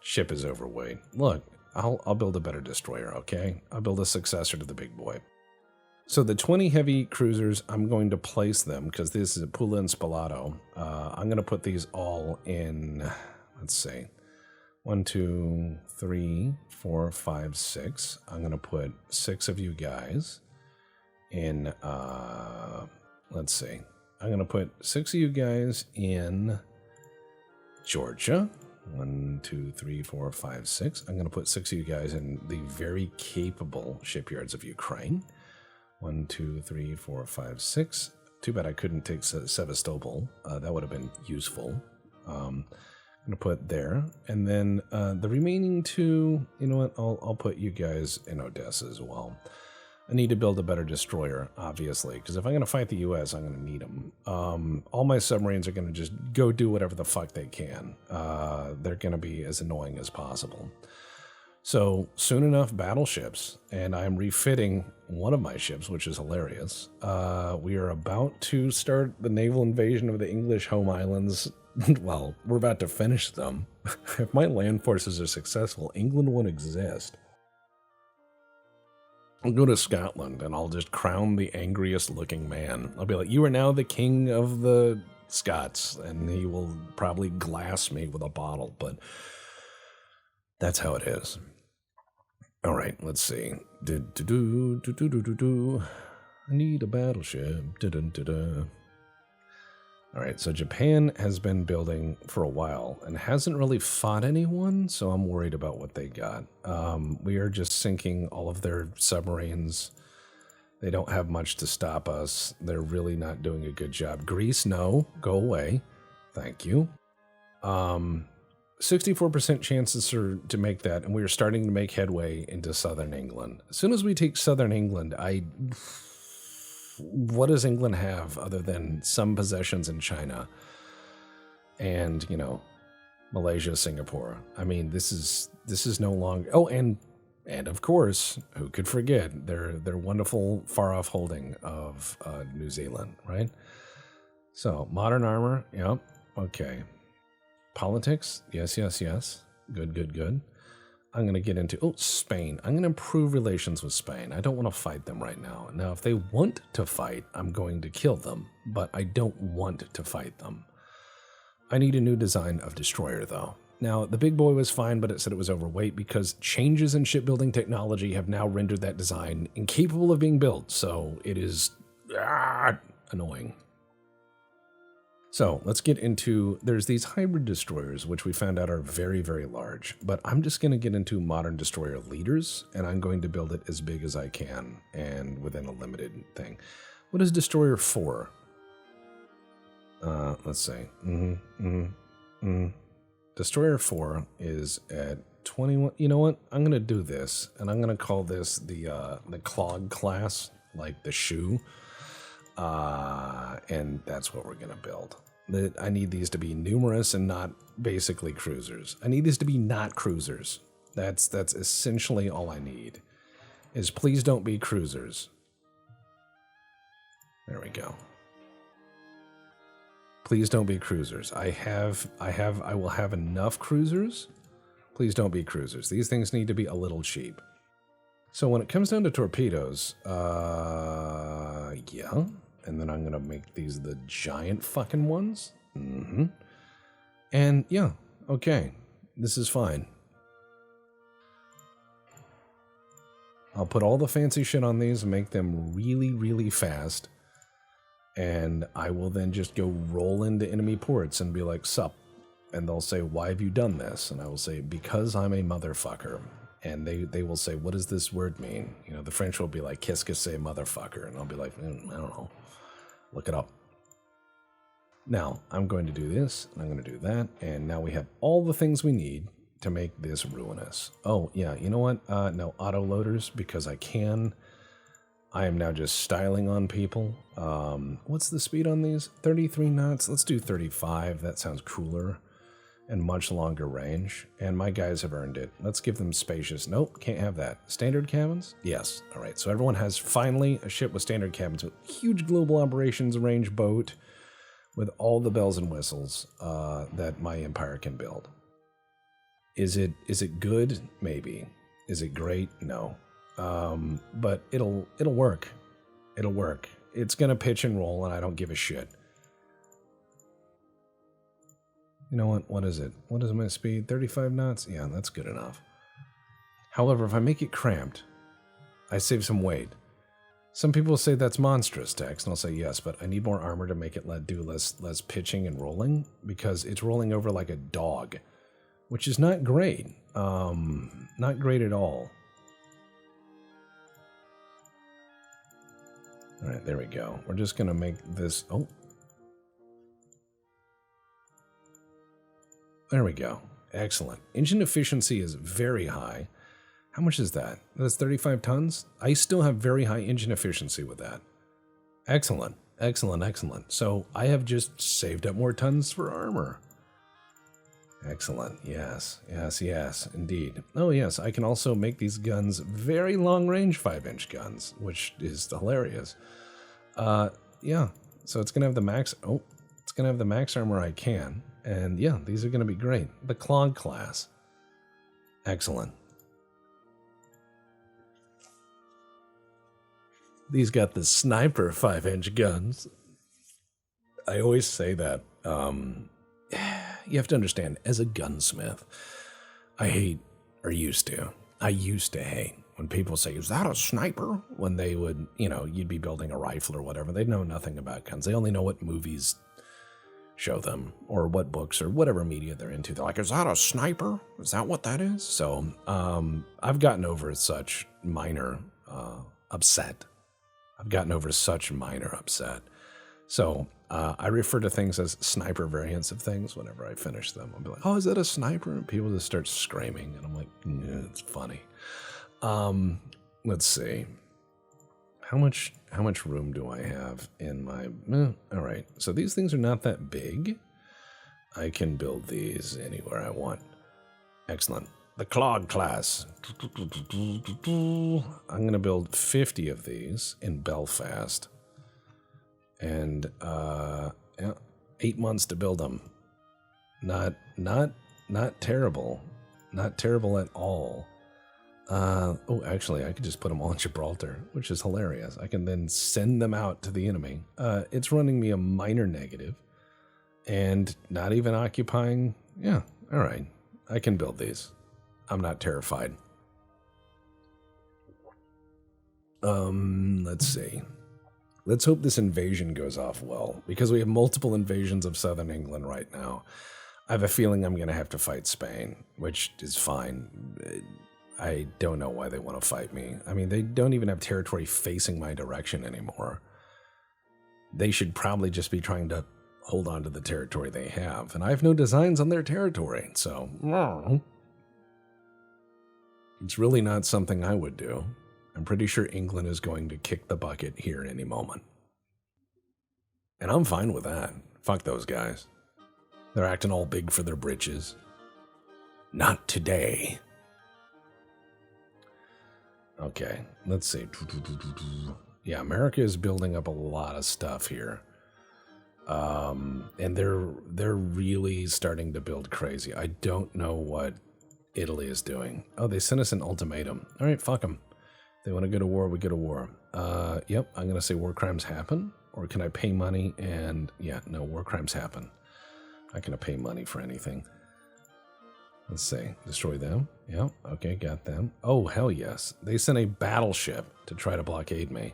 Ship is overweight. Look, I'll build a better destroyer, okay? I'll build a successor to the big boy. So the 20 heavy cruisers, I'm going to place them, because this is a Pula and Spalato. I'm going to put these all in... Let's see. 1, 2, 3, 4, 5, 6. I'm going to put 6 of you guys in, let's see. I'm going to put 6 of you guys in Georgia. 1, 2, 3, 4, 5, 6. I'm going to put 6 of you guys in the very capable shipyards of Ukraine. 1, 2, 3, 4, 5, 6. Too bad I couldn't take Sevastopol. That would have been useful. I'm going to put there. And then the remaining 2, you know what? I'll put you guys in Odessa as well. I need to build a better destroyer, obviously, because if I'm going to fight the U.S., I'm going to need them. All my submarines are going to just go do whatever the fuck they can. They're going to be as annoying as possible. So, soon enough, battleships, and I'm refitting one of my ships, which is hilarious. We are about to start the naval invasion of the English home islands. Well, we're about to finish them. If my land forces are successful, England won't exist. I'll go to Scotland and I'll just crown the angriest looking man. I'll be like, you are now the king of the Scots, and he will probably glass me with a bottle, but that's how it is. All right, let's see. I need a battleship. All right, so Japan has been building for a while and hasn't really fought anyone, so I'm worried about what they got. We are just sinking all of their submarines. They don't have much to stop us. They're really not doing a good job. Greece, no, go away. Thank you. 64% chances are to make that, and we are starting to make headway into southern England. As soon as we take southern England, what does England have other than some possessions in China and, you know, Malaysia, Singapore? I mean, this is no longer. Oh, and of course, who could forget their wonderful far off holding of New Zealand, right? So modern armor, yep, okay. Politics, yes. Good. I'm going to get into, Spain. I'm going to improve relations with Spain. I don't want to fight them right now. Now, if they want to fight, I'm going to kill them, but I don't want to fight them. I need a new design of destroyer, though. Now, the big boy was fine, but it said it was overweight because changes in shipbuilding technology have now rendered that design incapable of being built, so it is annoying. So let's get into, there's these hybrid destroyers, which we found out are very, very large, but I'm just going to get into modern destroyer leaders, and I'm going to build it as big as I can and within a limited thing. What is destroyer 4? Let's see. Destroyer 4 is at 21. You know what? I'm going to do this, and I'm going to call this the clog class, like the shoe. And that's what we're going to build. I need these to be numerous and not basically cruisers. I need these to be not cruisers. That's essentially all I need. Is please don't be cruisers. There we go. Please don't be cruisers. I will have enough cruisers. Please don't be cruisers. These things need to be a little cheap. So when it comes down to torpedoes, yeah. And then I'm going to make these the giant fucking ones. And yeah, okay, this is fine. I'll put all the fancy shit on these and make them really, really fast. And I will then just go roll into enemy ports and be like, sup? And they'll say, why have you done this? And I will say, because I'm a motherfucker. And they will say, what does this word mean? You know, the French will be like, qu'est-ce que c'est, motherfucker? And I'll be like, I don't know. Look it up. Now, I'm going to do this, and I'm going to do that. And now we have all the things we need to make this ruinous. Oh, yeah, you know what? No, auto-loaders, because I can. I am now just styling on people. What's the speed on these? 33 knots? Let's do 35. That sounds cooler. And much longer range. And my guys have earned it. Let's give them spacious. Nope, can't have that. Standard cabins? Yes. All right, so everyone has finally a ship with standard cabins with huge global operations range boat with all the bells and whistles that my empire can build. Is it good? Maybe. Is it great? No. But it'll work. It'll work. It's gonna pitch and roll, and I don't give a shit. You know what? What is it? What is my speed? 35 knots? Yeah, that's good enough. However, if I make it cramped, I save some weight. Some people say that's monstrous, Tex, and I'll say yes, but I need more armor to make it do less pitching and rolling, because it's rolling over like a dog, which is not great. Not great at all. All right, there we go. We're just going to make this... Oh. There we go. Excellent. Engine efficiency is very high. How much is that? That's 35 tons? I still have very high engine efficiency with that. Excellent. Excellent, excellent. So I have just saved up more tons for armor. Excellent. Yes, yes, yes, indeed. Oh, yes, I can also make these guns very long-range 5-inch guns, which is hilarious. Yeah, so it's going to have the max... Oh, it's going to have the max armor I can. And yeah, these are going to be great. The Clog class. Excellent. These got the sniper 5-inch guns. I always say that. You have to understand, as a gunsmith, I hate, or used to, I used to hate when people say, is that a sniper? When they would, you know, you'd be building a rifle or whatever. They know nothing about guns. They only know what movies show them, or what books, or whatever media they're into. They're like, is that a sniper? Is that what that is? So I've gotten over such minor upset. I've gotten over such minor upset. So I refer to things as sniper variants of things whenever I finish them. I'll be like, oh, is that a sniper? And people just start screaming, and I'm like, it's funny. Let's see. How much room do I have in my... all right, so these things are not that big. I can build these anywhere I want. Excellent. The Clog class. I'm going to build 50 of these in Belfast. And yeah, 8 months to build them. Not terrible. Not terrible at all. Oh, actually, I could just put them all in Gibraltar, which is hilarious. I can then send them out to the enemy. It's running me a minor negative and not even occupying. Yeah, all right. I can build these. I'm not terrified. Let's see. Let's hope this invasion goes off well, because we have multiple invasions of southern England right now. I have a feeling I'm going to have to fight Spain, which is fine. I don't know why they want to fight me. I mean, they don't even have territory facing my direction anymore. They should probably just be trying to hold on to the territory they have, and I have no designs on their territory, so... It's really not something I would do. I'm pretty sure England is going to kick the bucket here at any moment. And I'm fine with that. Fuck those guys. They're acting all big for their britches. Not today. Okay, let's see. Yeah, America is building up a lot of stuff here. And they're really starting to build crazy. I don't know what Italy is doing. Oh, they sent us an ultimatum. All right, fuck them. They want to go to war, we go to war. Yep, I'm going to say war crimes happen. Or can I pay money and... Yeah, no, war crimes happen. not gonna pay money for anything. Let's see. Destroy them. Yep. Okay, got them. Oh, hell yes. They sent a battleship to try to blockade me.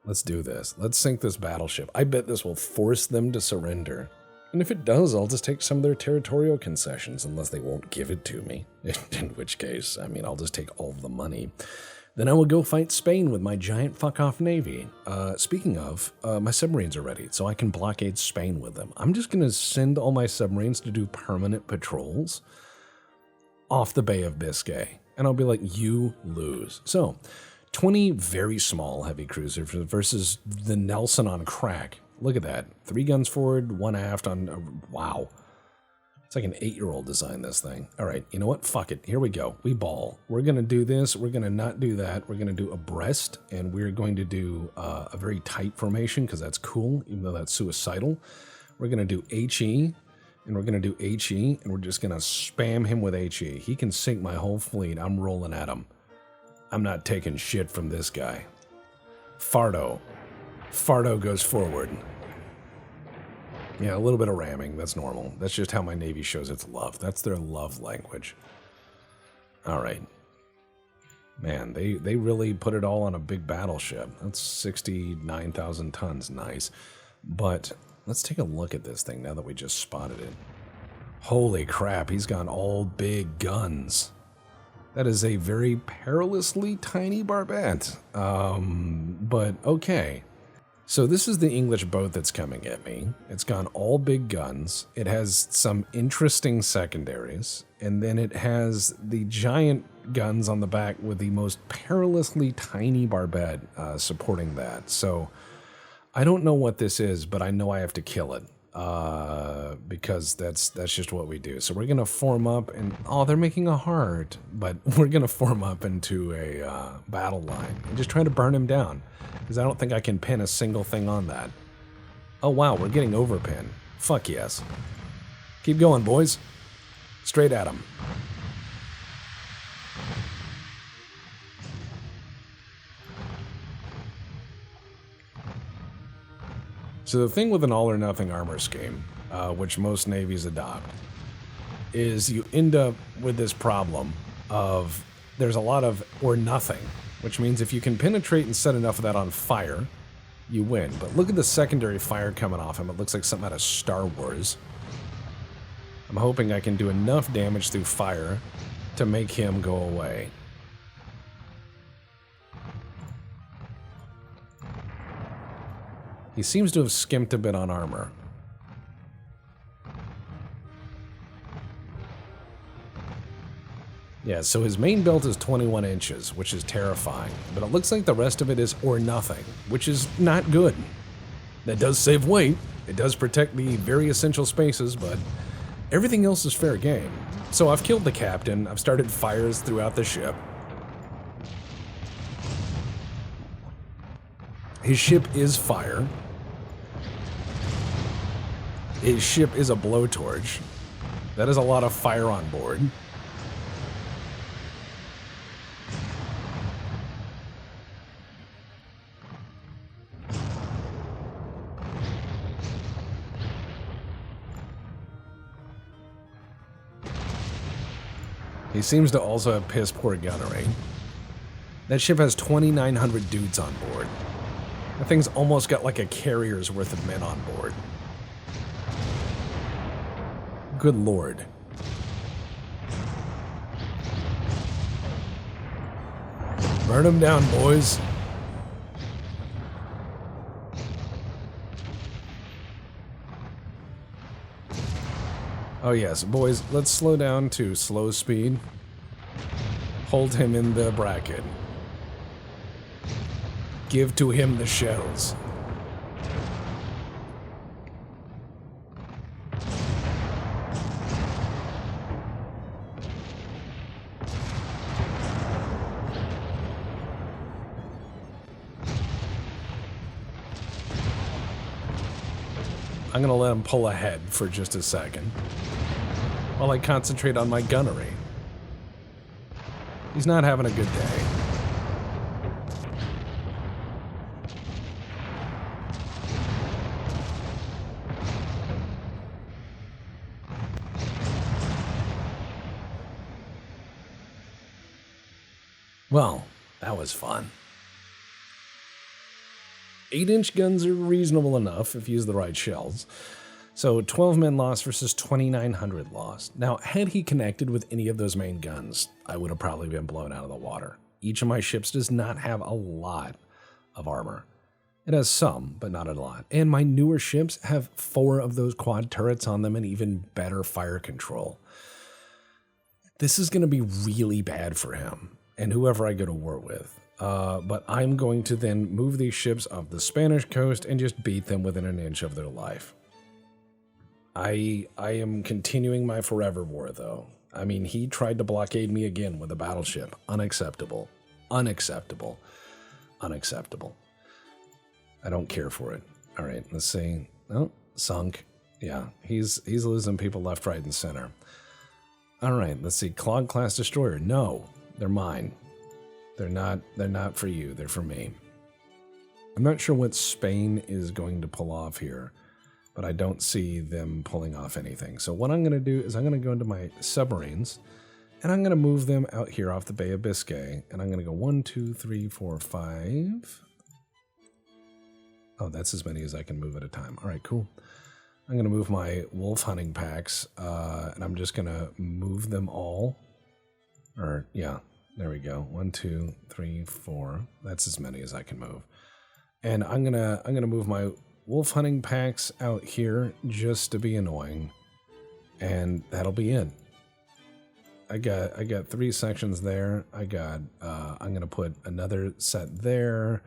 Let's do this. Let's sink this battleship. I bet this will force them to surrender. And if it does, I'll just take some of their territorial concessions, unless they won't give it to me. In which case, I mean, I'll just take all of the money. Then I will go fight Spain with my giant fuck-off navy. Speaking of, my submarines are ready, so I can blockade Spain with them. I'm just going to send all my submarines to do permanent patrols off the Bay of Biscay. And I'll be like, you lose. So, 20 very small heavy cruisers versus the Nelson on crack. Look at that. 3 guns forward, 1 aft on... wow. It's like an 8-year-old designed this thing. All right, you know what? Fuck it. Here we go. We ball. We're going to do this. We're going to not do that. We're going to do abreast, and we're going to do a very tight formation because that's cool, even though that's suicidal. We're going to do HE, and we're going to do HE, and we're just going to spam him with HE. He can sink my whole fleet. I'm rolling at him. I'm not taking shit from this guy. Fardo. Fardo goes forward. Yeah, a little bit of ramming. That's normal. That's just how my Navy shows its love. That's their love language. All right. Man, they really put it all on a big battleship. That's 69,000 tons. Nice. But let's take a look at this thing now that we just spotted it. Holy crap, he's got all big guns. That is a very perilously tiny barbette. But okay. So this is the English boat that's coming at me. It's got all big guns. It has some interesting secondaries. And then it has the giant guns on the back with the most perilously tiny barbette supporting that. So I don't know what this is, but I know I have to kill it. Because that's just what we do. So we're gonna form up and they're making a heart, but we're gonna form up into a battle line and just try to burn him down because I don't think I can pin a single thing on that. Oh wow, we're getting overpin. Fuck yes. Keep going, boys. Straight at him. So the thing with an all-or-nothing armor scheme, which most navies adopt, is you end up with this problem of there's a lot of or nothing, which means if you can penetrate and set enough of that on fire, you win. But look at the secondary fire coming off him. It looks like something out of Star Wars. I'm hoping I can do enough damage through fire to make him go away. He seems to have skimped a bit on armor. Yeah, so his main belt is 21 inches, which is terrifying. But it looks like the rest of it is or nothing, which is not good. That does save weight. It does protect the very essential spaces, but everything else is fair game. So I've killed the captain. I've started fires throughout the ship. His ship is fire. His ship is a blowtorch. That is a lot of fire on board. He seems to also have piss poor gunnery. That ship has 2,900 dudes on board. That thing's almost got like a carrier's worth of men on board. Good lord. Burn them down, boys. Oh yes, boys, let's slow down to slow speed. Hold him in the bracket. Give to him the shells. I'm gonna let him pull ahead for just a second while I concentrate on my gunnery. He's not having a good day. Well, that was fun. 8-inch guns are reasonable enough if you use the right shells. So 12 men lost versus 2,900 lost. Now, had he connected with any of those main guns, I would have probably been blown out of the water. Each of my ships does not have a lot of armor. It has some, but not a lot. And my newer ships have 4 of those quad turrets on them and even better fire control. This is going to be really bad for him and whoever I go to war with. But I'm going to then move these ships off the Spanish coast and just beat them within an inch of their life. I am continuing my forever war, though. I mean, he tried to blockade me again with a battleship. Unacceptable. Unacceptable. Unacceptable. I don't care for it. All right, let's see. Oh, sunk. Yeah, he's losing people left, right, and center. All right, let's see. Clog class destroyer. No, they're mine. They're not for you. They're for me. I'm not sure what Spain is going to pull off here, but I don't see them pulling off anything. So what I'm going to do is I'm going to go into my submarines, and I'm going to move them out here off the Bay of Biscay, and I'm going to go 1, 2, 3, 4, 5. Oh, that's as many as I can move at a time. All right, cool. I'm going to move my wolf hunting packs, and I'm just going to move them all. Or, yeah, there we go. 1, 2, 3, 4. That's as many as I can move. And I'm gonna move my wolf hunting packs out here just to be annoying, and that'll be it. I got 3 sections there. I'm gonna put another set there.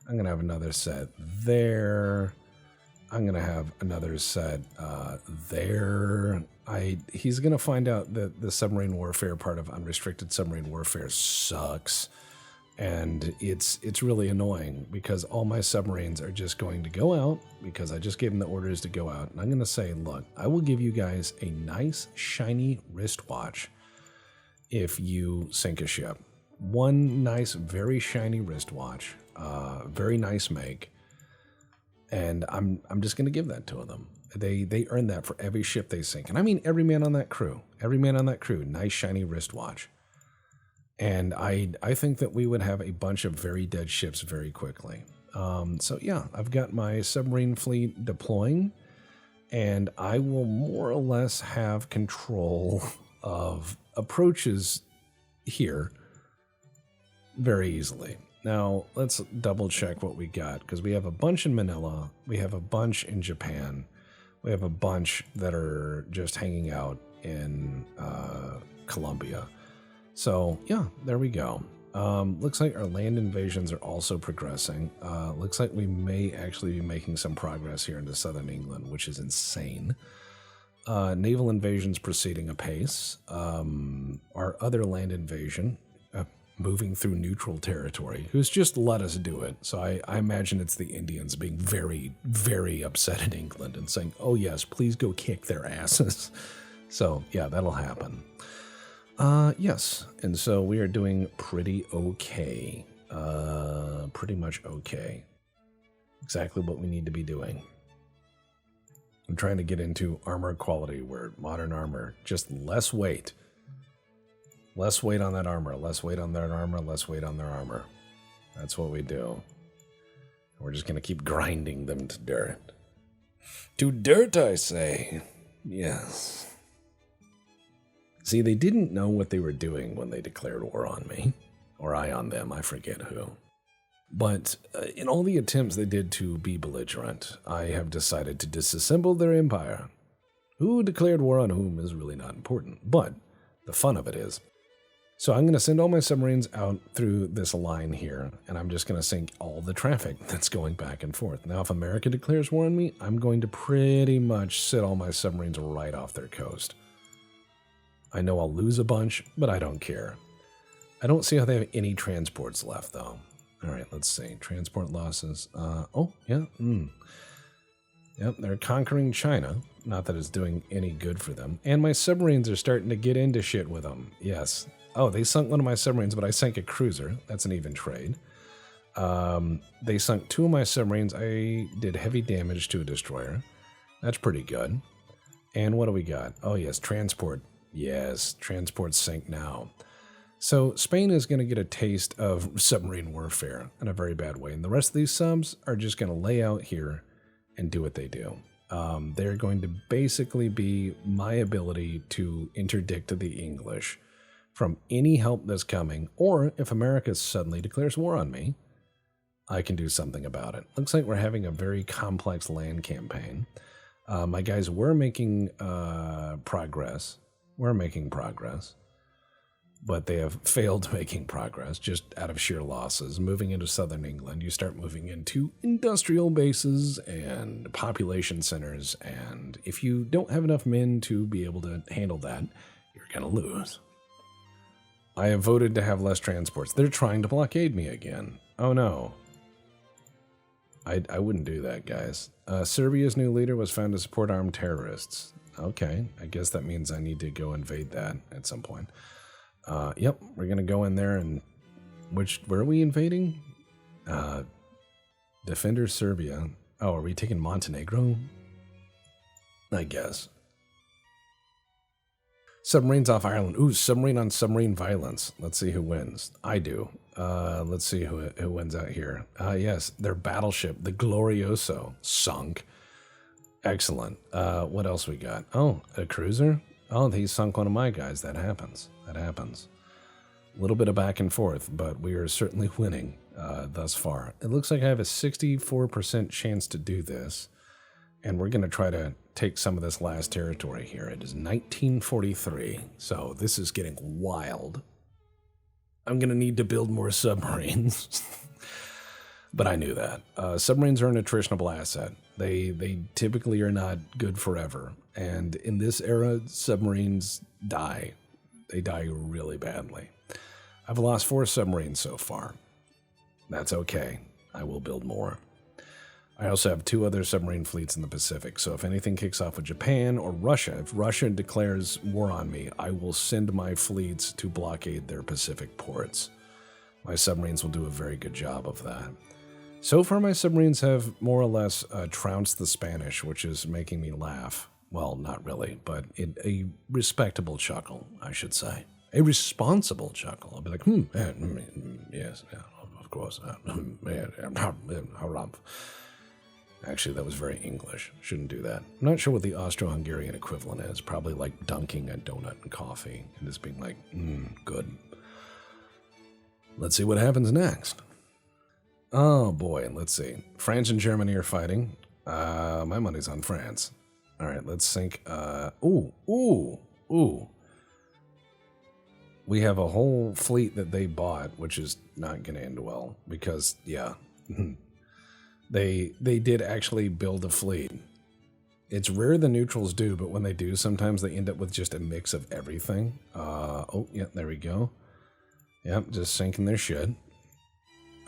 I'm gonna have another set there. I'm gonna have another set there. He's gonna find out that the submarine warfare part of unrestricted submarine warfare sucks. And it's really annoying because all my submarines are just going to go out because I just gave them the orders to go out. And I'm going to say, look, I will give you guys a nice, shiny wristwatch if you sink a ship. One nice, very shiny wristwatch, very nice make. And I'm just going to give that to them. They earn that for every ship they sink. And I mean every man on that crew. Every man on that crew, nice, shiny wristwatch. And I think that we would have a bunch of very dead ships very quickly. So yeah, I've got my submarine fleet deploying, and I will more or less have control of approaches here very easily. Now, let's double check what we got, because we have a bunch in Manila, we have a bunch in Japan, we have a bunch that are just hanging out in Colombia. So, yeah, there we go. Looks like our land invasions are also progressing. Looks like we may actually be making some progress here into southern England, which is insane. Naval invasions proceeding apace. Our other land invasion, moving through neutral territory, who's just let us do it. So I imagine it's the Indians being very, very upset at England and saying, oh yes, please go kick their asses. So, yeah, that'll happen. Yes, and so we are doing pretty okay. Pretty much okay. Exactly what we need to be doing. I'm trying to get into armor quality, where modern armor, just less weight. Less weight on that armor, less weight on their armor, less weight on their armor. That's what we do. We're just going to keep grinding them to dirt. To dirt, I say. Yes. See, they didn't know what they were doing when they declared war on me. Or I on them, I forget who. But in all the attempts they did to be belligerent, I have decided to disassemble their empire. Who declared war on whom is really not important, but the fun of it is. So I'm going to send all my submarines out through this line here, and I'm just going to sink all the traffic that's going back and forth. Now, if America declares war on me, I'm going to pretty much sit all my submarines right off their coast. I know I'll lose a bunch, but I don't care. I don't see how they have any transports left, though. All right, let's see. Transport losses. Oh, yeah. Yep, they're conquering China. Not that it's doing any good for them. And my submarines are starting to get into shit with them. Yes. Oh, they sunk one of my submarines, but I sank a cruiser. That's an even trade. They sunk 2 of my submarines. I did heavy damage to a destroyer. That's pretty good. And what do we got? Oh, yes, transport. Yes, transport sink now. So Spain is going to get a taste of submarine warfare in a very bad way. And the rest of these subs are just going to lay out here and do what they do. They're going to basically be my ability to interdict the English from any help that's coming, or if America suddenly declares war on me, I can do something about it. Looks like we're having a very complex land campaign. My guys were making progress. We're making progress. But they have failed making progress just out of sheer losses. Moving into southern England, you start moving into industrial bases and population centers, and if you don't have enough men to be able to handle that, you're going to lose. I have voted to have less transports. They're trying to blockade me again. Oh no. I wouldn't do that, guys. Serbia's new leader was found to support armed terrorists. Okay, I guess that means I need to go invade that at some point. Yep, we're gonna go in there and where are we invading? Defender Serbia. Oh, are we taking Montenegro? I guess. Submarines off Ireland. Ooh, submarine on submarine violence. Let's see who wins. I do. Let's see who wins out here. Yes, their battleship, the Glorioso, sunk. Excellent. What else we got? Oh, a cruiser? Oh, he sunk one of my guys. That happens. That happens. A little bit of back and forth, but we are certainly winning thus far. It looks like I have a 64% chance to do this, and we're going to try to take some of this last territory here. It is 1943, so this is getting wild. I'm going to need to build more submarines. But I knew that. Submarines are an attritionable asset. They typically are not good forever. And in this era, submarines die. They die really badly. I've lost 4 submarines so far. That's okay. I will build more. I also have 2 other submarine fleets in the Pacific, so if anything kicks off with Japan or Russia, if Russia declares war on me, I will send my fleets to blockade their Pacific ports. My submarines will do a very good job of that. So far, my submarines have more or less trounced the Spanish, which is making me laugh. Well, not really, but a respectable chuckle, I should say. A responsible chuckle. I'll be like, yes, yeah, of course. Actually, that was very English. Shouldn't do that. I'm not sure what the Austro-Hungarian equivalent is. Probably like dunking a donut in coffee and just being like, good. Let's see what happens next. Oh boy, let's see. France and Germany are fighting. My money's on France. All right, let's think. Ooh. We have a whole fleet that they bought, which is not going to end well because, yeah, they did actually build a fleet. It's rare the neutrals do, but when they do, sometimes they end up with just a mix of everything. Oh, yeah, there we go. Yep, just sinking their shit.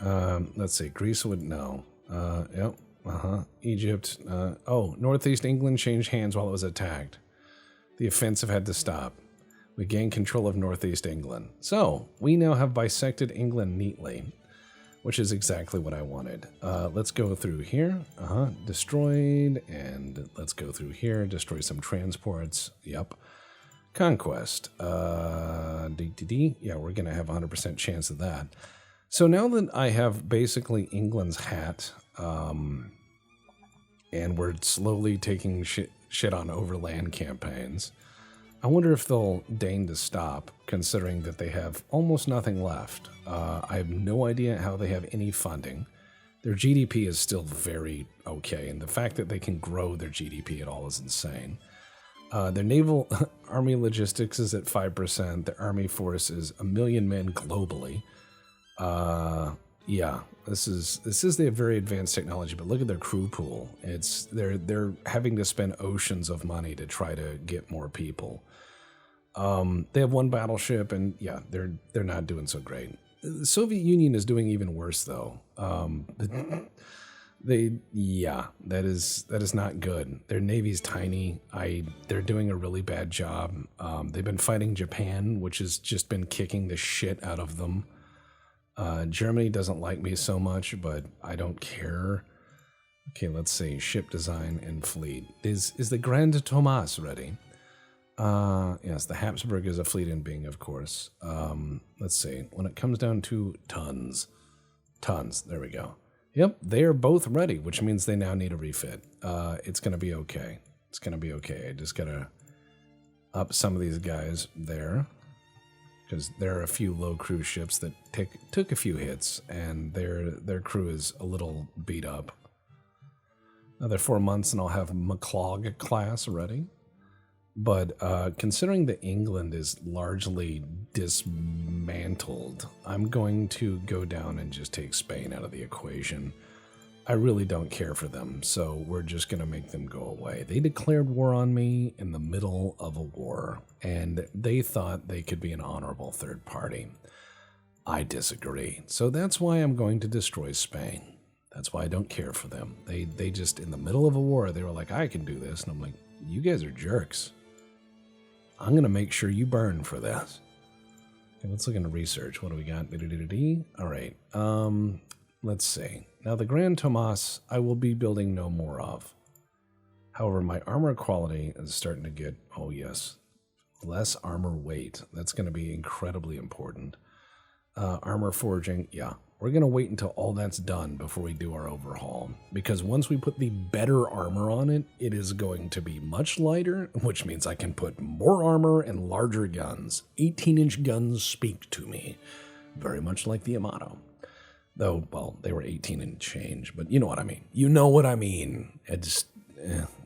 Let's see, Greece would no. Yep. Egypt. Northeast England changed hands while it was attacked. The offensive had to stop. We gained control of Northeast England. So, we now have bisected England neatly, which is exactly what I wanted. Let's go through here. Destroyed. And let's go through here. Destroy some transports. Yep. Conquest. Yeah, we're going to have 100% chance of that. So now that I have basically England's hat, and we're slowly taking shit on overland campaigns, I wonder if they'll deign to stop, considering that they have almost nothing left. I have no idea how they have any funding. Their GDP is still very okay, and the fact that they can grow their GDP at all is insane. Their naval army logistics is at 5%. Their army force is 1 million men globally. Yeah, this is their very advanced technology, but look at their crew pool. They're having to spend oceans of money to try to get more people. They have 1 battleship, and yeah, they're not doing so great. The Soviet Union is doing even worse though. That is not good. Their navy's tiny. They're doing a really bad job. They've been fighting Japan, which has just been kicking the shit out of them. Germany doesn't like me so much, but I don't care. Okay, let's see. Ship design and fleet. Is the Grand Thomas ready? Yes, the Habsburg is a fleet in being, of course. Let's see. When it comes down to tons, there we go. Yep, they are both ready, which means they now need a refit. It's going to be okay. It's going to be okay. I just got to up some of these guys there, because there are a few low crew ships that took a few hits, and their crew is a little beat up. Another 4 months, and I'll have McClog class ready. But considering that England is largely dismantled, I'm going to go down and just take Spain out of the equation. I really don't care for them, so we're just going to make them go away. They declared war on me in the middle of a war, and they thought they could be an honorable third party. I disagree. So that's why I'm going to destroy Spain. That's why I don't care for them. They just, in the middle of a war, they were like, I can do this. And I'm like, you guys are jerks. I'm going to make sure you burn for this. Okay, let's look into research. What do we got? All right. Let's see. Now, the Grand Tomas, I will be building no more of. However, my armor quality is starting to get, oh yes, less armor weight. That's going to be incredibly important. Armor forging, yeah. We're going to wait until all that's done before we do our overhaul. Because once we put the better armor on it, it is going to be much lighter, which means I can put more armor and larger guns. 18-inch guns speak to me. Very much like the Yamato. Though, well, they were 18 and change, but you know what I mean. You know what I mean. It's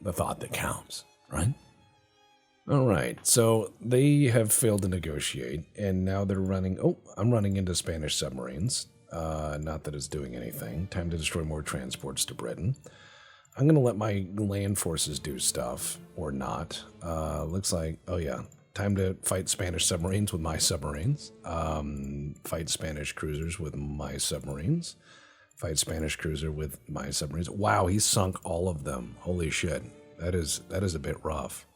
the thought that counts, right? All right, so they have failed to negotiate, and now they're running... Oh, I'm running into Spanish submarines. Not that it's doing anything. Time to destroy more transports to Britain. I'm going to let my land forces do stuff, or not. Looks like... Oh, yeah. Time to fight Spanish submarines with my submarines. Fight Spanish cruisers with my submarines. Fight Spanish cruiser with my submarines. Wow, he sunk all of them. Holy shit. That is a bit rough.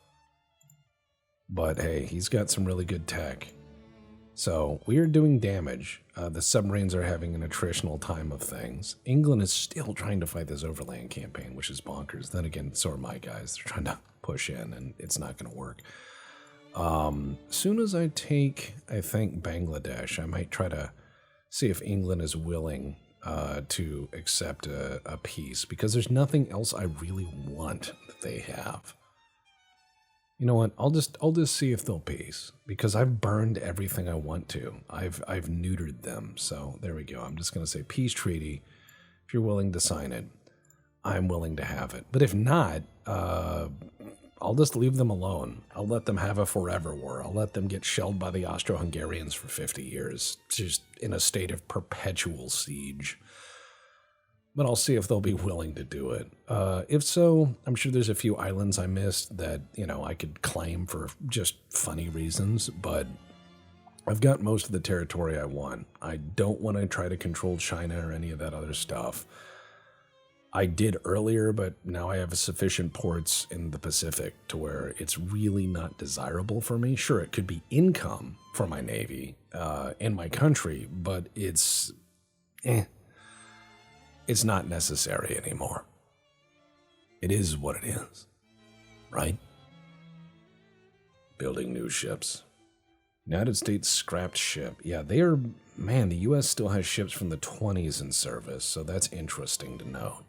But hey, he's got some really good tech. So we are doing damage. The submarines are having an attritional time of things. England is still trying to fight this Overland campaign, which is bonkers. Then again, so are my guys. They're trying to push in, and it's not going to work. Soon as I take, I think, Bangladesh, I might try to see if England is willing to accept a peace, because there's nothing else I really want that they have. You know what? I'll just see if they'll peace, because I've burned everything I want to. I've neutered them. So there we go. I'm just going to say peace treaty. If you're willing to sign it, I'm willing to have it. But if not, I'll just leave them alone. I'll let them have a forever war. I'll let them get shelled by the Austro-Hungarians for 50 years, just in a state of perpetual siege. But I'll see if they'll be willing to do it. If so, I'm sure there's a few islands I missed that, you know, I could claim for just funny reasons, but I've got most of the territory I want. I don't want to try to control China or any of that other stuff. I did earlier, but now I have sufficient ports in the Pacific to where it's really not desirable for me. Sure, it could be income for my Navy and my country, but it's not necessary anymore. It is what it is, right? Building new ships. United States scrapped ship. Yeah, they are, man, the U.S. still has ships from the 20s in service, so that's interesting to note.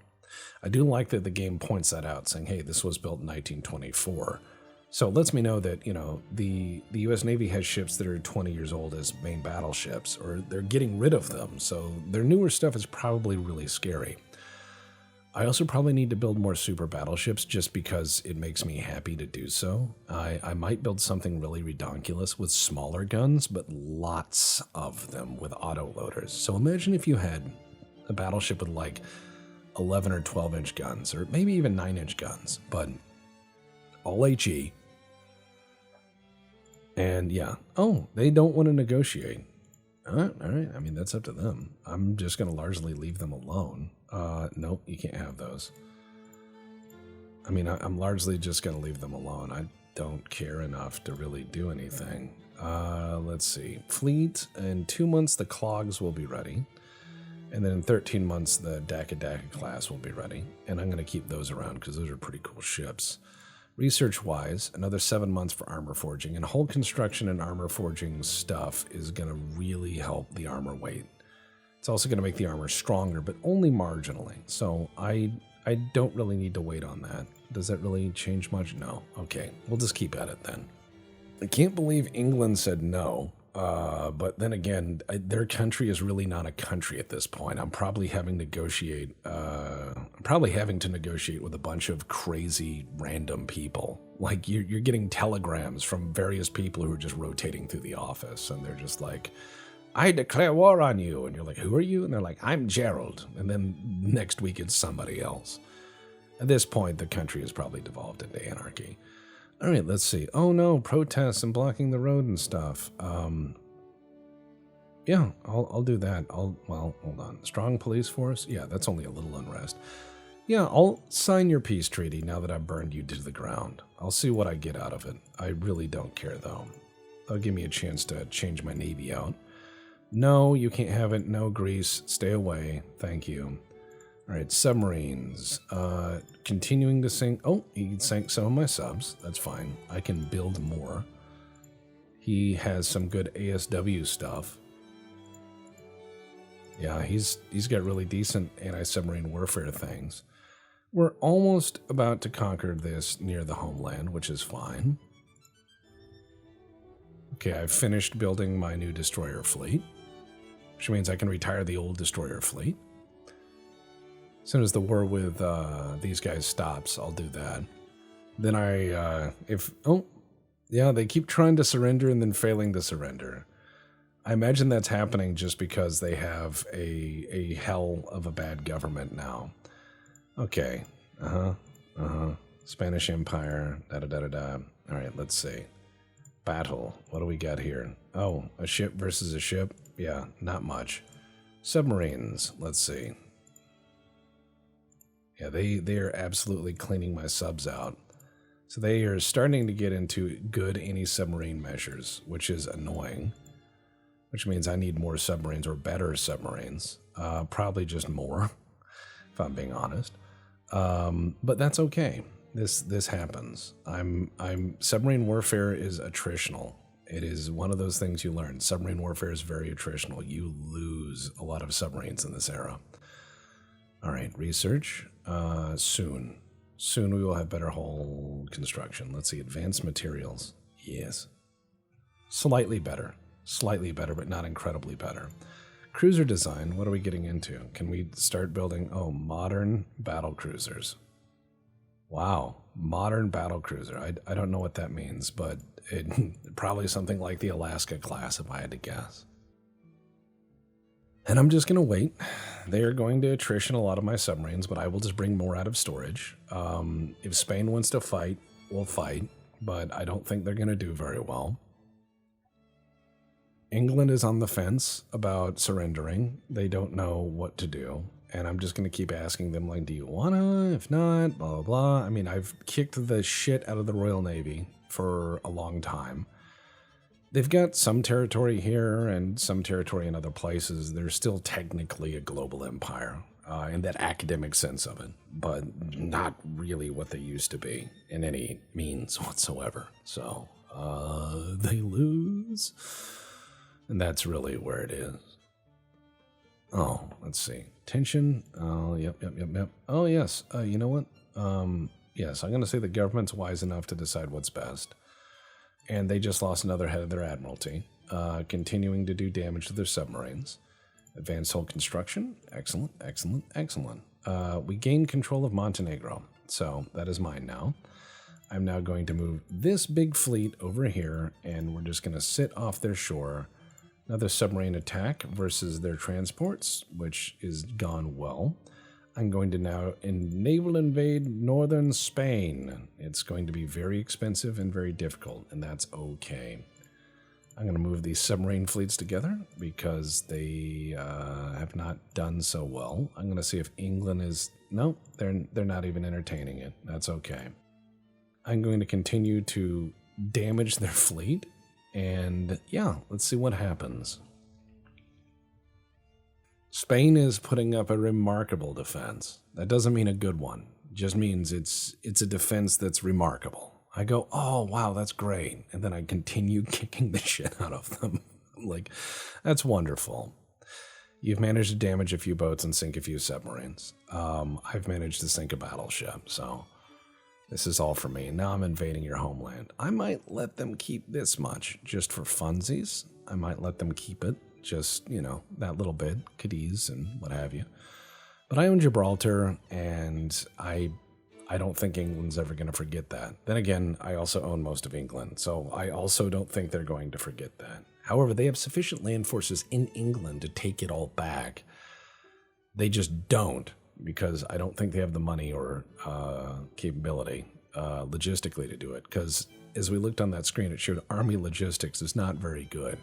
I do like that the game points that out, saying, hey, this was built in 1924. So it lets me know that, you know, the U.S. Navy has ships that are 20 years old as main battleships, or they're getting rid of them, so their newer stuff is probably really scary. I also probably need to build more super battleships just because it makes me happy to do so. I might build something really redonkulous with smaller guns, but lots of them with autoloaders. So imagine if you had a battleship with like 11 or 12-inch guns, or maybe even 9-inch guns, but all HE. And yeah, oh, they don't want to negotiate. All right, I mean, that's up to them. I'm just going to largely leave them alone. Nope, you can't have those. I mean, I'm largely just going to leave them alone. I don't care enough to really do anything. Let's see. Fleet, in 2 months, the clogs will be ready. And then in 13 months, the Daka class will be ready. And I'm going to keep those around because those are pretty cool ships. Research-wise, another 7 months for armor forging, and hull construction and armor forging stuff is going to really help the armor weight. It's also going to make the armor stronger, but only marginally. So I don't really need to wait on that. Does that really change much? No. Okay, we'll just keep at it then. I can't believe England said no. But then again, their country is really not a country at this point. I'm probably having to negotiate with a bunch of crazy random people. Like you're getting telegrams from various people who are just rotating through the office, and they're just like, "I declare war on you," and you're like, "Who are you?" And they're like, "I'm Gerald," and then next week it's somebody else. At this point, the country has probably devolved into anarchy. All right, let's see. Oh no, protests and blocking the road and stuff. Yeah, I'll do that. Well, hold on. Strong police force? Yeah, that's only a little unrest. Yeah, I'll sign your peace treaty now that I've burned you to the ground. I'll see what I get out of it. I really don't care, though. That'll give me a chance to change my navy out. No, you can't have it. No, Greece. Stay away. Thank you. All right, submarines. Continuing to sink. Oh, he sank some of my subs. That's fine. I can build more. He has some good ASW stuff. Yeah, he's got really decent anti-submarine warfare things. We're almost about to conquer this near the homeland, which is fine. Okay, I've finished building my new destroyer fleet, which means I can retire the old destroyer fleet. As soon as the war with these guys stops, I'll do that. Then they keep trying to surrender and then failing to surrender. I imagine that's happening just because they have a hell of a bad government now. Okay. Spanish Empire. Da-da-da-da-da. All right, let's see. Battle. What do we got here? Oh, a ship versus a ship? Yeah, not much. Submarines. Let's see. Yeah, they are absolutely cleaning my subs out. So they are starting to get into good anti-submarine measures, which is annoying. Which means I need more submarines or better submarines. Probably just more, if I'm being honest. But that's okay. This happens. Submarine warfare is attritional. It is one of those things you learn. Submarine warfare is very attritional. You lose a lot of submarines in this era. All right, research. Soon we will have better hull construction. Let's see, advanced materials. Yes. Slightly better, but not incredibly better. Cruiser design, what are we getting into? Can we start building, modern battle cruisers. Wow, modern battle cruiser. I don't know what that means, but it probably something like the Alaska class, if I had to guess. And I'm just going to wait. They are going to attrition a lot of my submarines, but I will just bring more out of storage. If Spain wants to fight, we'll fight, but I don't think they're going to do very well. England is on the fence about surrendering. They don't know what to do. And I'm just going to keep asking them, like, do you want to? If not, blah, blah, blah. I mean, I've kicked the shit out of the Royal Navy for a long time. They've got some territory here and some territory in other places. They're still technically a global empire in that academic sense of it, but not really what they used to be in any means whatsoever. So they lose. And that's really where it is. Oh, let's see. Tension. Oh, yep. Oh, yes. You know what? Yes, I'm going to say the government's wise enough to decide what's best. And they just lost another head of their admiralty, continuing to do damage to their submarines. Advanced hull construction. Excellent. We gained control of Montenegro, so that is mine now. I'm now going to move this big fleet over here, and we're just going to sit off their shore. Another submarine attack versus their transports, which is gone well. I'm going to now naval invade northern Spain. It's going to be very expensive and very difficult, and that's okay. I'm going to move these submarine fleets together because they have not done so well. I'm going to see if England is... No, they're not even entertaining it. That's okay. I'm going to continue to damage their fleet. And yeah, let's see what happens. Spain is putting up a remarkable defense. That doesn't mean a good one, just means it's a defense that's remarkable. I go, oh, wow, that's great. And then I continue kicking the shit out of them. I'm like, that's wonderful. You've managed to damage a few boats and sink a few submarines. I've managed to sink a battleship, so this is all for me. Now I'm invading your homeland. I might let them keep this much just for funsies. I might let them keep it, just, that little bit, Cadiz and what have you. But I own Gibraltar, and I don't think England's ever going to forget that. Then again, I also own most of England, so I also don't think they're going to forget that. However, they have sufficient land forces in England to take it all back. They just don't, because I don't think they have the money or capability logistically to do it. Because as we looked on that screen, it showed army logistics is not very good.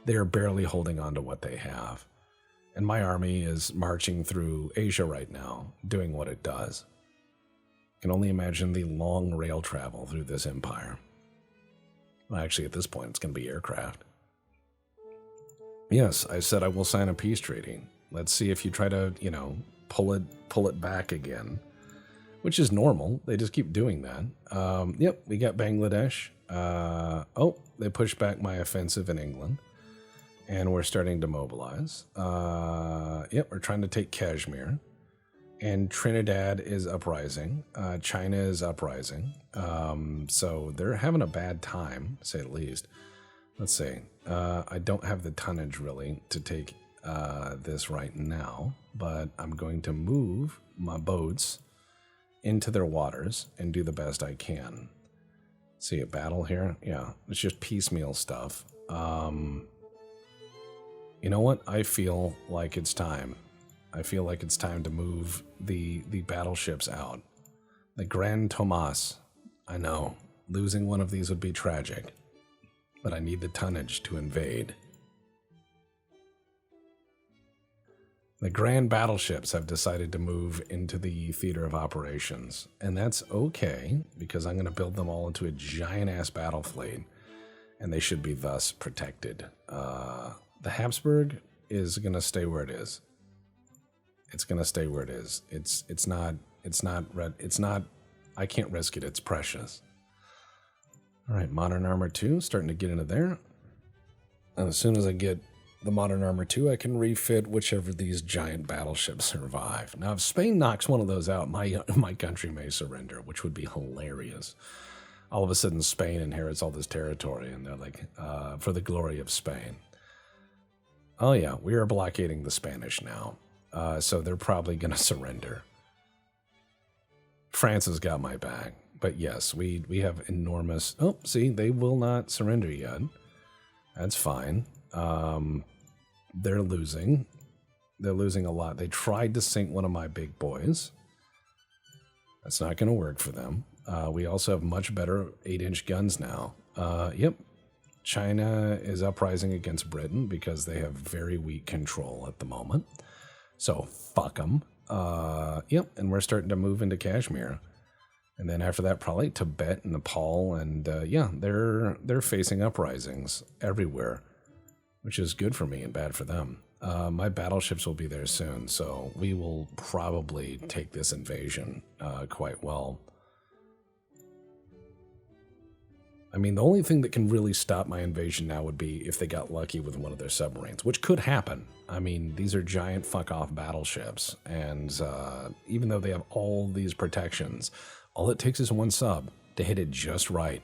They are barely holding on to what they have. And my army is marching through Asia right now, doing what it does. I can only imagine the long rail travel through this empire. Well, actually, at this point, it's going to be aircraft. Yes, I said I will sign a peace treaty. Let's see if you try to, pull it back again, which is normal. They just keep doing that. Yep, we got Bangladesh. They pushed back my offensive in England, and we're starting to mobilize. Yep, we're trying to take Kashmir. And Trinidad is uprising. China is uprising. So they're having a bad time, to say the least. Let's see. I don't have the tonnage, really, to take this right now. But I'm going to move my boats into their waters and do the best I can. See a battle here? Yeah, it's just piecemeal stuff. You know what? I feel like it's time. I feel like it's time to move the battleships out. The Grand Tomas. I know, losing one of these would be tragic, but I need the tonnage to invade. The grand battleships have decided to move into the theater of operations, and that's okay, because I'm going to build them all into a giant-ass battle fleet, and they should be thus protected. The Habsburg is going to stay where it is. It's going to stay where it is. It's not, I can't risk it. It's precious. All right, Modern Armor 2, starting to get into there. And as soon as I get the Modern Armor 2, I can refit whichever of these giant battleships survive. Now, if Spain knocks one of those out, my country may surrender, which would be hilarious. All of a sudden, Spain inherits all this territory, and they're like, for the glory of Spain. Oh yeah, we are blockading the Spanish now. So they're probably going to surrender. France has got my back. But yes, we have enormous... Oh, see, they will not surrender yet. That's fine. They're losing. They're losing a lot. They tried to sink one of my big boys. That's not going to work for them. We also have much better 8-inch guns now. Yep. China is uprising against Britain because they have very weak control at the moment. So, fuck them. Yep, and we're starting to move into Kashmir. And then after that, probably Tibet and Nepal. And yeah, they're facing uprisings everywhere, which is good for me and bad for them. My battleships will be there soon, so we will probably take this invasion quite well. I mean, the only thing that can really stop my invasion now would be if they got lucky with one of their submarines, which could happen. I mean, these are giant fuck-off battleships, and even though they have all these protections, all it takes is one sub to hit it just right.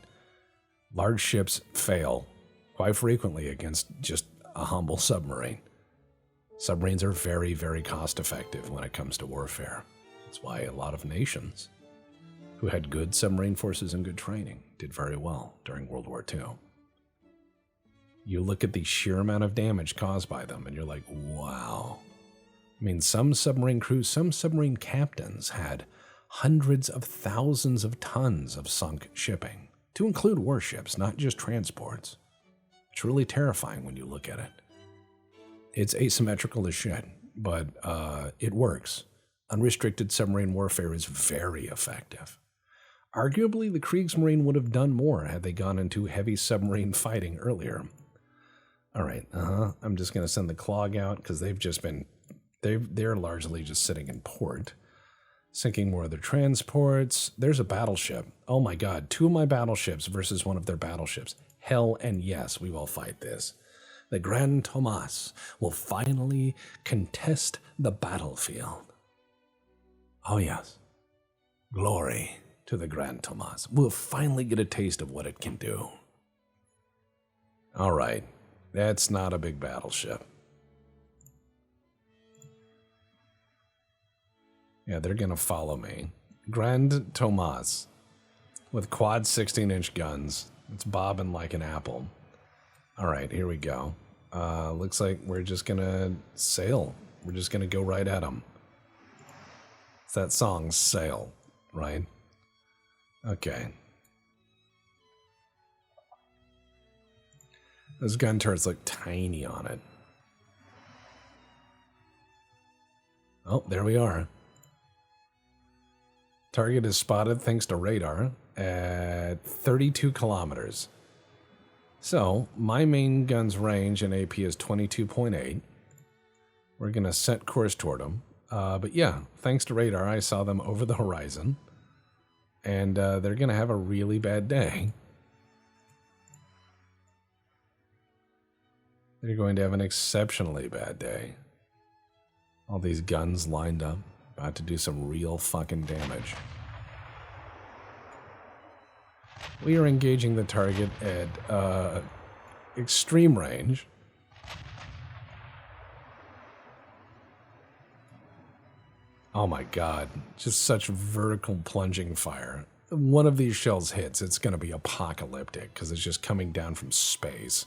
Large ships fail quite frequently against just a humble submarine. Submarines are very, very cost-effective when it comes to warfare. That's why a lot of nations who had good submarine forces and good training did very well during World War II. You look at the sheer amount of damage caused by them, and you're like, wow. I mean, some submarine crews, some submarine captains had hundreds of thousands of tons of sunk shipping, to include warships, not just transports. It's really terrifying when you look at it. It's asymmetrical as shit, but it works. Unrestricted submarine warfare is very effective. Arguably, the Kriegsmarine would have done more had they gone into heavy submarine fighting earlier. All right, I'm just going to send the Clog out because they've just been, they're largely just sitting in port. Sinking more of their transports. There's a battleship. Oh my god, 2 of my battleships versus one of their battleships. Hell and yes, we will fight this. The Grand Tomas will finally contest the battlefield. Oh yes. Glory to the Grand Tomas. We'll finally get a taste of what it can do. All right. That's not a big battleship. Yeah, they're going to follow me. Grand Tomas with quad 16-inch guns. It's bobbing like an apple. All right, here we go. Looks like we're just going to sail. We're just going to go right at them. It's that song, Sail, right? Okay. Those gun turrets look tiny on it. Oh, there we are. Target is spotted thanks to radar at 32 kilometers. So, my main gun's range in AP is 22.8. We're going to set course toward them. But yeah, thanks to radar, I saw them over the horizon. And they're going to have a really bad day. They're going to have an exceptionally bad day. All these guns lined up, about to do some real fucking damage. We are engaging the target at extreme range. Oh my god, just such vertical plunging fire. One of these shells hits, it's going to be apocalyptic because it's just coming down from space.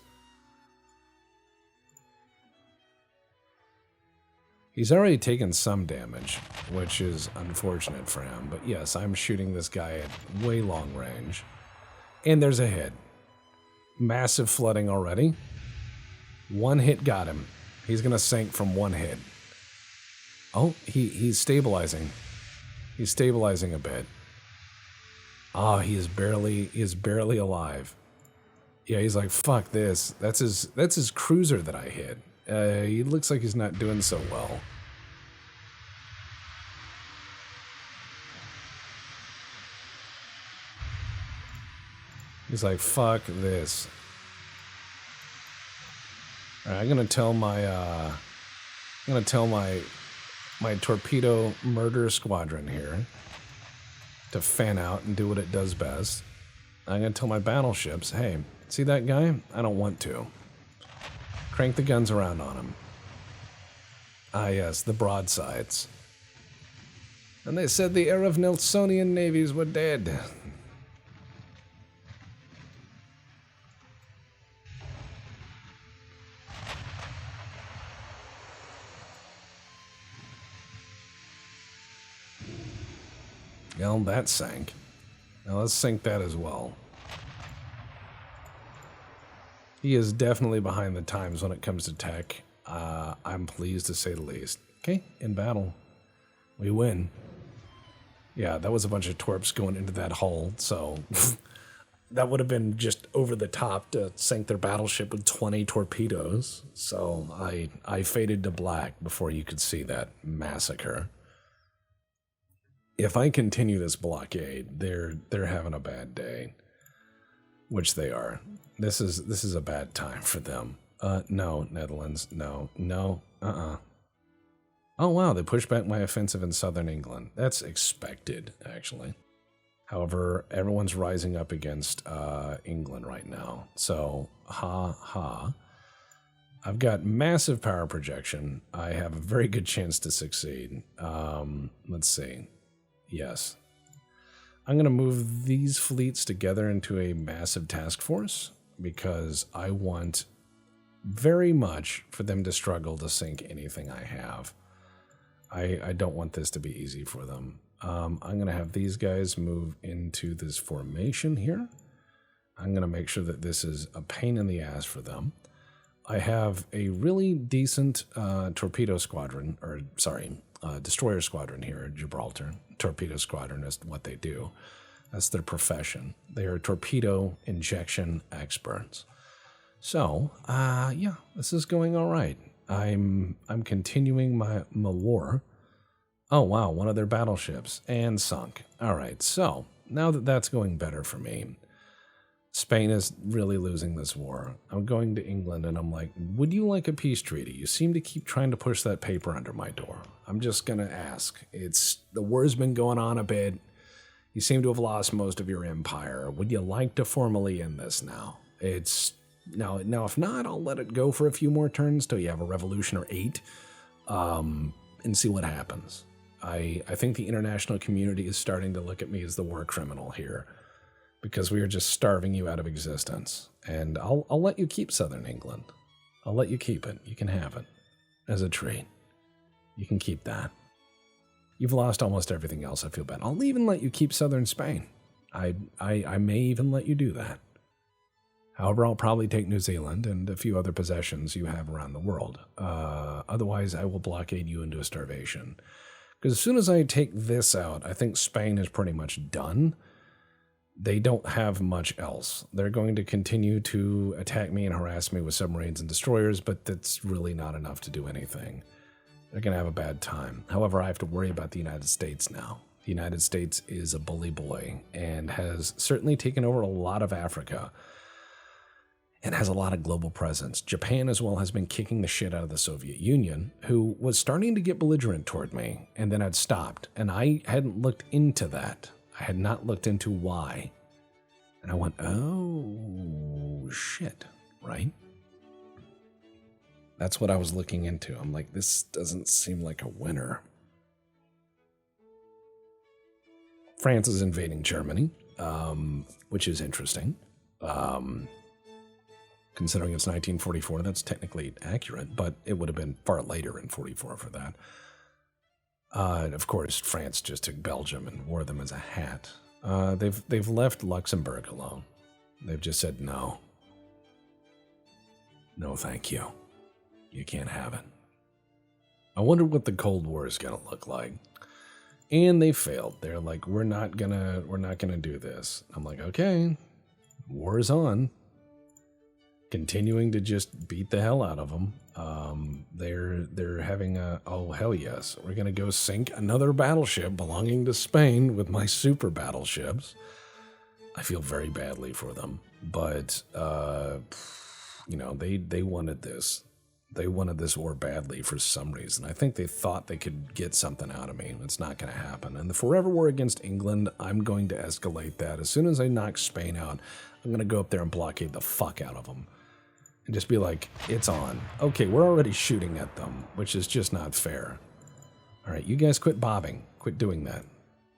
He's already taken some damage, which is unfortunate for him. But yes, I'm shooting this guy at way long range. And there's a hit. Massive flooding already. One hit got him. He's going to sink from one hit. Oh, he's stabilizing. He's stabilizing a bit. Ah, he is barely alive. Yeah, he's like, fuck this. That's his cruiser that I hit. He looks like he's not doing so well. He's like, fuck this. All right, I'm gonna tell my torpedo murder squadron here to fan out and do what it does best. I'm gonna tell my battleships, hey, see that guy? I don't want to. Crank the guns around on him. Ah yes, the broadsides. And they said the era of Nelsonian navies were dead. Well, that sank. Now let's sink that as well. He is definitely behind the times when it comes to tech. I'm pleased to say the least. Okay, in battle. We win. Yeah, that was a bunch of torps going into that hull, so that would have been just over the top to sink their battleship with 20 torpedoes. So I faded to black before you could see that massacre. If I continue this blockade, they're having a bad day. Which they are. This is a bad time for them. No, Netherlands. No. Oh, wow, they pushed back my offensive in southern England. That's expected, actually. However, everyone's rising up against England right now. So, I've got massive power projection. I have a very good chance to succeed. Let's see. Yes. I'm going to move these fleets together into a massive task force because I want very much for them to struggle to sink anything I have. I don't want this to be easy for them. I'm going to have these guys move into this formation here. I'm going to make sure that this is a pain in the ass for them. I have a really decent torpedo squadron, or sorry, destroyer squadron here at Gibraltar. Torpedo squadron is what they do. That's their profession. They are torpedo injection experts. So, yeah, this is going all right. I'm continuing my war. Oh, wow, one of their battleships. And sunk. All right, so now that that's going better for me, Spain is really losing this war. I'm going to England and I'm like, would you like a peace treaty? You seem to keep trying to push that paper under my door. I'm just going to ask. The war's been going on a bit. You seem to have lost most of your empire. Would you like to formally end this now? Now, if not, I'll let it go for a few more turns till you have a revolution or 8, and see what happens. I think the international community is starting to look at me as the war criminal here, because we are just starving you out of existence. And I'll let you keep Southern England. I'll let you keep it. You can have it as a treat. You can keep that. You've lost almost everything else, I feel bad. I'll even let you keep Southern Spain. I may even let you do that. However, I'll probably take New Zealand and a few other possessions you have around the world. Otherwise, I will blockade you into a starvation. Because as soon as I take this out, I think Spain is pretty much done. They don't have much else. They're going to continue to attack me and harass me with submarines and destroyers, but that's really not enough to do anything. They're going to have a bad time. However, I have to worry about the United States now. The United States is a bully boy and has certainly taken over a lot of Africa and has a lot of global presence. Japan as well has been kicking the shit out of the Soviet Union, who was starting to get belligerent toward me, and then had stopped. And I hadn't looked into that. I had not looked into why. And I went, oh, shit, right? That's what I was looking into. I'm like, this doesn't seem like a winner. France is invading Germany, which is interesting. Considering it's 1944, that's technically accurate, but it would have been far later in 44 for that. Of course, France just took Belgium and wore them as a hat. They've left Luxembourg alone. They've just said no. No, thank you. You can't have it. I wonder what the Cold War is gonna look like. And they failed. They're like, we're not gonna do this. I'm like, okay, war's on. Continuing to just beat the hell out of them. They're having oh hell yes, we're gonna go sink another battleship belonging to Spain with my super battleships. I feel very badly for them, but they wanted this. They wanted this war badly for some reason. I think they thought they could get something out of me. It's not going to happen. And the forever war against England, I'm going to escalate that. As soon as I knock Spain out, I'm going to go up there and blockade the fuck out of them. And just be like, it's on. Okay, we're already shooting at them, which is just not fair. All right, you guys quit bobbing. Quit doing that.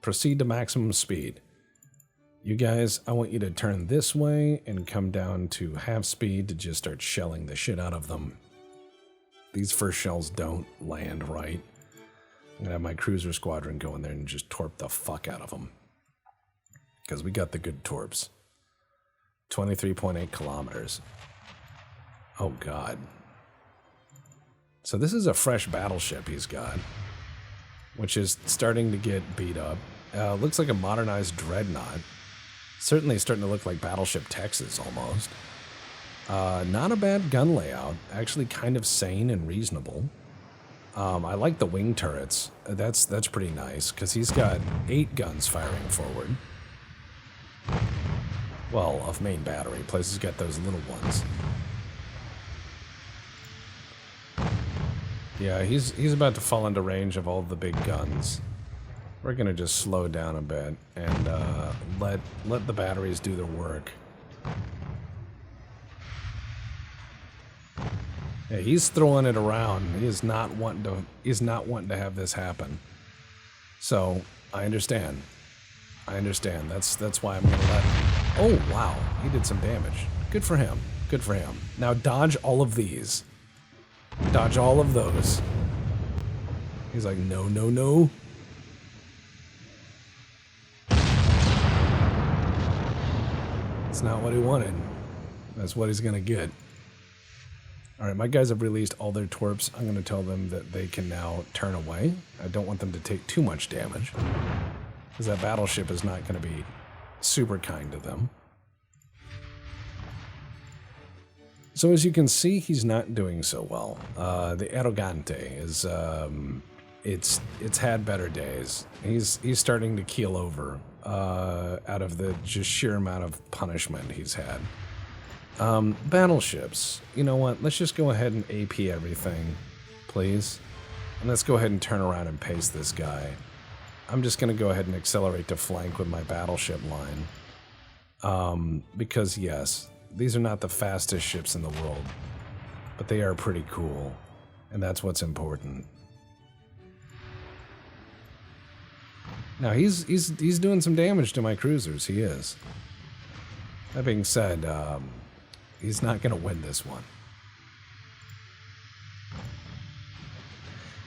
Proceed to maximum speed. You guys, I want you to turn this way and come down to half speed to just start shelling the shit out of them. These first shells don't land right. I'm going to have my cruiser squadron go in there and just torp the fuck out of them. Because we got the good torps. 23.8 kilometers. Oh, God. So this is a fresh battleship he's got, which is starting to get beat up. Looks like a modernized dreadnought. Certainly starting to look like Battleship Texas almost. Not a bad gun layout. Actually kind of sane and reasonable. I like the wing turrets. That's pretty nice, because he's got 8 guns firing forward. Well, of main battery. Plus he's got those little ones. Yeah, he's about to fall into range of all the big guns. We're gonna just slow down a bit and let the batteries do their work. Yeah, he's throwing it around. He is not wanting to have this happen. So I understand. That's why I'm gonna let. Oh wow, he did some damage. Good for him. Good for him. Now dodge all of these. Dodge all of those. He's like, no, no, no. It's not what he wanted. That's what he's gonna get. All right, my guys have released all their torps. I'm gonna tell them that they can now turn away. I don't want them to take too much damage, because that battleship is not gonna be super kind to them. So as you can see, he's not doing so well. The Arrogante is it's had better days. He's starting to keel over out of the just sheer amount of punishment he's had. Battleships. You know what? Let's just go ahead and AP everything, please. And let's go ahead and turn around and pace this guy. I'm just going to go ahead and accelerate to flank with my battleship line. Because, yes, these are not the fastest ships in the world, but they are pretty cool, and that's what's important. Now, he's doing some damage to my cruisers. He is. That being said, he's not going to win this one.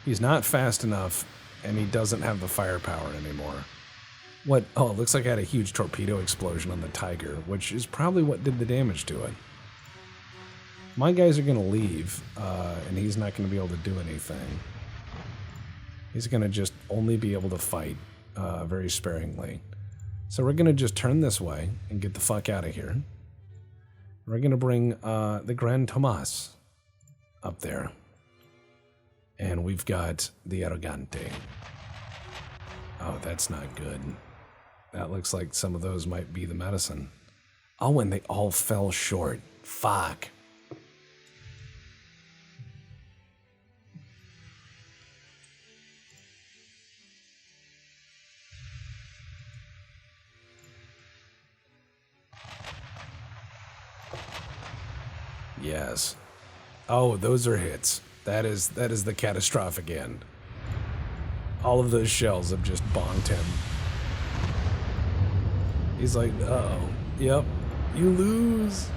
He's not fast enough, and he doesn't have the firepower anymore. What? Oh, it looks like I had a huge torpedo explosion on the Tiger, which is probably what did the damage to it. My guys are going to leave, and he's not going to be able to do anything. He's going to just only be able to fight very sparingly. So we're going to just turn this way and get the fuck out of here. We're going to bring the Grand Tomas up there. And we've got the Arrogante. Oh, that's not good. That looks like some of those might be the medicine. Oh, and they all fell short. Fuck. Yes. Oh, those are hits. That is the catastrophic end. All of those shells have just bonked him. He's like, uh-oh. Yep, you lose.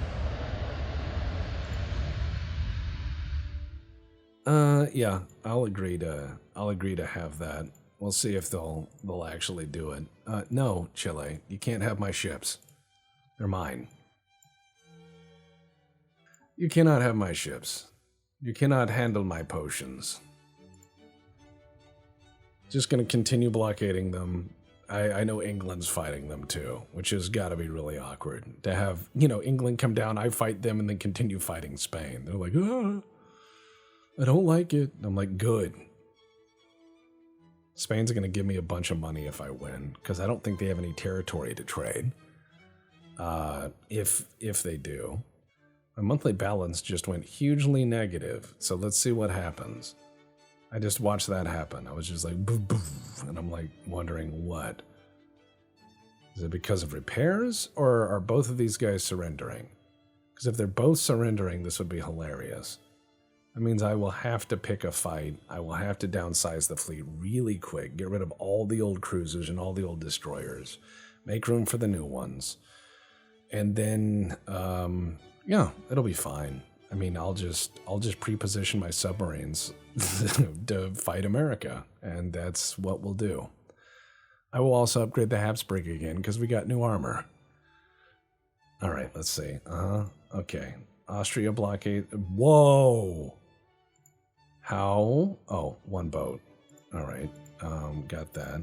Yeah, I'll agree to have that. We'll see if they'll actually do it. No, Chile, you can't have my ships. They're mine. You cannot have my ships. You cannot handle my potions. Just gonna continue blockading them. I know England's fighting them too, which has got to be really awkward. To have, England come down, I fight them, and then continue fighting Spain. They're like, I don't like it. I'm like, good. Spain's gonna give me a bunch of money if I win, because I don't think they have any territory to trade. If they do. My monthly balance just went hugely negative, so let's see what happens. I just watched that happen. I was just like, boof, boof, and I'm like wondering what. Is it because of repairs, or are both of these guys surrendering? Because if they're both surrendering, this would be hilarious. That means I will have to pick a fight. I will have to downsize the fleet really quick, get rid of all the old cruisers and all the old destroyers, make room for the new ones, and then, yeah, it'll be fine. I mean, I'll just pre-position my submarines to fight America, and that's what we'll do. I will also upgrade the Habsburg again, because we got new armor. All right, let's see. Okay. Austria blockade. Whoa! How? Oh, one boat. All right, got that.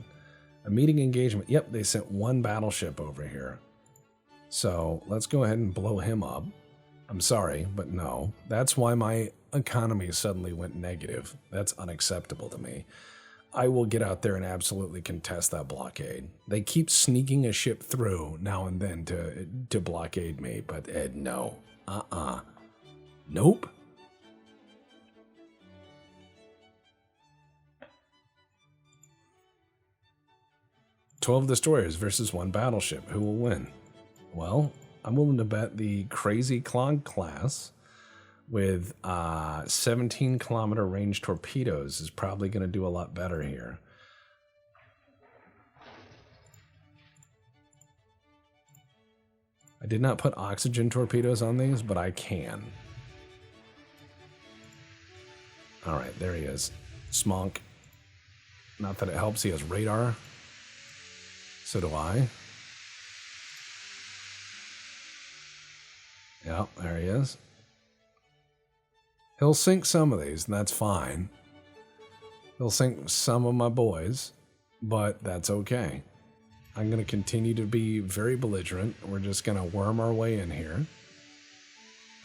A meeting engagement. Yep, they sent one battleship over here. So let's go ahead and blow him up. I'm sorry, but no. That's why my economy suddenly went negative. That's unacceptable to me. I will get out there and absolutely contest that blockade. They keep sneaking a ship through now and then to blockade me, but no. Nope. "12 destroyers versus 1 battleship. Who will win?" Well, I'm willing to bet the Crazy Clog class with 17-kilometer range torpedoes is probably going to do a lot better here. I did not put oxygen torpedoes on these, but I can. All right, there he is. Smonk. Not that it helps, he has radar. So do I. Yep, there he is. He'll sink some of these, and that's fine. He'll sink some of my boys, but that's okay. I'm going to continue to be very belligerent. We're just going to worm our way in here.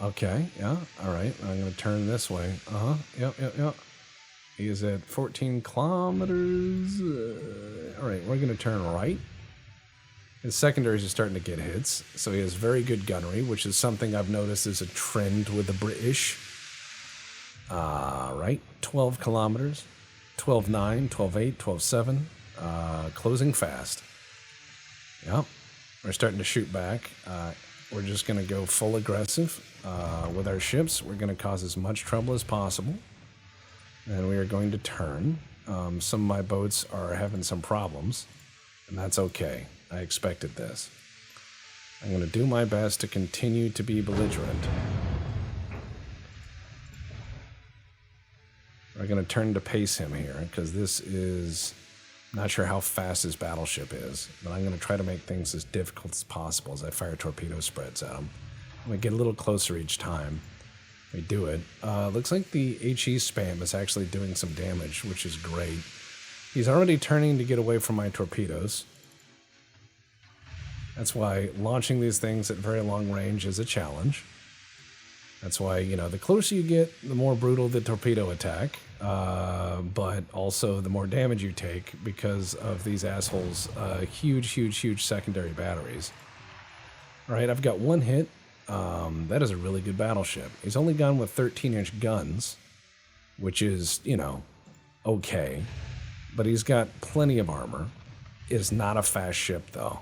Okay, yeah, all right. I'm going to turn this way. Yep. He is at 14 kilometers. All right, we're going to turn right. His secondaries are starting to get hits, so he has very good gunnery, which is something I've noticed is a trend with the British. Right, 12 kilometers, 12.9, 12.8, 12.7, closing fast. Yep, we're starting to shoot back. We're just going to go full aggressive with our ships. We're going to cause as much trouble as possible. And we are going to turn. Some of my boats are having some problems, and that's okay. I expected this. I'm going to do my best to continue to be belligerent. We're going to turn to pace him here, because this is... not sure how fast his battleship is, but I'm going to try to make things as difficult as possible as I fire torpedo spreads at him. I'm going to get a little closer each time we do it. Looks like the HE spam is actually doing some damage, which is great. He's already turning to get away from my torpedoes. That's why launching these things at very long range is a challenge. That's why, you know, the closer you get, the more brutal the torpedo attack. But also the more damage you take because of these assholes' huge secondary batteries. All right, I've got one hit. That is a really good battleship. He's only gone with 13-inch guns, which is, you know, okay. But he's got plenty of armor. It is not a fast ship, though.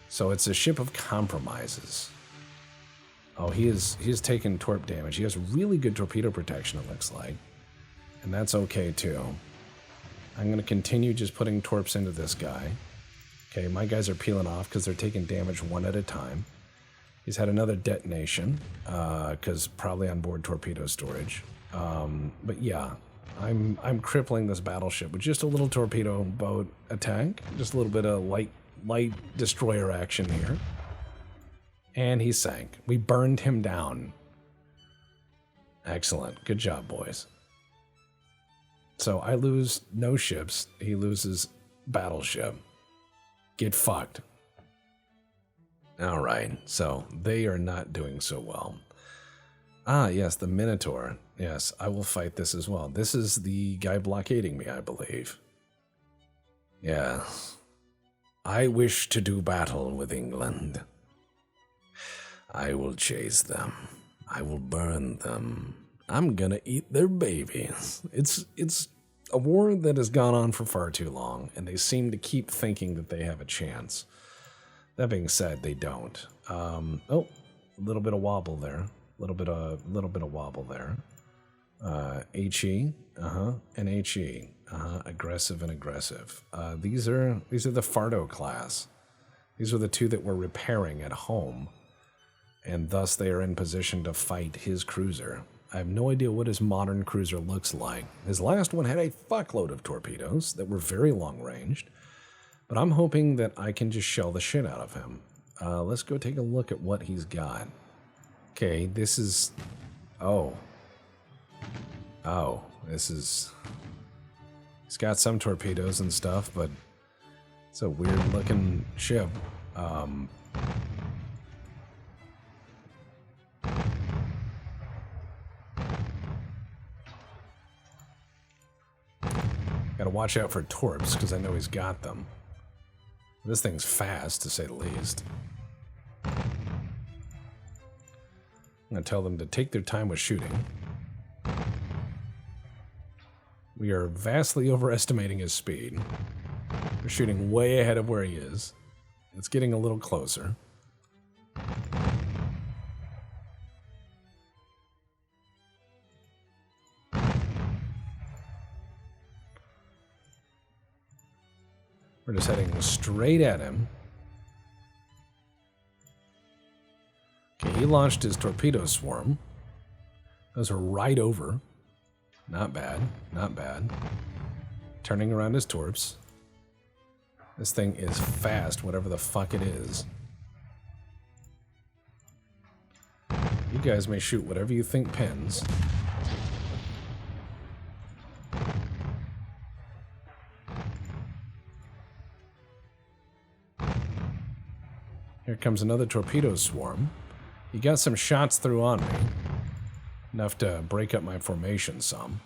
So it's a ship of compromises. Oh, he is taking torp damage. He has really good torpedo protection, it looks like. And that's okay, too. I'm going to continue just putting torps into this guy. Okay, my guys are peeling off because they're taking damage one at a time. He's had another detonation, because probably on board torpedo storage. But yeah, I'm crippling this battleship with just a little torpedo boat attack. Just a little bit of light destroyer action here. And he sank. We burned him down. Excellent. Good job, boys. So I lose no ships. He loses battleship. Get fucked. All right. So they are not doing so well. Ah, yes, the Minotaur. Yes, I will fight this as well. This is the guy blockading me, I believe. Yes. I wish to do battle with England. I will chase them. I will burn them. I'm gonna eat their babies. It's a war that has gone on for far too long, and they seem to keep thinking that they have a chance. That being said, they don't. Oh, a little bit of wobble there. A little bit of wobble there. HE, and HE, aggressive and aggressive. These are the Fardo class. These are the two that we're repairing at home, and thus they are in position to fight his cruiser. I have no idea what his modern cruiser looks like. His last one had a fuckload of torpedoes that were very long-ranged, but I'm hoping that I can just shell the shit out of him. Let's go take a look at what he's got. Okay, this is... Oh, this is... He's got some torpedoes and stuff, but it's a weird-looking ship. Gotta watch out for torps, because I know he's got them. This thing's fast, to say the least. I'm gonna tell them to take their time with shooting. We are vastly overestimating his speed. We're shooting way ahead of where he is. It's getting a little closer. We're just heading straight at him. Okay, he launched his torpedo swarm. Those are right over. Not bad, not bad. Turning around his torps. This thing is fast, whatever the fuck it is. You guys may shoot whatever you think pins. Here comes another torpedo swarm. He got some shots through on me. Enough to break up my formation some.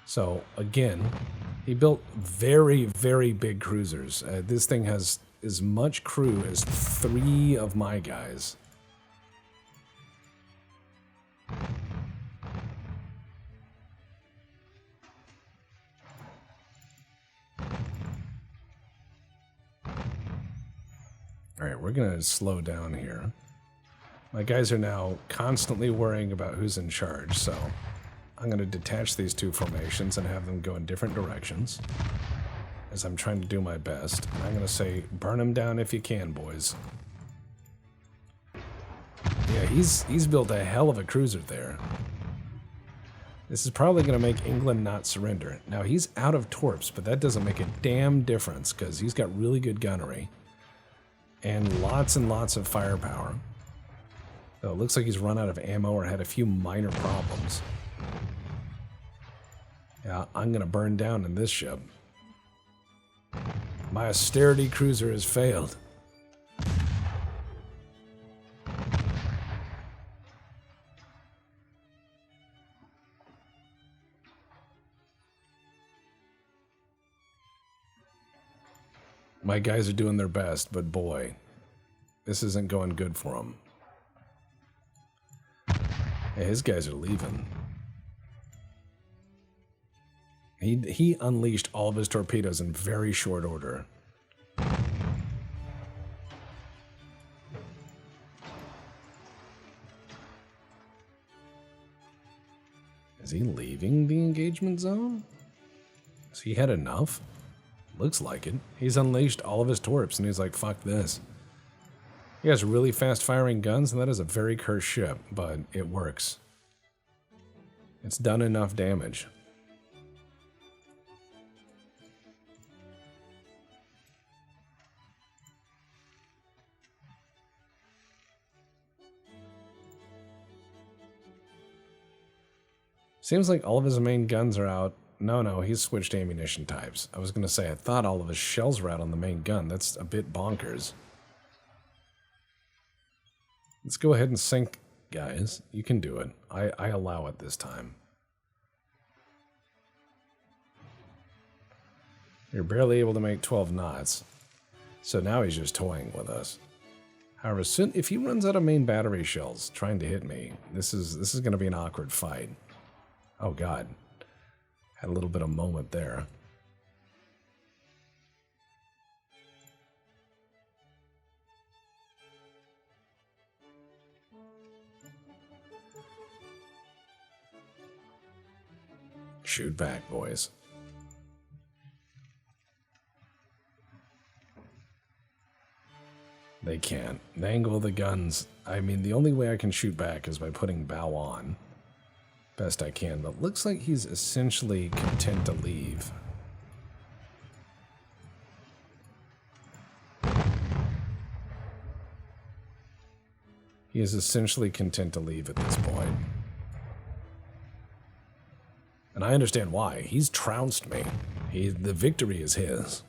So, again, he built very, very big cruisers. This thing has as much crew as 3 of my guys. Alright, we're going to slow down here. My guys are now constantly worrying about who's in charge, so I'm going to detach these 2 formations and have them go in different directions as I'm trying to do my best. And I'm going to say, burn them down if you can, boys. Yeah, he's built a hell of a cruiser there. This is probably going to make England not surrender. Now, he's out of torps, but that doesn't make a damn difference because he's got really good gunnery and lots of firepower. So it looks like he's run out of ammo or had a few minor problems. Yeah, I'm going to burn down in this ship. My austerity cruiser has failed. My guys are doing their best, but boy, this isn't going good for them. Hey, his guys are leaving. He unleashed all of his torpedoes in very short order. Is he leaving the engagement zone? Has he had enough? Looks like it. He's unleashed all of his torps and he's like, fuck this. He has really fast firing guns and that is a very cursed ship, but it works. It's done enough damage. Seems like all of his main guns are out. No, he's switched ammunition types. I was going to say, I thought all of his shells were out on the main gun. That's a bit bonkers. Let's go ahead and sink, guys. You can do it. I allow it this time. You're barely able to make 12 knots. So now he's just toying with us. However, soon, if he runs out of main battery shells trying to hit me, this is going to be an awkward fight. Oh, God. Had a little bit of moment there. Shoot back, boys. They can't. The angle of the guns. I mean, the only way I can shoot back is by putting bow on. Best I can, but looks like he's essentially content to leave. He is essentially content to leave at this point. And I understand why. He's trounced me. The victory is his.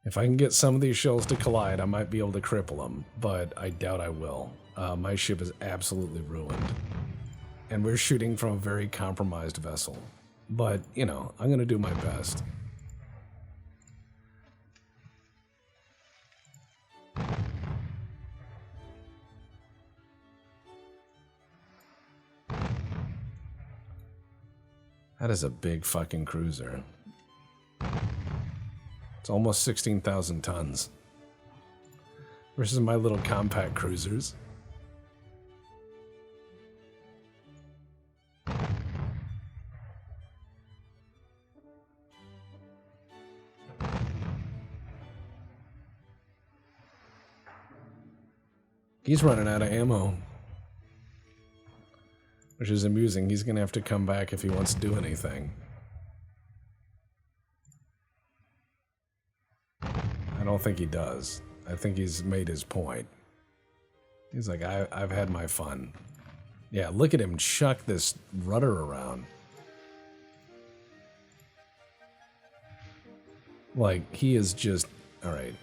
If I can get some of these shells to collide, I might be able to cripple them, but I doubt I will. My ship is absolutely ruined. And we're shooting from a very compromised vessel. But, you know, I'm going to do my best. That is a big fucking cruiser. It's almost 16,000 tons. Versus my little compact cruisers. He's running out of ammo. Which is amusing. He's going to have to come back if he wants to do anything. I don't think he does. I think he's made his point. He's like, I've had my fun. Yeah, look at him chuck this rudder around. Like, he is just... Alright.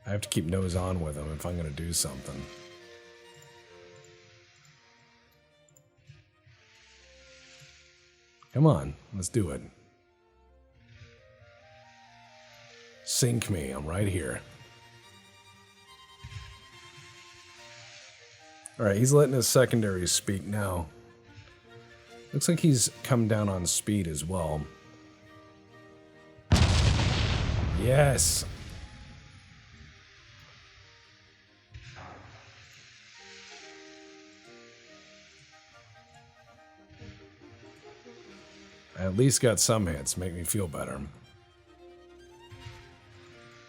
I have to keep nose on with him if I'm going to do something. Come on, let's do it. Sink me, I'm right here. Alright, he's letting his secondaries speak now. Looks like he's come down on speed as well. Yes! I at least got some hits, make me feel better.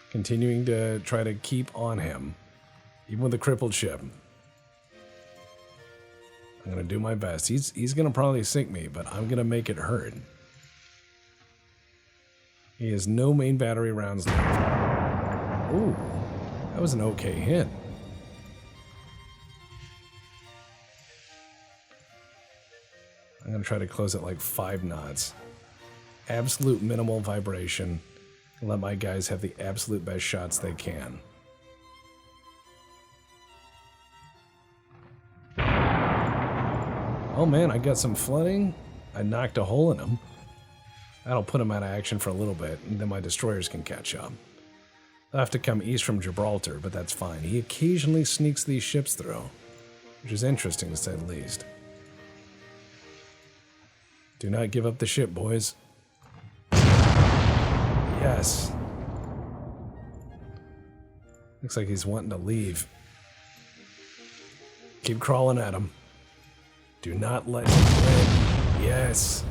Continuing to try to keep on him, even with a crippled ship. I'm gonna do my best. He's gonna probably sink me, but I'm gonna make it hurt. He has no main battery rounds left. Ooh, that was an okay hit. I'm gonna try to close it like 5 knots. Absolute minimal vibration. And let my guys have the absolute best shots they can. Oh man, I got some flooding. I knocked a hole in him. That'll put him out of action for a little bit, and then my destroyers can catch up. They'll have to come east from Gibraltar, but that's fine. He occasionally sneaks these ships through, which is interesting to say the least. Do not give up the ship, boys. Yes. Looks like he's wanting to leave. Keep crawling at him. Do not let him win. Yes.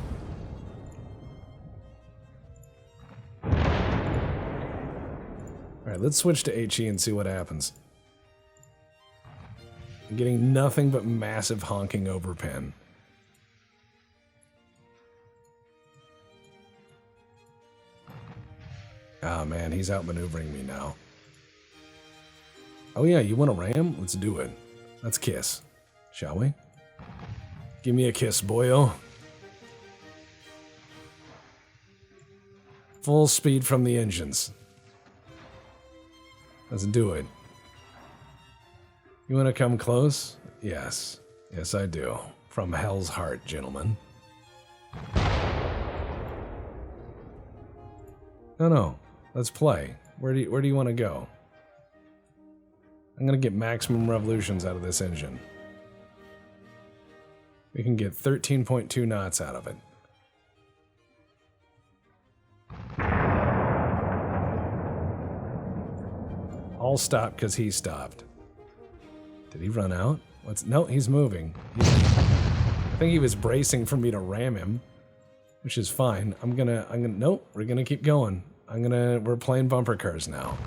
Alright, let's switch to HE and see what happens. I'm getting nothing but massive honking overpen. Ah, man, he's outmaneuvering me now. Oh yeah, you want to ram? Let's do it. Let's kiss. Shall we? Give me a kiss, boyo. Full speed from the engines. Let's do it. You want to come close? Yes. Yes, I do. From hell's heart, gentlemen. No. Let's play. Where do you want to go? I'm going to get maximum revolutions out of this engine. We can get 13.2 knots out of it. I'll stop because he stopped. Did he run out? No, he's moving. I think he was bracing for me to ram him, which is fine. Nope, we're gonna keep going. We're playing bumper cars now.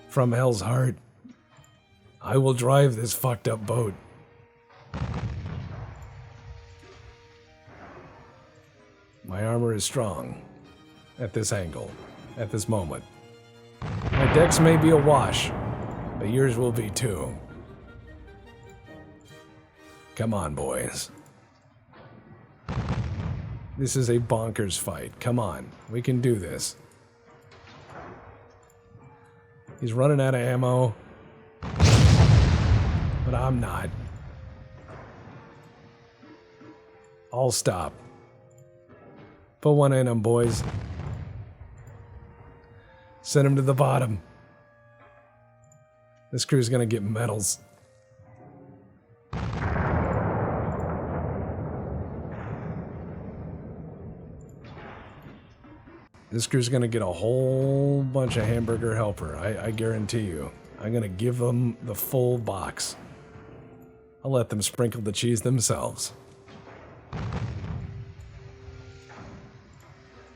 From hell's heart, I will drive this fucked up boat. My armor is strong at this angle, at this moment. My decks may be awash, but yours will be too. Come on, boys. This is a bonkers fight. Come on, we can do this. He's running out of ammo, but I'm not. I'll stop. Put one in him, boys. Send him to the bottom. This crew's gonna get medals. This crew's gonna get a whole bunch of hamburger helper, I guarantee you. I'm gonna give them the full box. I'll let them sprinkle the cheese themselves.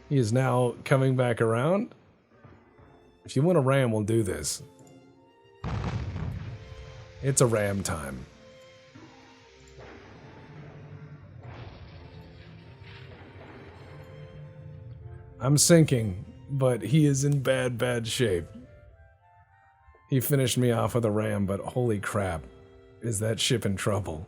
He is now coming back around. If you want a ram, we'll do this. It's a ram time. I'm sinking, but he is in bad shape. He finished me off with a ram, but holy crap, is that ship in trouble.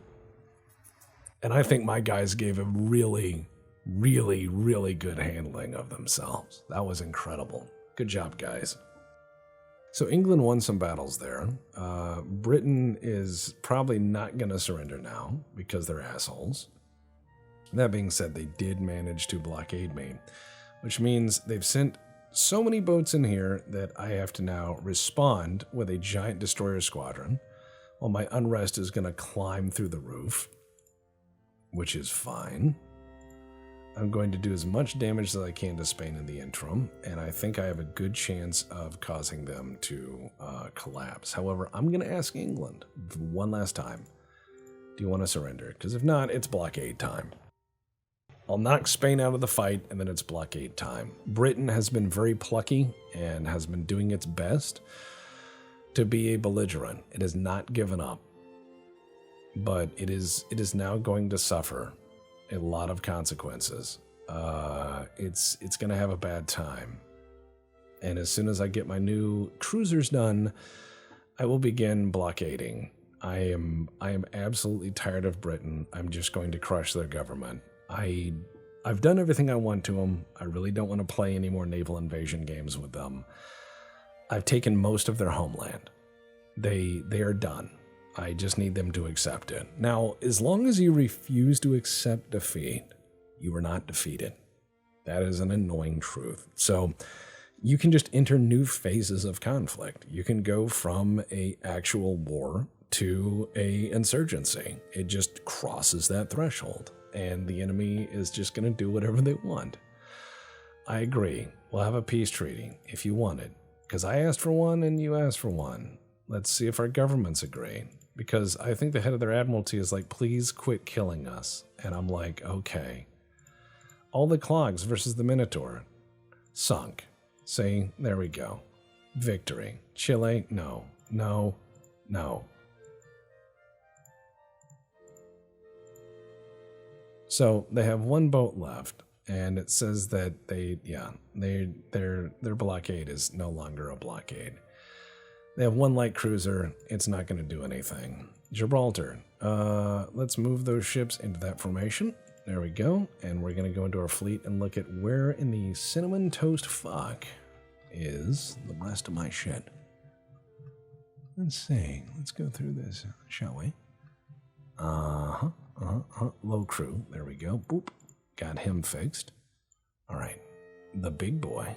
And I think my guys gave a really good handling of themselves. That was incredible. Good job, guys. So England won some battles there. Britain is probably not going to surrender now because they're assholes. That being said, they did manage to blockade me, which means they've sent so many boats in here that I have to now respond with a giant destroyer squadron, while my unrest is going to climb through the roof, which is fine. I'm going to do as much damage as I can to Spain in the interim, and I think I have a good chance of causing them to collapse. However, I'm going to ask England one last time, do you want to surrender? Because if not, it's blockade time. I'll knock Spain out of the fight, and then it's blockade time. Britain has been very plucky and has been doing its best to be a belligerent. It has not given up, but it is now going to suffer a lot of consequences. It's going to have a bad time. And as soon as I get my new cruisers done, I will begin blockading. I am absolutely tired of Britain. I'm just going to crush their government. I've done everything I want to them. I really don't want to play any more naval invasion games with them. I've taken most of their homeland. They are done. I just need them to accept it. Now, as long as you refuse to accept defeat, you are not defeated. That is an annoying truth. So you can just enter new phases of conflict. You can go from a actual war to a insurgency. It just crosses that threshold, and the enemy is just going to do whatever they want. I agree. We'll have a peace treaty if you want it, because I asked for one and you asked for one. Let's see if our governments agree, because I think the head of their admiralty is like, please quit killing us. And I'm like, okay. All the clogs versus the Minotaur. Sunk. See, there we go. Victory. Chile, no, no, no. So they have one boat left, and it says that their blockade is no longer a blockade. They have one light cruiser. It's not going to do anything. Gibraltar. Let's move those ships into that formation. There we go. And we're going to go into our fleet and look at where in the cinnamon toast fuck is the rest of my shit. Let's see. Let's go through this, shall we? Low crew. There we go. Boop. Got him fixed. All right. The big boy.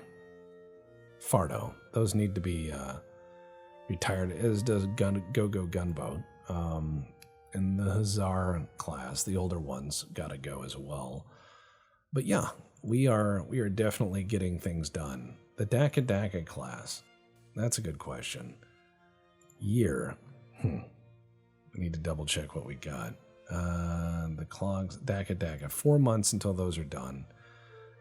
Fardo. Those need to be retired, as does Go-Go Gunboat. And the Hussar class, the older ones, gotta go as well. But yeah, we are definitely getting things done. The Daka class. That's a good question. Year. We need to double check what we got. The clogs, Daka. 4 months until those are done.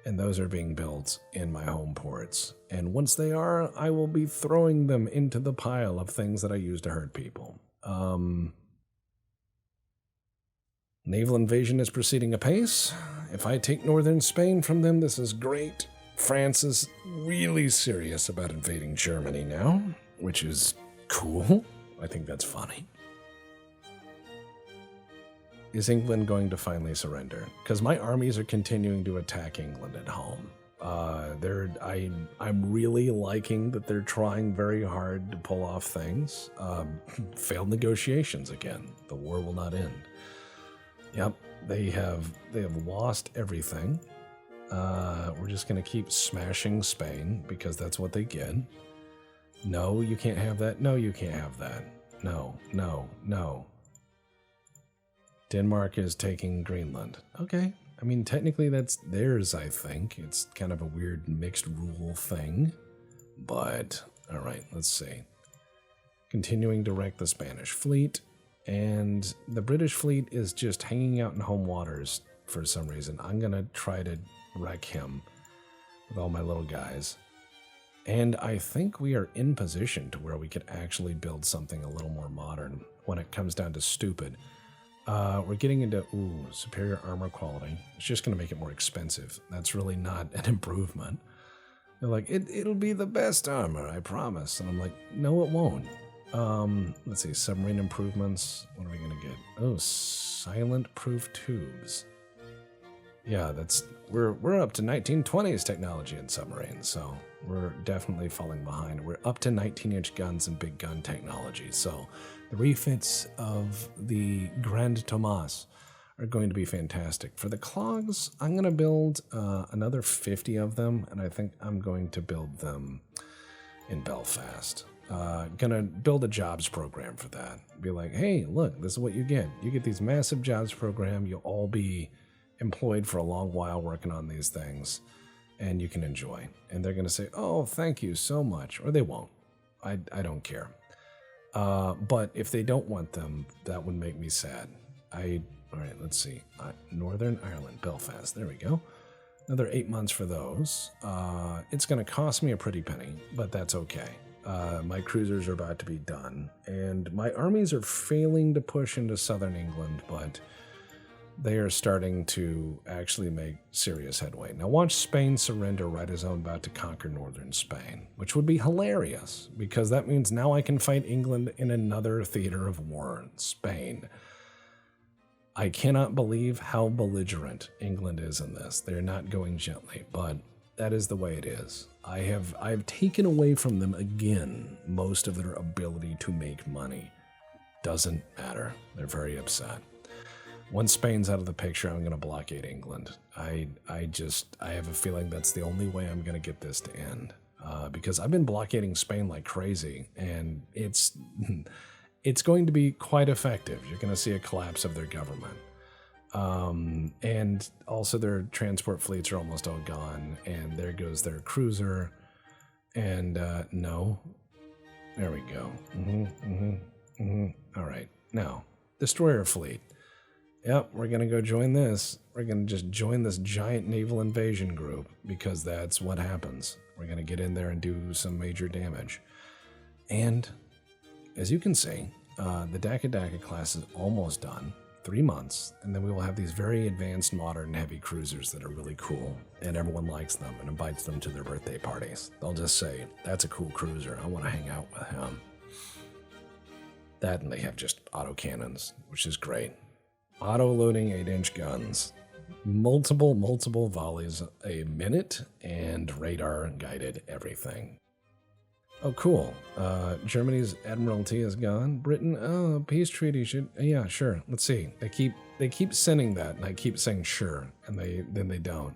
And those are being built in my home ports. And once they are, I will be throwing them into the pile of things that I use to hurt people. Naval invasion is proceeding apace. If I take northern Spain from them, this is great. France is really serious about invading Germany now, which is cool. I think that's funny. Is England going to finally surrender? Because my armies are continuing to attack England at home. I'm really liking that they're trying very hard to pull off things. Failed negotiations again. The war will not end. Yep, they have lost everything. We're just going to keep smashing Spain because that's what they get. No, you can't have that. No, you can't have that. No, no, no. Denmark is taking Greenland. Okay. I mean, technically that's theirs, I think. It's kind of a weird mixed rule thing. But, all right, let's see. Continuing to wreck the Spanish fleet. And the British fleet is just hanging out in home waters for some reason. I'm going to try to wreck him with all my little guys. And I think we are in position to where we could actually build something a little more modern when it comes down to stupid. We're getting into, superior armor quality. It's just going to make it more expensive. That's really not an improvement. They're like, it'll be the best armor, I promise. And I'm like, no, it won't. Let's see, submarine improvements. What are we going to get? Oh, silent proof tubes. Yeah, we're up to 1920s technology in submarines, so we're definitely falling behind. We're up to 19-inch guns and big gun technology, so the refits of the Grand Thomas are going to be fantastic. For the clogs, I'm going to build another 50 of them, and I think I'm going to build them in Belfast. Gonna build a jobs program for that. Be like, hey, look, this is what you get. You get these massive jobs program. You'll all be employed for a long while working on these things, and you can enjoy. And they're going to say, oh, thank you so much. Or they won't. I don't care. But if they don't want them, that would make me sad. All right, let's see. Northern Ireland, Belfast. There we go. Another 8 months for those. It's going to cost me a pretty penny, but that's okay. My cruisers are about to be done, and my armies are failing to push into southern England, but they are starting to actually make serious headway. Now watch Spain surrender right as I'm about to conquer northern Spain, which would be hilarious, because that means now I can fight England in another theater of war, Spain. I cannot believe how belligerent England is in this. They're not going gently, but that is the way it is. I've taken away from them again most of their ability to make money. Doesn't matter. They're very upset. Once Spain's out of the picture, I'm going to blockade England. I have a feeling that's the only way I'm going to get this to end. Because I've been blockading Spain like crazy, and it's going to be quite effective. You're going to see a collapse of their government. And also their transport fleets are almost all gone, and there goes their cruiser. And no. There we go. All right. Now, destroyer fleet. Yep, we're going to go join this. We're going to just join this giant naval invasion group, because that's what happens. We're going to get in there and do some major damage. And as you can see, the Daka class is almost done. 3 months, and then we will have these very advanced modern heavy cruisers that are really cool, and everyone likes them and invites them to their birthday parties. They'll just say, that's a cool cruiser, I want to hang out with him. That, and they have just autocannons, which is great. Auto-loading 8-inch guns. Multiple volleys a minute, and radar-guided everything. Oh, cool. Germany's Admiralty is gone. Britain, peace treaty should... Yeah, sure. Let's see. They keep sending that, and I keep saying sure, and then they don't.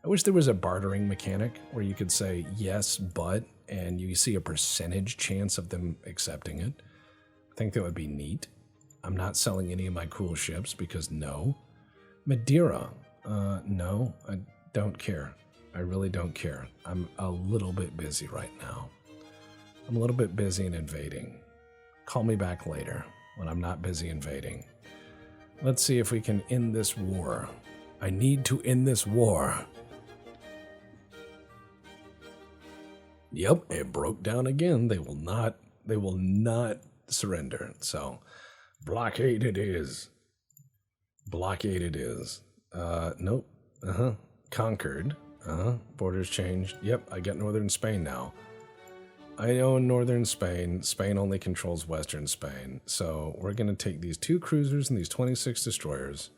I wish there was a bartering mechanic where you could say yes, but, and you see a percentage chance of them accepting it. I think that would be neat. I'm not selling any of my cool ships because no. Madeira, no, I don't care. I really don't care. I'm a little bit busy right now. I'm a little bit busy in invading. Call me back later when I'm not busy invading. Let's see if we can end this war. I need to end this war. Yep, it broke down again. They will not surrender. So, blockade it is. Blockade it is. Nope. Conquered. Borders changed. Yep, I got northern Spain now. I own northern Spain. Spain only controls western Spain. So we're going to take these 2 cruisers and these 26 destroyers,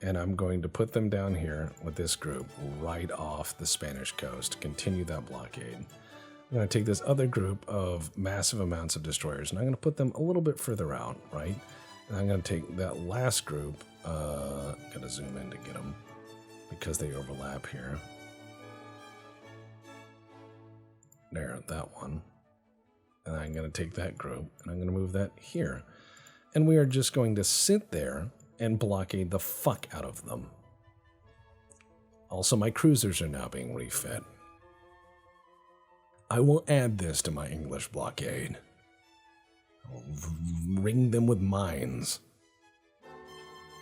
and I'm going to put them down here with this group right off the Spanish coast. Continue that blockade. I'm going to take this other group of massive amounts of destroyers, and I'm going to put them a little bit further out, right? And I'm going to take that last group. Got to zoom in to get them because they overlap here. There, that one. And I'm going to take that group, and I'm going to move that here. And we are just going to sit there and blockade the fuck out of them. Also, my cruisers are now being refit. I will add this to my English blockade. I will ring them with mines.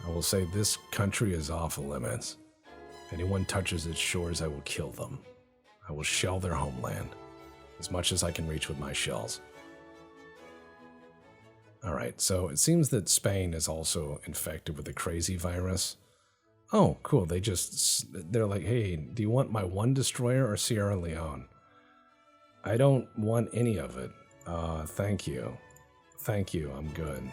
I will say this country is off limits. If anyone touches its shores, I will kill them. I will shell their homeland as much as I can reach with my shells. All right, so it seems that Spain is also infected with the crazy virus. Oh, cool. They're like, hey, do you want my one destroyer or Sierra Leone? I don't want any of it. Thank you. Thank you, I'm good.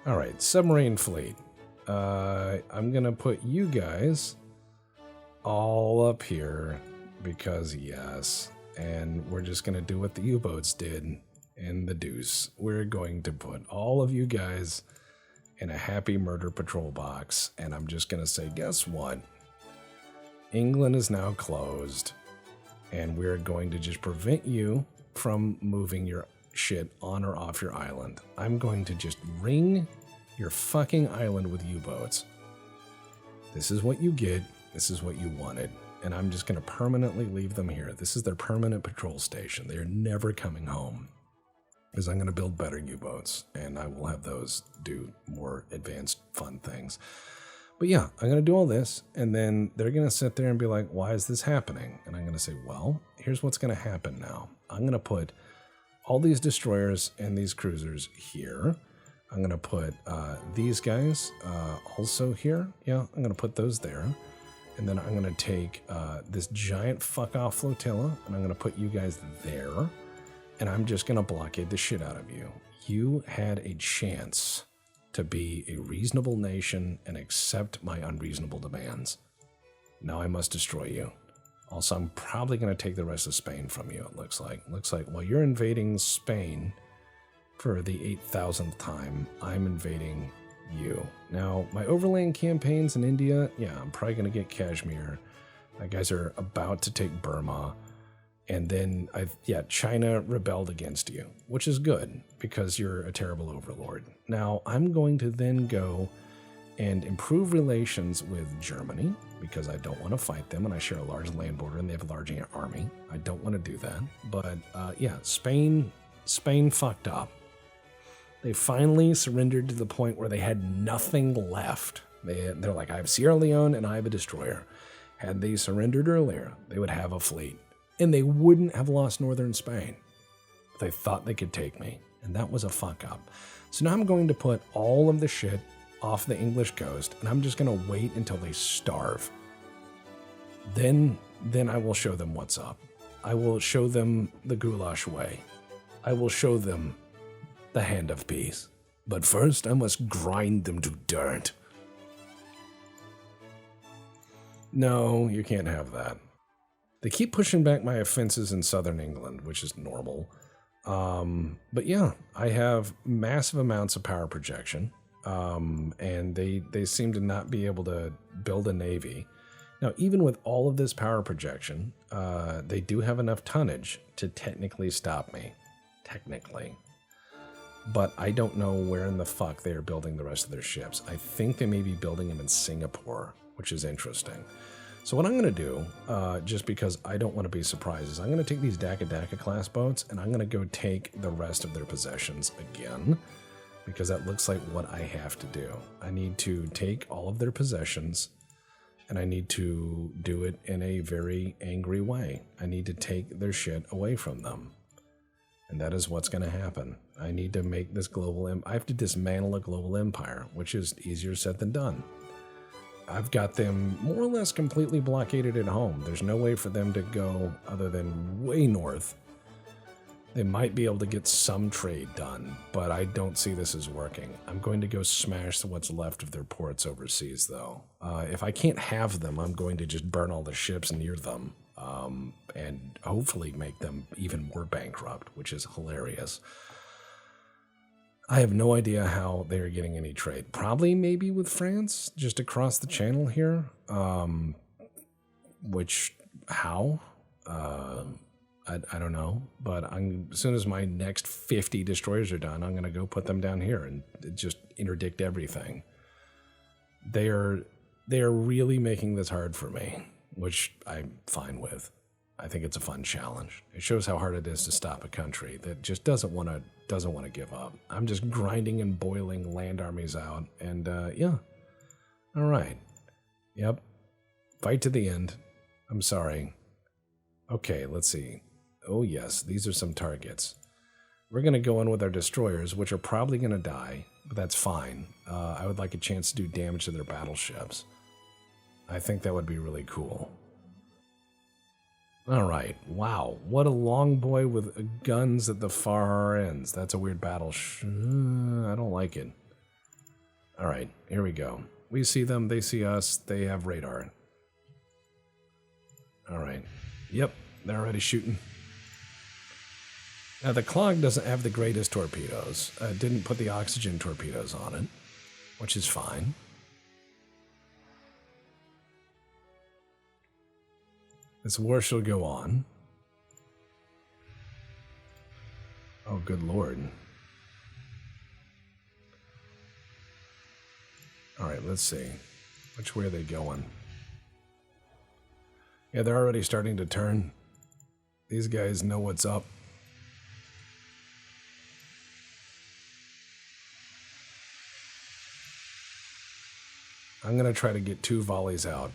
All right, submarine fleet. I'm going to put you guys all up here because yes. And we're just going to do what the U-boats did in the Deuce. We're going to put all of you guys in a happy murder patrol box. And I'm just going to say, guess what? England is now closed. And we're going to just prevent you from moving your shit on or off your island. I'm going to just ring your fucking island with U-boats. This is what you get. This is what you wanted. And I'm just going to permanently leave them here. This is their permanent patrol station. They're never coming home. Because I'm going to build better U-boats. And I will have those do more advanced fun things. But yeah, I'm going to do all this. And then they're going to sit there and be like, why is this happening? And I'm going to say, well, here's what's going to happen now. I'm going to put all these destroyers and these cruisers here. I'm going to put these guys also here. Yeah, I'm going to put those there. And then I'm going to take this giant fuck-off flotilla, and I'm going to put you guys there, and I'm just going to blockade the shit out of you. You had a chance to be a reasonable nation and accept my unreasonable demands. Now I must destroy you. Also, I'm probably going to take the rest of Spain from you, it looks like. Looks like while you're invading Spain for the 8,000th time, I'm invading you. Now, my Overland campaigns in India, yeah, I'm probably going to get Kashmir. My guys are about to take Burma. And then, China rebelled against you, which is good because you're a terrible overlord. Now, I'm going to then go and improve relations with Germany because I don't want to fight them and I share a large land border and they have a large army. I don't want to do that. But, Spain fucked up. They finally surrendered to the point where they had nothing left. They're like, I have Sierra Leone and I have a destroyer. Had they surrendered earlier, they would have a fleet. And they wouldn't have lost northern Spain. They thought they could take me. And that was a fuck up. So now I'm going to put all of the shit off the English coast. And I'm just going to wait until they starve. Then I will show them what's up. I will show them the goulash way. I will show them the hand of peace. But first, I must grind them to dirt. No, you can't have that. They keep pushing back my offenses in southern England, which is normal. But yeah, I have massive amounts of power projection. And they seem to not be able to build a navy. Now, even with all of this power projection, they do have enough tonnage to technically stop me. Technically. But I don't know where in the fuck they are building the rest of their ships. I think they may be building them in Singapore, which is interesting. So what I'm going to do, just because I don't want to be surprised, is I'm going to take these Daka class boats and I'm going to go take the rest of their possessions again, because that looks like what I have to do. I need to take all of their possessions and I need to do it in a very angry way. I need to take their shit away from them. And that is what's going to happen. I need to make this I have to dismantle a global empire, which is easier said than done. I've got them more or less completely blockaded at home. There's no way for them to go other than way north. They might be able to get some trade done, but I don't see this as working. I'm going to go smash what's left of their ports overseas, though. If I can't have them, I'm going to just burn all the ships near them. And hopefully make them even more bankrupt, which is hilarious. I have no idea how they're getting any trade. Probably maybe with France, just across the channel here. How? I don't know. But as soon as my next 50 destroyers are done, I'm going to go put them down here and just interdict everything. They are really making this hard for me, which I'm fine with. I think it's a fun challenge. It shows how hard it is to stop a country that just doesn't want to give up. I'm just grinding and boiling land armies out, and all right, yep, fight to the end. I'm sorry. Okay, let's see. Oh yes, these are some targets. We're going to go in with our destroyers, which are probably going to die, but that's fine. I would like a chance to do damage to their battleships. I think that would be really cool. All right. Wow. What a long boy with guns at the far ends. That's a weird battle. I don't like it. All right. Here we go. We see them. They see us. They have radar. All right. Yep. They're already shooting. Now, the Clog doesn't have the greatest torpedoes. Didn't put the oxygen torpedoes on it, which is fine. This war shall go on. Oh, good lord. All right, let's see. Which way are they going? Yeah, they're already starting to turn. These guys know what's up. I'm going to try to get 2 volleys out.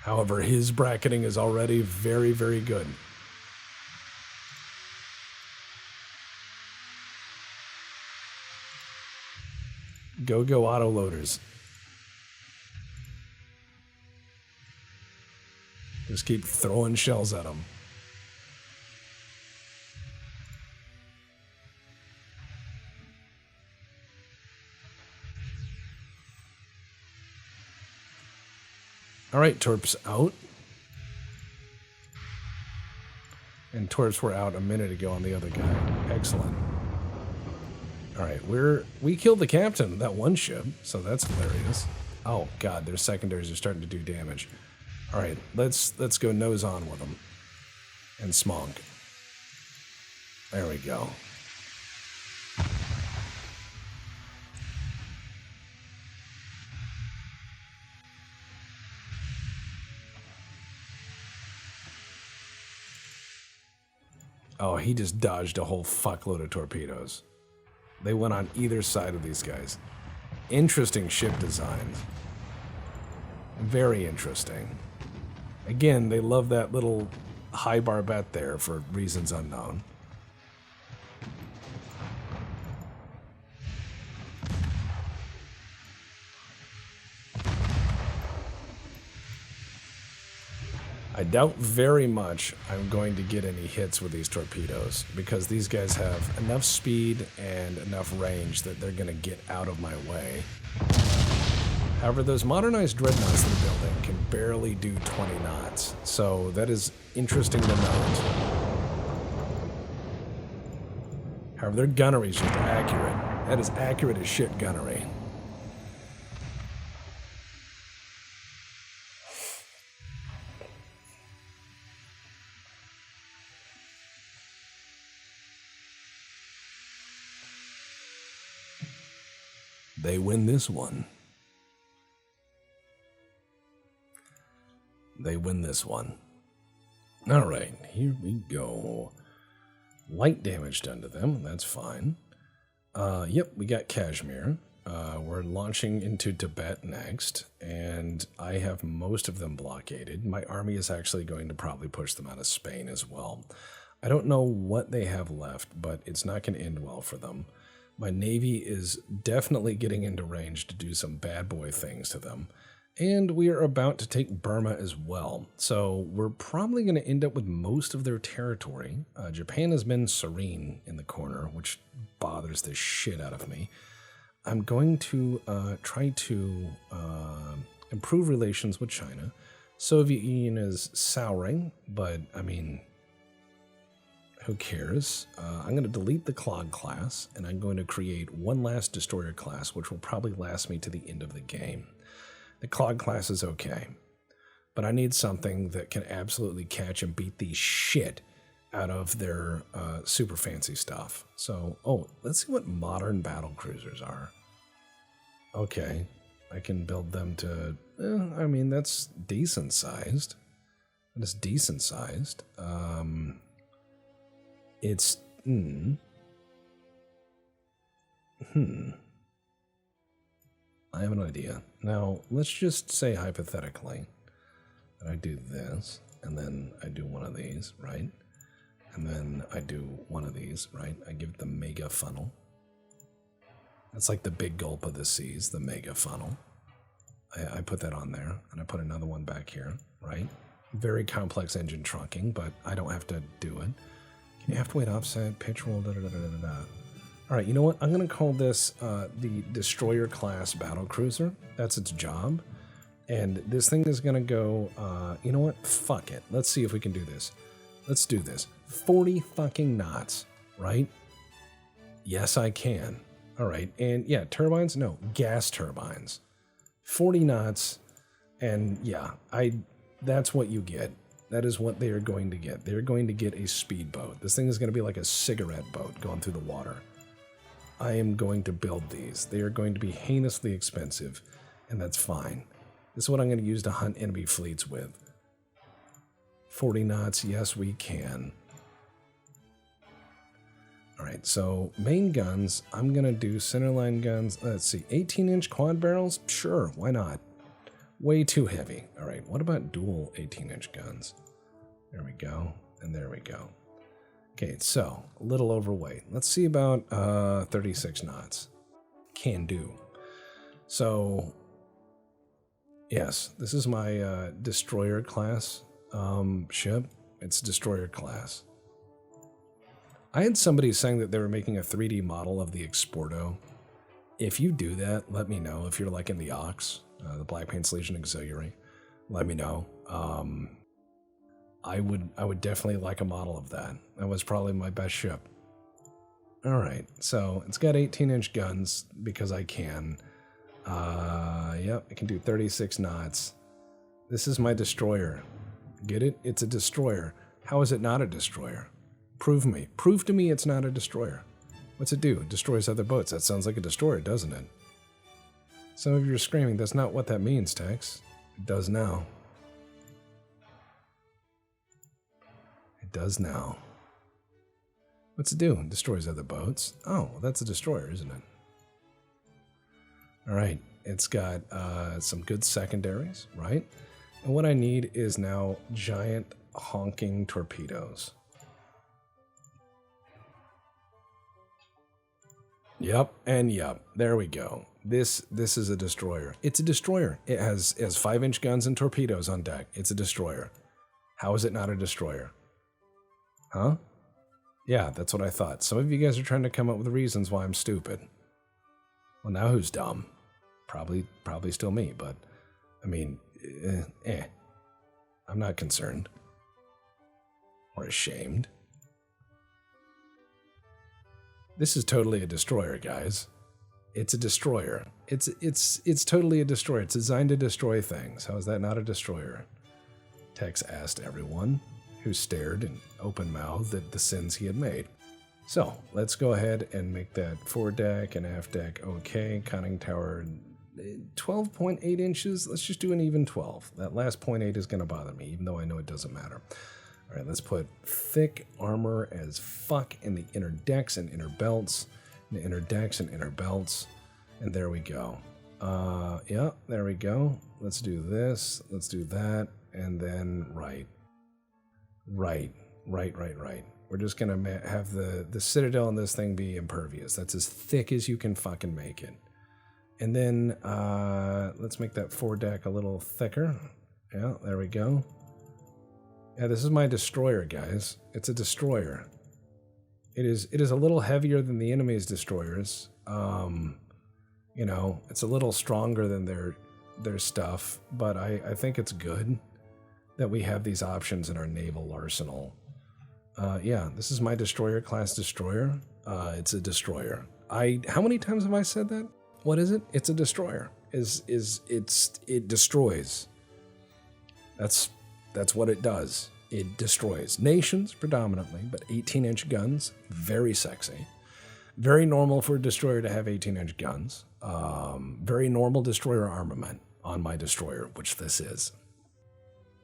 However, his bracketing is already very, very good. Go autoloaders. Just keep throwing shells at them. All right, torps out. And torps were out a minute ago on the other guy. Excellent. All right, we killed the captain of that one ship, so that's hilarious. Oh god, their secondaries are starting to do damage. All right, let's go nose on with them and smonk. There we go. Oh, he just dodged a whole fuckload of torpedoes. They went on either side of these guys. Interesting ship designs. Very interesting. Again, they love that little high barbette there for reasons unknown. I doubt very much I'm going to get any hits with these torpedoes because these guys have enough speed and enough range that they're going to get out of my way. However, those modernized dreadnoughts they're building can barely do 20 knots, so that is interesting to note. However, their gunnery is just accurate. That is accurate as shit gunnery. They win this one. They win this one. All right, here we go. Light damage done to them. That's fine. Yep, we got Kashmir. We're launching into Tibet next, and I have most of them blockaded. My army is actually going to probably push them out of Spain as well. I don't know what they have left, but it's not going to end well for them. My navy is definitely getting into range to do some bad boy things to them. And we are about to take Burma as well. So we're probably going to end up with most of their territory. Japan has been serene in the corner, which bothers the shit out of me. I'm going to try to improve relations with China. Soviet Union is souring, but I mean, who cares? I'm going to delete the Clog class, and I'm going to create one last destroyer class, which will probably last me to the end of the game. The Clog class is okay, but I need something that can absolutely catch and beat the shit out of their super fancy stuff. So, let's see what modern battle cruisers are. Okay, I can build them to, I mean, that's decent sized. That is decent sized. It's, I have an idea. Now, let's just say hypothetically that I do this, and then I do one of these, right? And then I do one of these, right? I give it the mega funnel. That's like the big gulp of the seas, the mega funnel. I put that on there, and I put another one back here, right? Very complex engine trunking, but I don't have to do it. Can you have to wait offset, pitch roll, da-da-da-da-da-da. All right, you know what? I'm going to call this the Destroyer class battle cruiser. That's its job. And this thing is going to go, you know what? Fuck it. Let's see if we can do this. Let's do this. 40 fucking knots, right? Yes, I can. All right. And yeah, turbines? No, gas turbines. 40 knots. And yeah, that's what you get. That is what they are going to get. They're going to get a speedboat. This thing is going to be like a cigarette boat going through the water. I am going to build these. They are going to be heinously expensive, and that's fine. This is what I'm going to use to hunt enemy fleets with. 40 knots, yes, we can. All right, so main guns, I'm going to do centerline guns. Let's see, 18-inch quad barrels? Sure, why not? Way too heavy. All right, what about dual 18-inch guns? There we go, and there we go. Okay, so a little overweight. Let's see about 36 knots. Can do. So, yes, this is my destroyer class ship. It's destroyer class. I had somebody saying that they were making a 3D model of the Exporto. If you do that, let me know. If you're like in the Ox, the Black Paints Legion Auxiliary, let me know. I would definitely like a model of that. That was probably my best ship. All right, so it's got 18-inch guns because I can. Yep, it can do 36 knots. This is my destroyer. Get it? It's a destroyer. How is it not a destroyer? Prove me. Prove to me it's not a destroyer. What's it do? It destroys other boats. That sounds like a destroyer, doesn't it? Some of you are screaming, that's not what that means, Tex. It does now. It does now. What's it do? It destroys other boats. Oh, that's a destroyer, isn't it? All right. It's got some good secondaries, right? And what I need is now giant honking torpedoes. Yep, and yep. There we go. This is a destroyer. It's a destroyer. It has 5-inch guns and torpedoes on deck. It's a destroyer. How is it not a destroyer? Huh? Yeah, that's what I thought. Some of you guys are trying to come up with reasons why I'm stupid. Well, now who's dumb? Probably still me, but I mean, I'm not concerned or ashamed. This is totally a destroyer, guys. It's a destroyer. It's totally a destroyer. It's designed to destroy things. How is that not a destroyer? Tex asked everyone, who stared and open-mouthed at the sins he had made. So, let's go ahead and make that foredeck and aft deck okay. Conning tower, 12.8 inches. Let's just do an even 12. That last 0.8 is going to bother me, even though I know it doesn't matter. All right, let's put thick armor as fuck in the inner decks and inner belts. The inner decks and inner belts. And there we go. Yeah, there we go. Let's do this. Let's do that. And then right. We're just going to have the citadel in this thing be impervious. That's as thick as you can fucking make it. And then let's make that foredeck a little thicker. Yeah, there we go. Yeah, this is my destroyer, guys. It's a destroyer. It is a little heavier than the enemy's destroyers. You know, it's a little stronger than their stuff, but I think it's good that we have these options in our naval arsenal. Yeah, this is my destroyer class destroyer. It's a destroyer. How many times have I said that? What is it? It's a destroyer. It destroys. That's what it does. It destroys nations predominantly, but 18-inch guns, very sexy. Very normal for a destroyer to have 18-inch guns. Very normal destroyer armament on my destroyer, which this is.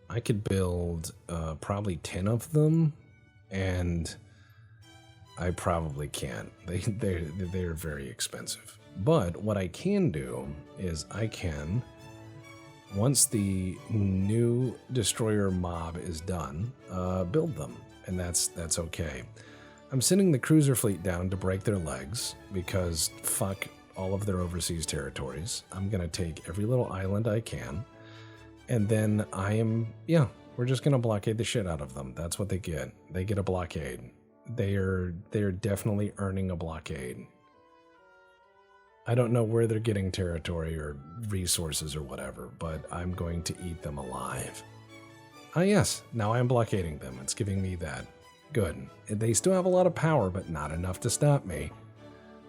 I could build probably 10 of them, and I probably can't. They're very expensive. But what I can do is I can, once the new destroyer mob is done, build them. and that's okay. I'm sending the cruiser fleet down to break their legs because fuck all of their overseas territories. I'm going to take every little island I can, and then we're just going to blockade the shit out of them. That's what they get. They get a blockade. They're definitely earning a blockade. I don't know where they're getting territory or resources or whatever, but I'm going to eat them alive. Ah, yes, now I'm blockading them. It's giving me that. Good. They still have a lot of power, but not enough to stop me.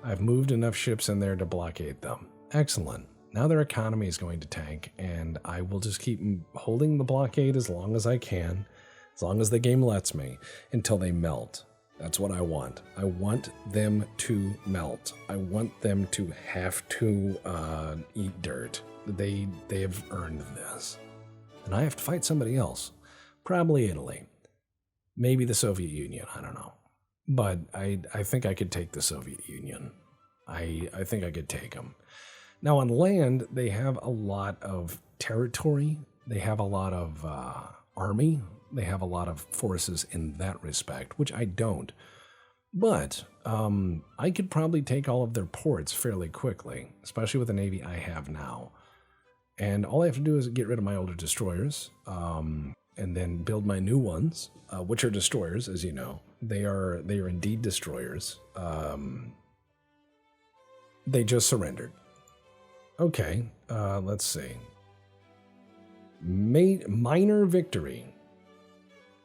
I've moved enough ships in there to blockade them. Excellent. Now their economy is going to tank, and I will just keep holding the blockade as long as I can, as long as the game lets me, until they melt. That's what I want. I want them to melt. I want them to have to eat dirt. They have earned this. And I have to fight somebody else. Probably Italy. Maybe the Soviet Union. I don't know. But I think I could take the Soviet Union. I think I could take them. Now on land, they have a lot of territory. They have a lot of army. They have a lot of forces in that respect, which I don't. But I could probably take all of their ports fairly quickly, especially with the navy I have now. And all I have to do is get rid of my older destroyers, and then build my new ones, which are destroyers, as you know. They are indeed destroyers. They just surrendered. Okay, let's see. Minor victory.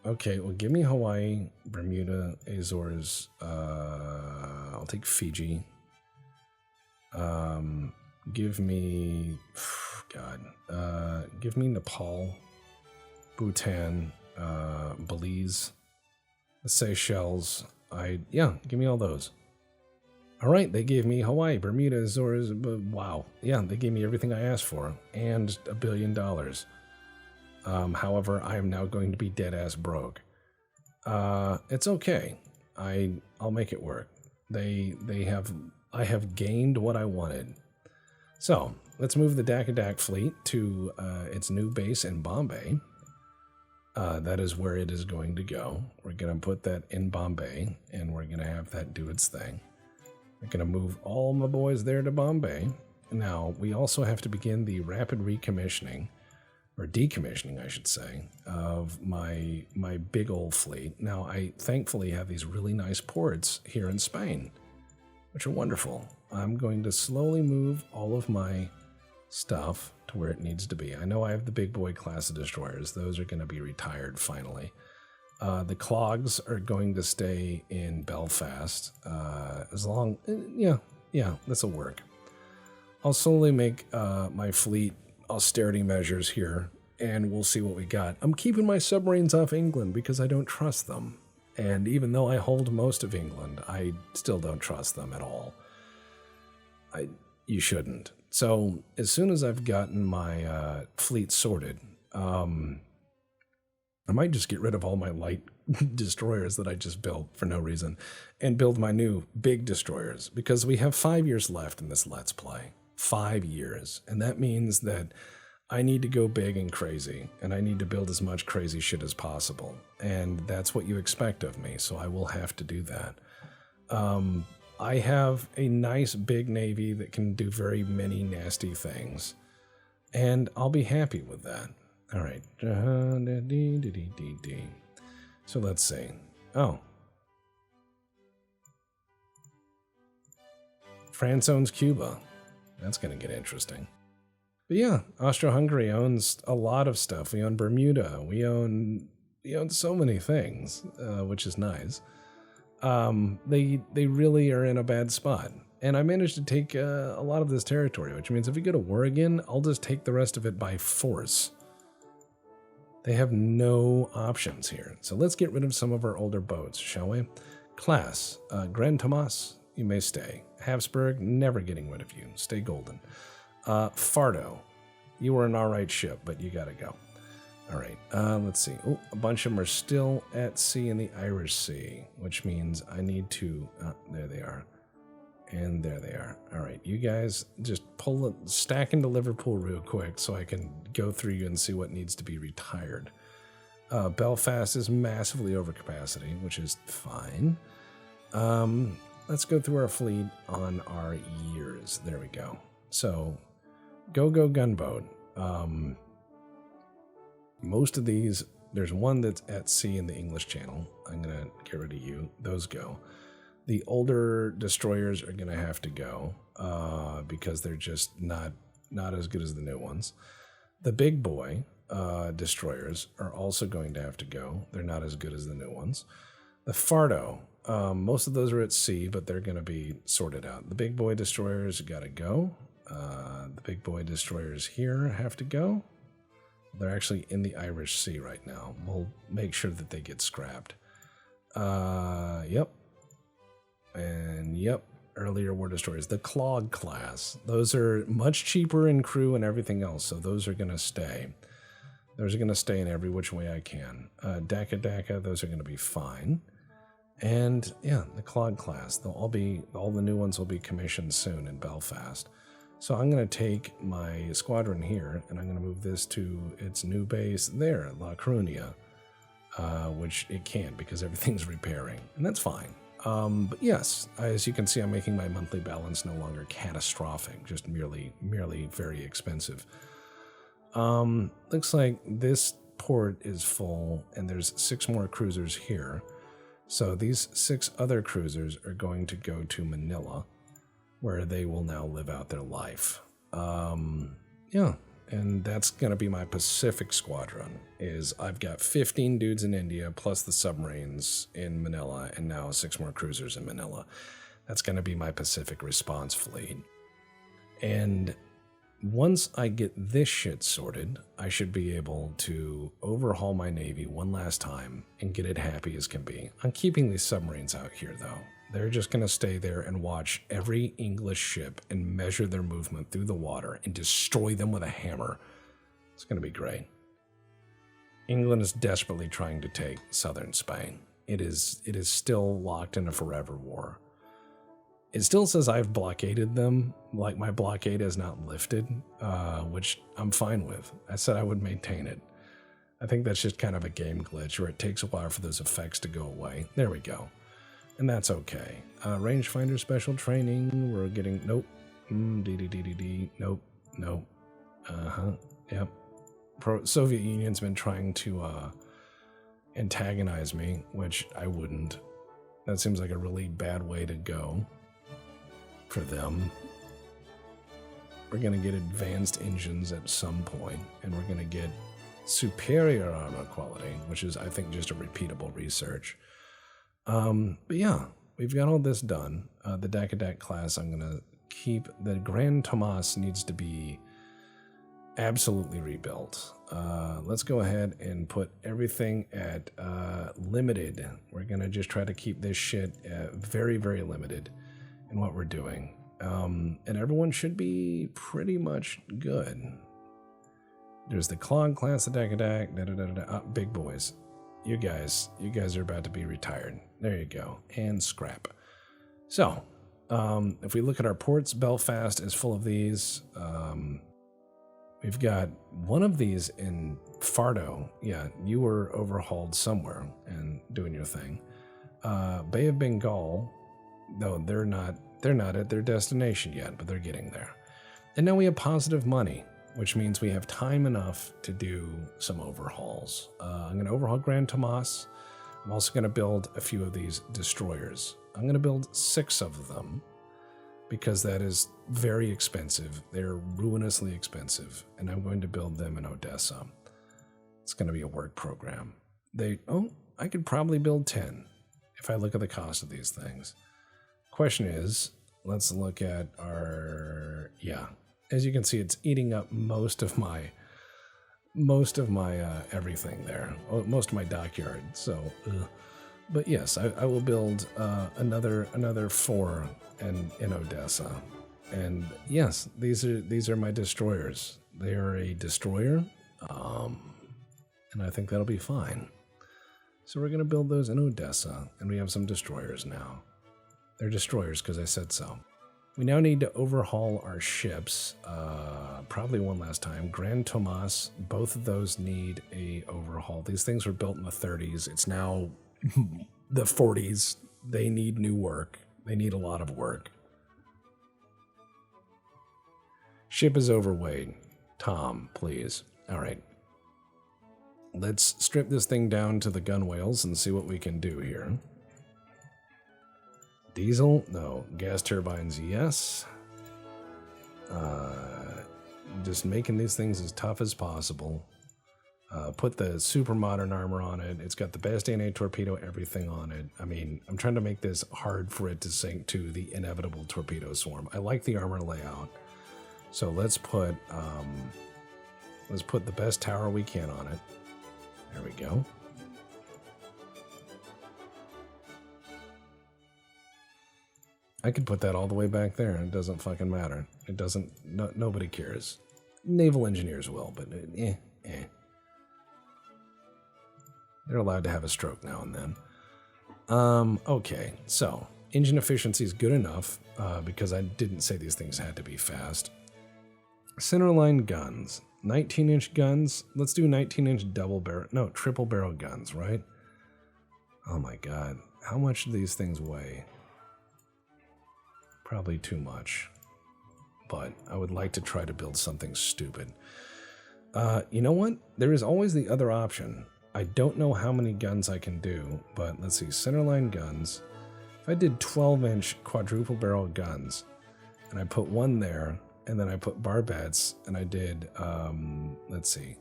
Okay, well, give me Hawaii, Bermuda, Azores. I'll take Fiji. Give me, give me Nepal, Bhutan, Belize, Seychelles. Give me all those. All right, they gave me Hawaii, Bermuda, Azores. Wow, yeah, they gave me everything I asked for, and $1 billion. However, I am now going to be dead-ass broke. It's okay. I'll make it work. I have gained what I wanted. So, let's move the daka fleet to its new base in Bombay. That is where it is going to go. We're going to put that in Bombay, and we're going to have that do its thing. We're going to move all my boys there to Bombay. Now, we also have to begin the rapid recommissioning, or decommissioning, I should say, of my big old fleet. Now, I thankfully have these really nice ports here in Spain, which are wonderful. I'm going to slowly move all of my stuff to where it needs to be. I know I have the big boy class of destroyers. Those are going to be retired finally. The clogs are going to stay in Belfast this'll work. I'll slowly make my fleet austerity measures here, and we'll see what we got. I'm keeping my submarines off England because I don't trust them. And even though I hold most of England, I still don't trust them at all. You shouldn't. So as soon as I've gotten my fleet sorted, I might just get rid of all my light destroyers that I just built for no reason and build my new big destroyers, because we have 5 years left in this Let's Play. 5 years. And that means that I need to go big and crazy, and I need to build as much crazy shit as possible. And that's what you expect of me, so I will have to do that. I have a nice big navy that can do very many nasty things, and I'll be happy with that. All right. So let's see. Oh. France owns Cuba. That's going to get interesting. But yeah, Austria-Hungary owns a lot of stuff. We own Bermuda. We own so many things, which is nice. They really are in a bad spot. And I managed to take a lot of this territory, which means if we go to war again, I'll just take the rest of it by force. They have no options here. So let's get rid of some of our older boats, shall we? Class, Grand Tomas, you may stay. Habsburg, never getting rid of you. Stay golden. Fardo, you were an alright ship, but you gotta go. Alright, let's see. Oh, a bunch of them are still at sea in the Irish Sea, which means I need to... there they are. And there they are. Alright, you guys just stack into Liverpool real quick so I can go through you and see what needs to be retired. Belfast is massively over capacity, which is fine. Let's go through our fleet on our years. There we go. So, go gunboat. Most of these, there's one that's at sea in the English Channel. I'm going to get rid of you. Those go. The older destroyers are going to have to go because they're just not as good as the new ones. The big boy destroyers are also going to have to go. They're not as good as the new ones. The Fardo, most of those are at sea, but they're going to be sorted out. The big boy destroyers got to go. The big boy destroyers here have to go. They're actually in the Irish Sea right now. We'll make sure that they get scrapped. Yep. And yep, earlier war destroyers. The Clog class. Those are much cheaper in crew and everything else, so those are going to stay. Those are going to stay in every which way I can. Daka, those are going to be fine. And yeah, the Clog class. All the new ones will be commissioned soon in Belfast. So I'm going to take my squadron here, and I'm going to move this to its new base there, La Coruña, which it can't because everything's repairing, and that's fine. But yes, as you can see, I'm making my monthly balance no longer catastrophic, just merely very expensive. Looks like this port is full, and there's 6 more cruisers here. So these 6 other cruisers are going to go to Manila, where they will now live out their life. Yeah, and that's going to be my Pacific squadron. I've got 15 dudes in India, plus the submarines in Manila, and now 6 more cruisers in Manila. That's going to be my Pacific response fleet. And once I get this shit sorted, I should be able to overhaul my Navy one last time and get it happy as can be. I'm keeping these submarines out here, though. They're just going to stay there and watch every English ship and measure their movement through the water and destroy them with a hammer. It's going to be great. England is desperately trying to take southern Spain. It is still locked in a forever war. It still says I've blockaded them, like my blockade has not lifted, which I'm fine with. I said I would maintain it. I think that's just kind of a game glitch where it takes a while for those effects to go away. There we go. And that's okay. Rangefinder special training, we're getting, nope. Nope. Yep. Soviet Union's been trying to antagonize me, which I wouldn't. That seems like a really bad way to go for them. We're going to get advanced engines at some point, and we're going to get superior armor quality, which is, I think, just a repeatable research. But yeah, we've got all this done. The Daka class, I'm going to keep. The Grand Tomas needs to be absolutely rebuilt. Let's go ahead and put everything at limited. We're going to just try to keep this shit very, very limited in what we're doing. And everyone should be pretty much good. There's the Clog class, the Daka, big boys. You guys are about to be retired. There you go. And scrap. So, if we look at our ports, Belfast is full of these. We've got one of these in Fardo. Yeah, you were overhauled somewhere and doing your thing. Bay of Bengal, though they're not at their destination yet, but they're getting there. And now we have positive money, which means we have time enough to do some overhauls. I'm going to overhaul Grand Tomas. I'm also going to build a few of these destroyers. I'm going to build 6 of them because that is very expensive. They're ruinously expensive, and I'm going to build them in Odessa. It's going to be a work program. I could probably build 10 if I look at the cost of these things. Question is, let's look at our, as you can see, it's eating up most of my everything there, most of my dockyard. So, but yes, I will build another 4 in Odessa, and yes, these are my destroyers. They are a destroyer, and I think that'll be fine. So we're gonna build those in Odessa, and we have some destroyers now. They're destroyers because I said so. We now need to overhaul our ships, probably one last time. Grand Tomas, both of those need a overhaul. These things were built in the 30s. It's now the 40s. They need new work. They need a lot of work. Ship is overweight. Tom, please. All right. Let's strip this thing down to the gunwales and see what we can do here. Diesel? No. Gas turbines? Yes. Just making these things as tough as possible. Put the super modern armor on it. It's got the best anti-torpedo everything on it. I mean, I'm trying to make this hard for it to sink to the inevitable torpedo swarm. I like the armor layout. So let's put the best tower we can on it. There we go. I could put that all the way back there. It doesn't fucking matter. It doesn't. Nobody cares. Naval engineers will, but They're allowed to have a stroke now and then. Okay, so engine efficiency is good enough because I didn't say these things had to be fast. Centerline guns. 19-inch guns. Let's do 19-inch triple barrel guns, right? Oh my god. How much do these things weigh? Probably too much. But I would like to try to build something stupid. You know what? There is always the other option. I don't know how many guns I can do, but let's see. Centerline guns. If I did 12-inch quadruple barrel guns, and I put one there, and then I put barbettes, and I did, let's see,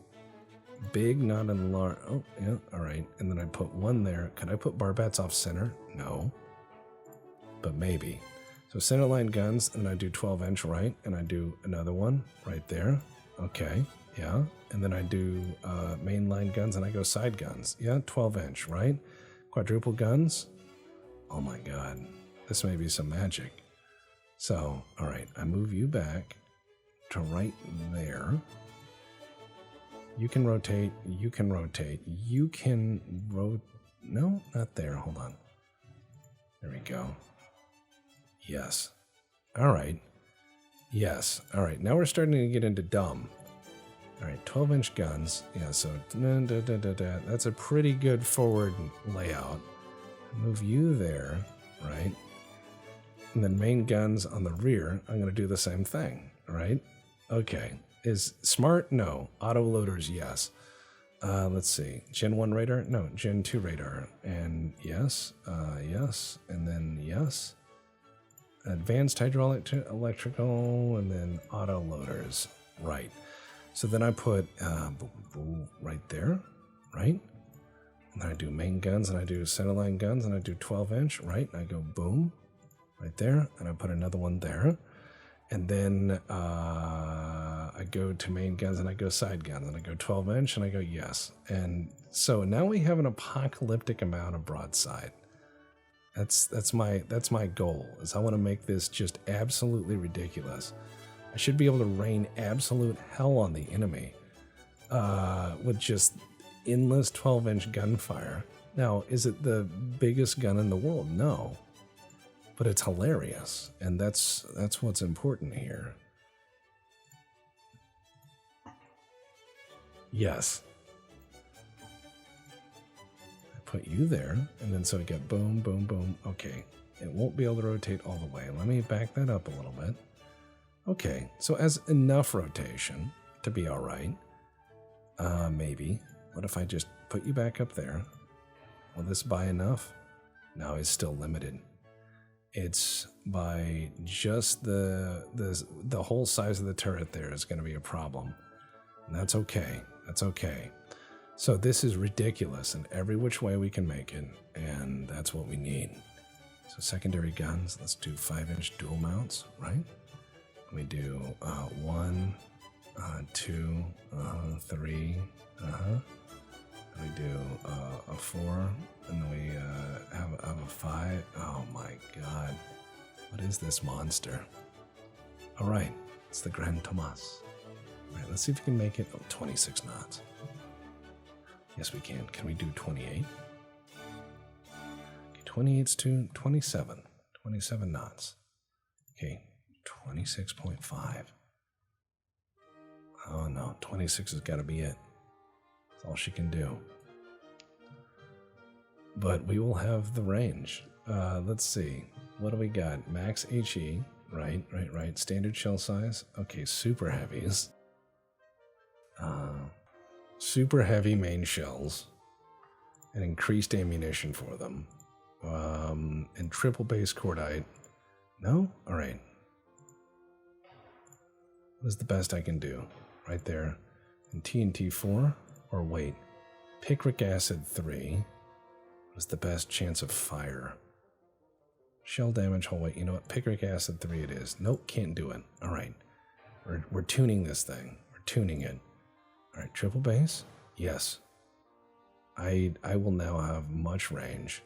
big, not in large. Oh, yeah, all right. And then I put one there. Could I put barbettes off center? No. But maybe. So centerline guns, and I do 12-inch, right? And I do another one right there. Okay, yeah. And then I do mainline guns, and I go side guns. Yeah, 12-inch, right? Quadruple guns. Oh my god. This may be some magic. So, all right, I move you back to right there. You can rotate, you can rotate, you can no, not there, hold on. There we go. Yes. All right. Yes. All right, now we're starting to get into dumb. All right, 12-inch guns. Yeah, so that's a pretty good forward layout. Move you there, right? And then main guns on the rear, I'm going to do the same thing, right? Okay. Is smart? No. Auto loaders? Yes. Let's see. Gen 1 radar? No. Gen 2 radar. And yes. Yes. And then yes. Advanced hydraulic electrical, and then auto loaders. Right. So then I put right there, right? And then I do main guns, and I do centerline guns, and I do 12-inch, right? And I go boom. Right there, and I put another one there, and then I go to main guns, and I go side guns, and I go 12-inch, and I go yes. And so now we have an apocalyptic amount of broadside. That's my goal. Is I want to make this just absolutely ridiculous. I should be able to rain absolute hell on the enemy with just endless 12-inch gunfire. Now, is it the biggest gun in the world? No. But it's hilarious, and that's what's important here. Yes. I put you there, and then so I get boom, boom, boom. Okay, it won't be able to rotate all the way. Let me back that up a little bit. Okay, so as enough rotation to be all right. Maybe. What if I just put you back up there? Will this buy enough? No, it's still limited. It's by just the whole size of the turret there is going to be a problem. And that's okay. That's okay. So this is ridiculous in every which way we can make it, and that's what we need. So secondary guns, let's do 5-inch dual mounts, right? We do 1, 2, 3, we do a 4, and then we have a 5. Oh my god. What is this monster? Alright, it's the Grand Tomas. Alright, let's see if we can make it. Oh, 26 knots. Yes, we can. Can we do 28? Okay, 28's to 27. 27 knots. Okay, 26.5. Oh no, 26 has got to be it. That's all she can do. But we will have the range. Let's see. What do we got? Max HE. Right. Standard shell size. Okay, super heavies. Super heavy main shells. And increased ammunition for them. And triple base cordite. No? Alright. What is the best I can do? Right there. And TNT 4? Or wait. Picric acid 3. What is the best chance of fire? Shell damage, whole weight. You know what? Picric acid 3 it is. Nope, can't do it. Alright. We're tuning this thing. We're tuning it. Alright, triple base? Yes. I will now have much range.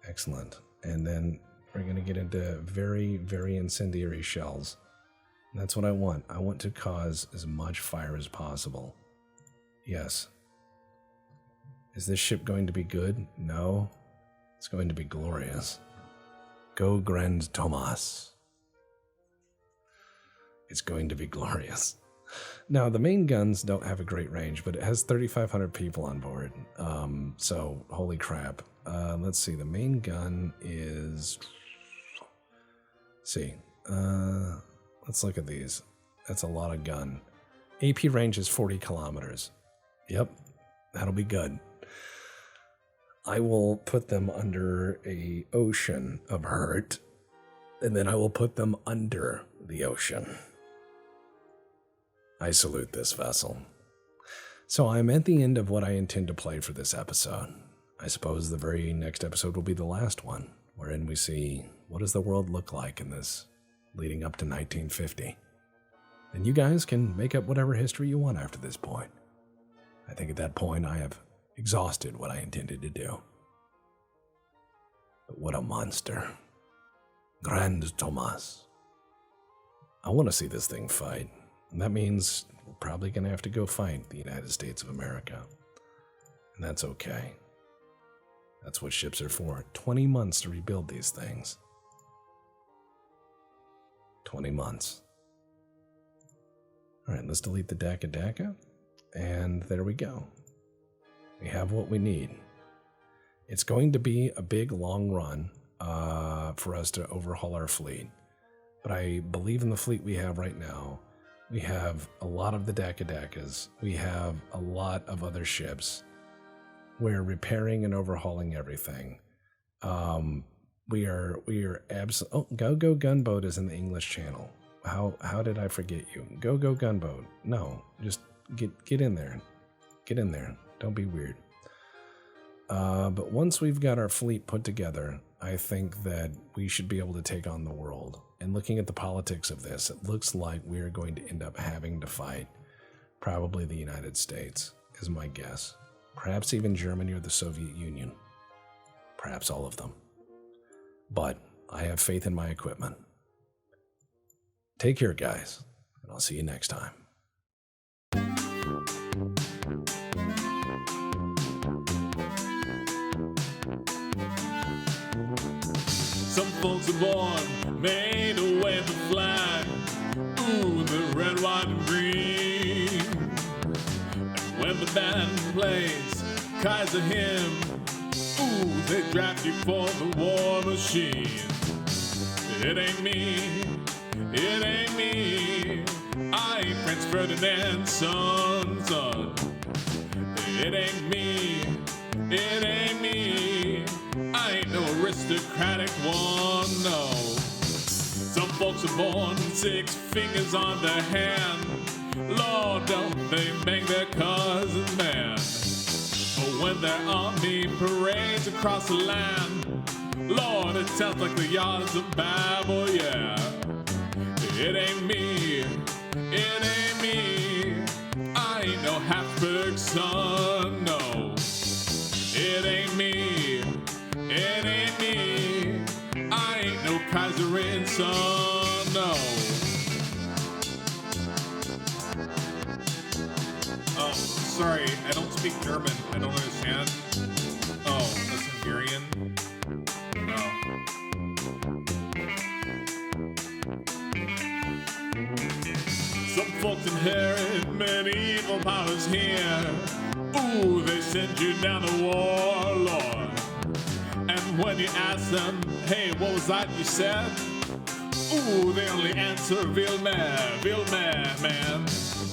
Excellent. And then we're going to get into very, very incendiary shells. And that's what I want. I want to cause as much fire as possible. Yes. Is this ship going to be good? No. It's going to be glorious. Go Grand Thomas. It's going to be glorious. Now, the main guns don't have a great range, but it has 3,500 people on board. So, holy crap. Let's see. The main gun is... let's look at these. That's a lot of gun. AP range is 40 kilometers. Yep, that'll be good. I will put them under a ocean of hurt, and then I will put them under the ocean. I salute this vessel. So I'm at the end of what I intend to play for this episode. I suppose the very next episode will be the last one, wherein we see what does the world look like in this leading up to 1950. And you guys can make up whatever history you want after this point. I think at that point I have exhausted what I intended to do. But what a monster. Grand Thomas. I want to see this thing fight. And that means we're probably going to have to go fight the United States of America. And that's okay. That's what ships are for. 20 months to rebuild these things. 20 months. All right, let's delete the daka. And there we go. We have what we need. It's going to be a big, long run for us to overhaul our fleet. But I believe in the fleet we have right now. We have a lot of the dakas. We have a lot of other ships. We're repairing and overhauling everything. We are absolutely... Oh, Go Gunboat is in the English channel. How did I forget you? Go Gunboat. No, just get in there. Get in there. Don't be weird. But once we've got our fleet put together, I think that we should be able to take on the world. And looking at the politics of this, it looks like we're going to end up having to fight probably the United States, is my guess. Perhaps even Germany or the Soviet Union. Perhaps all of them. But I have faith in my equipment. Take care, guys, and I'll see you next time. Some folks are born, made to wave the flag. Ooh, the red, white, and green. And when the band plays Kaiser hymn, ooh, they draft you for the war machine. It ain't me, it ain't me. I ain't Prince Ferdinand's son. It ain't me, it ain't me. I ain't no aristocratic one, no. Some folks are born with 6 fingers on their hand. Lord, don't they make their cousins mad. But when their army parades across the land, Lord, it sounds like the yards of Babel, yeah. It ain't me, it ain't me. I ain't no Habsburg son, no. It ain't me, it ain't me. I ain't no Kaiserin son, no. Oh, sorry, I don't speak German. I don't understand. Oh, that's Hungarian? No. Some folks inherit medieval powers here. Ooh, they send you down to war, Lord. And when you ask them, hey, what was that you said? Ooh, they only answer, Vilmer, man.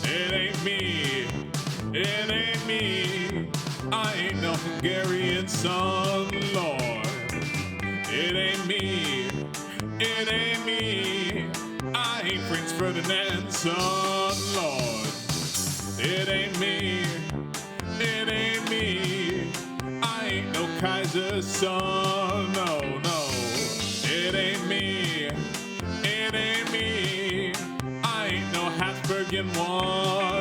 It ain't me, it ain't me. I ain't no Hungarian son, Lord. It ain't me, it ain't me. I ain't Prince Ferdinand's son, Lord. It ain't me, it ain't me. I ain't no Kaiser's son, no, no. It ain't me, it ain't me. I ain't no Habsburgian one,